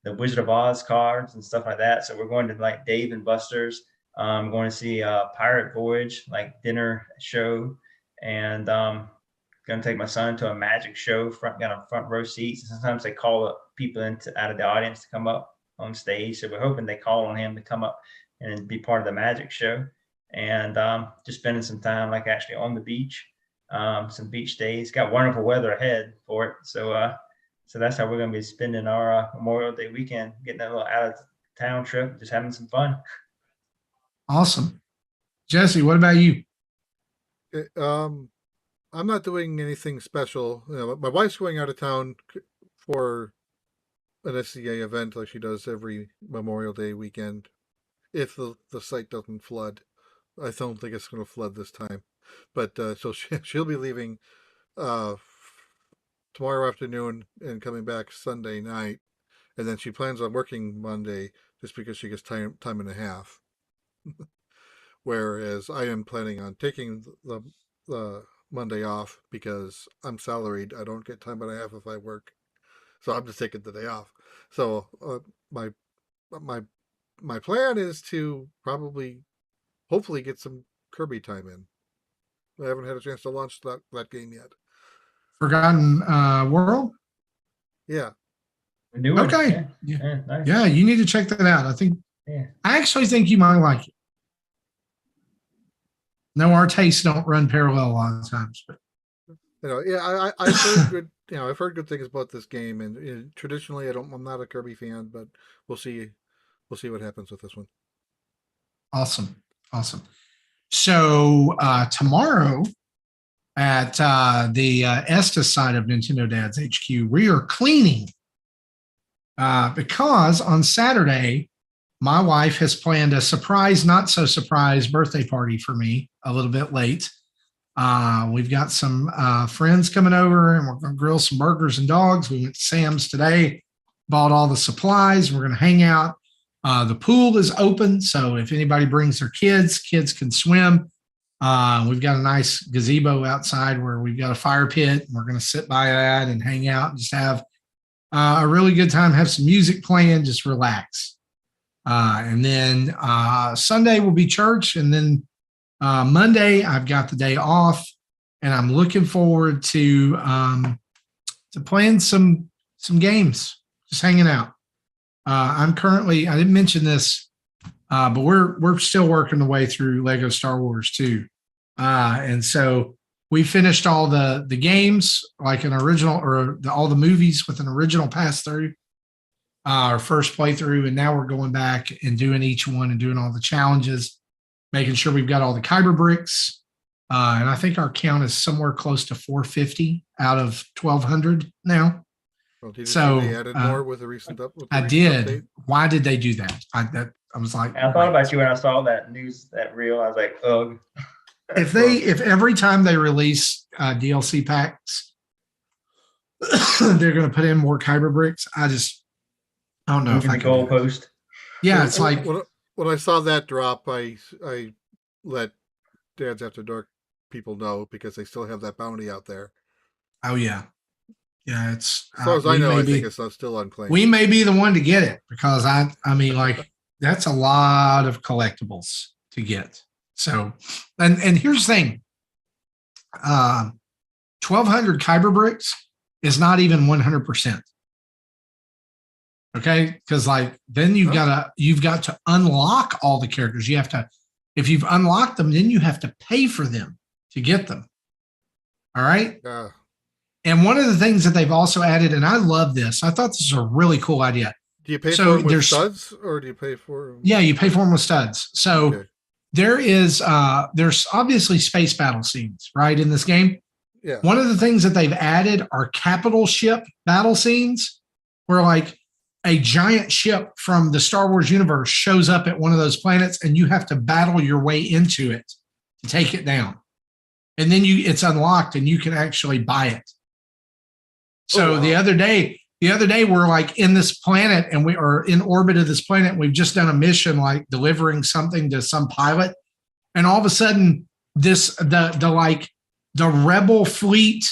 the Wizard of Oz cards and stuff like that. So we're going to like Dave and Buster's. I'm going to see Pirate Voyage, like dinner show. And going to take my son to a magic show, got front row seats. And sometimes they call up people out of the audience to come up on stage. So we're hoping they call on him to come up and be part of the magic show. And just spending some time like actually on the beach, some beach days. Got wonderful weather ahead for it. So that's how we're going to be spending our Memorial Day weekend, getting a little out of town trip, just having some fun. Awesome. Jesse, what about you? I'm not doing anything special. You know, my wife's going out of town for an SCA event like she does every Memorial Day weekend. If the site doesn't flood, I don't think it's going to flood this time. But so she'll be leaving tomorrow afternoon and coming back Sunday night, and then she plans on working Monday just because she gets time and a half. Whereas I am planning on taking the Monday off because I'm salaried. I don't get time and a half if I work, so I'm just taking the day off. So my plan is to hopefully get some Kirby time in. I haven't had a chance to launch that game yet. Forgotten World? Yeah. Okay. Yeah, nice. Yeah, you need to check that out. I actually think you might like it. No, our tastes don't run parallel a lot of times, but I've heard good. I've heard good things about this game, and traditionally, I'm not a Kirby fan, but we'll see what happens with this one. Awesome. So tomorrow at the Estes side of Nintendo Dad's HQ, we are cleaning because on Saturday, my wife has planned a surprise, not so surprise birthday party for me a little bit late. We've got some friends coming over and we're going to grill some burgers and dogs. We went to Sam's today, bought all the supplies. We're going to hang out. The pool is open, so if anybody brings their kids can swim. We've got a nice gazebo outside where we've got a fire pit. And we're going to sit by that and hang out and just have a really good time, have some music playing, just relax. And then Sunday will be church. And then Monday, I've got the day off. And I'm looking forward to playing some games, just hanging out. I didn't mention this, but we're still working the way through Lego Star Wars 2. And so we finished all the games, like an original, or all the movies with an original pass through. Our first playthrough, and now we're going back and doing each one and doing all the challenges, making sure we've got all the Kyber bricks. And I think our count is somewhere close to 450 out of 1,200 now. Well, did you say they added more with the recent update? I did. Update? Why did they do that? I was like, I thought about you when I saw that news, that reel. I was like, ugh. If every time they release DLC packs, they're going to put in more Kyber bricks, I don't know if I can. Goalpost. Yeah, it's like when I saw that drop, I let Dads After Dark people know because they still have that bounty out there. Oh yeah, it's as far as I know, I think it's still unclaimed. We may be the one to get it because I mean, like that's a lot of collectibles to get. So, and here's the thing, 1,200 Kyber bricks is not even 100%. Okay, because like then you've got to unlock all the characters. You have to, if you've unlocked them, then you have to pay for them to get them. All right. And one of the things that they've also added, and I love this, I thought this was a really cool idea. Do you pay So for them with there's- studs, or do you pay for them? Yeah, you pay for them with studs. So Okay. there's obviously space battle scenes, right, in this game. Yeah. One of the things that they've added are capital ship battle scenes where like a giant ship from the Star Wars universe shows up at one of those planets and you have to battle your way into it to take it down. And then it's unlocked and you can actually buy it. So Oh, wow. the other day we're like in this planet and we are in orbit of this planet. And we've just done a mission like delivering something to some pilot. And all of a sudden the Rebel fleet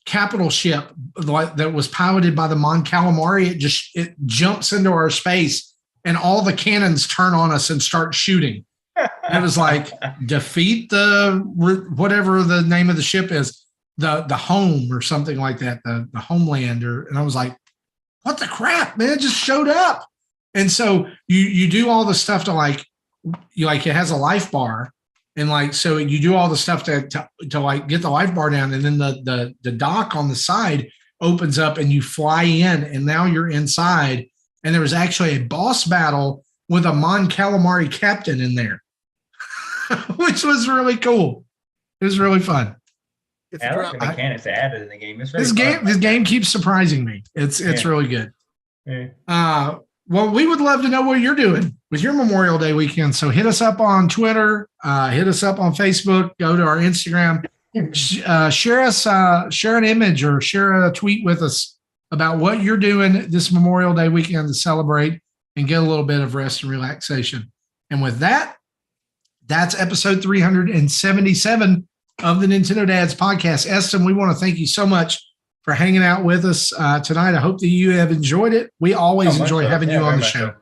capital ship that was piloted by the Mon Calamari, it jumps into our space and all the cannons turn on us and start shooting. It was like defeat whatever the name of the ship is, the home or something like that, the homeland, and I was like, what the crap, man, it just showed up. And so you do all the stuff to like it has a life bar. And like, so you do all the stuff to like get the life bar down, and then the dock on the side opens up and you fly in, and now you're inside. And there was actually a boss battle with a Mon Calamari captain in there, which was really cool. It was really fun. It's I a like drop. the mechanics added in the game. It's really This game keeps surprising me. It's really good. Yeah. Well, we would love to know what you're doing with your Memorial Day weekend. So hit us up on Twitter, hit us up on Facebook, go to our Instagram, share an image or share a tweet with us about what you're doing this Memorial Day weekend to celebrate and get a little bit of rest and relaxation. And with that, that's episode 377 of the Nintendo Dads podcast. Eston, we want to thank you so much for hanging out with us tonight. I hope that you have enjoyed it. We always enjoy having you on the show.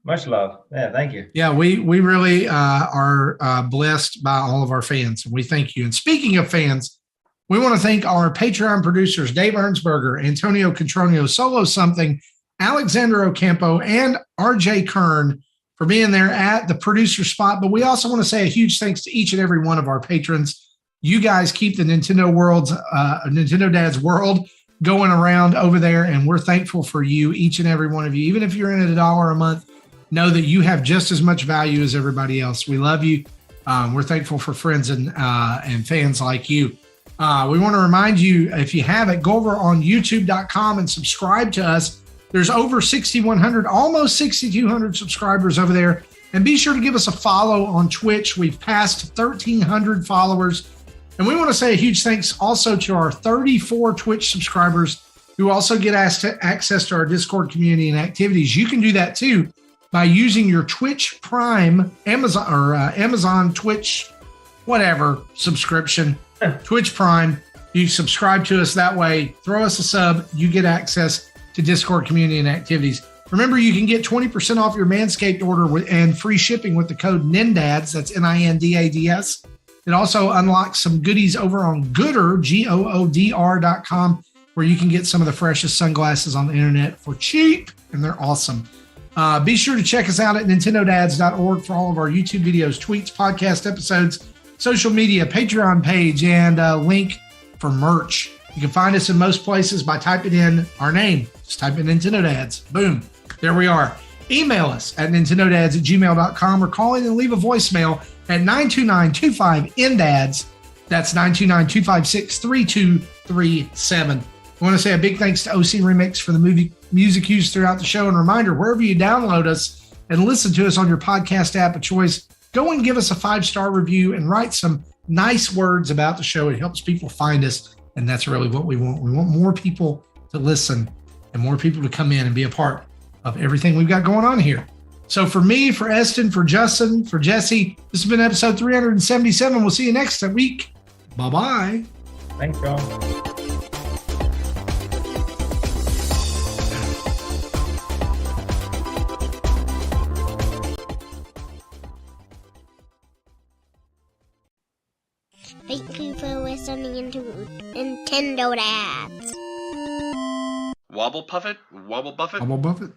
Much love. Yeah, thank you. Yeah, we really are blessed by all of our fans. We thank you. And speaking of fans, we want to thank our Patreon producers, Dave Ernsberger, Antonio Contronio, Solo Something, Alexander Ocampo, and RJ Kern for being there at the producer spot. But we also want to say a huge thanks to each and every one of our patrons. You guys keep the Nintendo Dad's world going around over there, and we're thankful for you, each and every one of you. Even if you're in at $1 a month, know that you have just as much value as everybody else. We love you. We're thankful for friends and fans like you. We want to remind you, if you haven't, go over on youtube.com and subscribe to us. There's over 6,100, almost 6,200 subscribers over there. And be sure to give us a follow on Twitch. We've passed 1,300 followers. And we want to say a huge thanks also to our 34 Twitch subscribers who also get access to our Discord community and activities. You can do that too by using your Twitch Prime, Amazon Twitch, whatever subscription, Twitch Prime. You subscribe to us that way, throw us a sub, you get access to Discord community and activities. Remember, you can get 20% off your Manscaped order and free shipping with the code NINDADS. That's NINDADS. It also unlocks some goodies over on Goodr, GOODR.com, where you can get some of the freshest sunglasses on the internet for cheap, and they're awesome. Be sure to check us out at nintendodads.org for all of our YouTube videos, tweets, podcast episodes, social media, Patreon page, and a link for merch. You can find us in most places by typing in our name. Just type in Nintendo Dads. Boom. There we are. Email us at nintendodads@gmail.com or call in and leave a voicemail at 929-25-NDADS. That's 929-256-3237. I want to say a big thanks to OC Remix for the music used throughout the show. And a reminder, wherever you download us and listen to us on your podcast app of choice, go and give us a 5-star review and write some nice words about the show. It helps people find us. And that's really what we want. We want more people to listen and more people to come in and be a part of everything we've got going on here. So for me, for Eston, for Justin, for Jesse, this has been episode 377. We'll see you next week. Bye-bye. Thanks, y'all. Thank you for listening to Nintendo Dads. Wobble Puffet? Wobble Buffet? Wobble Buffett.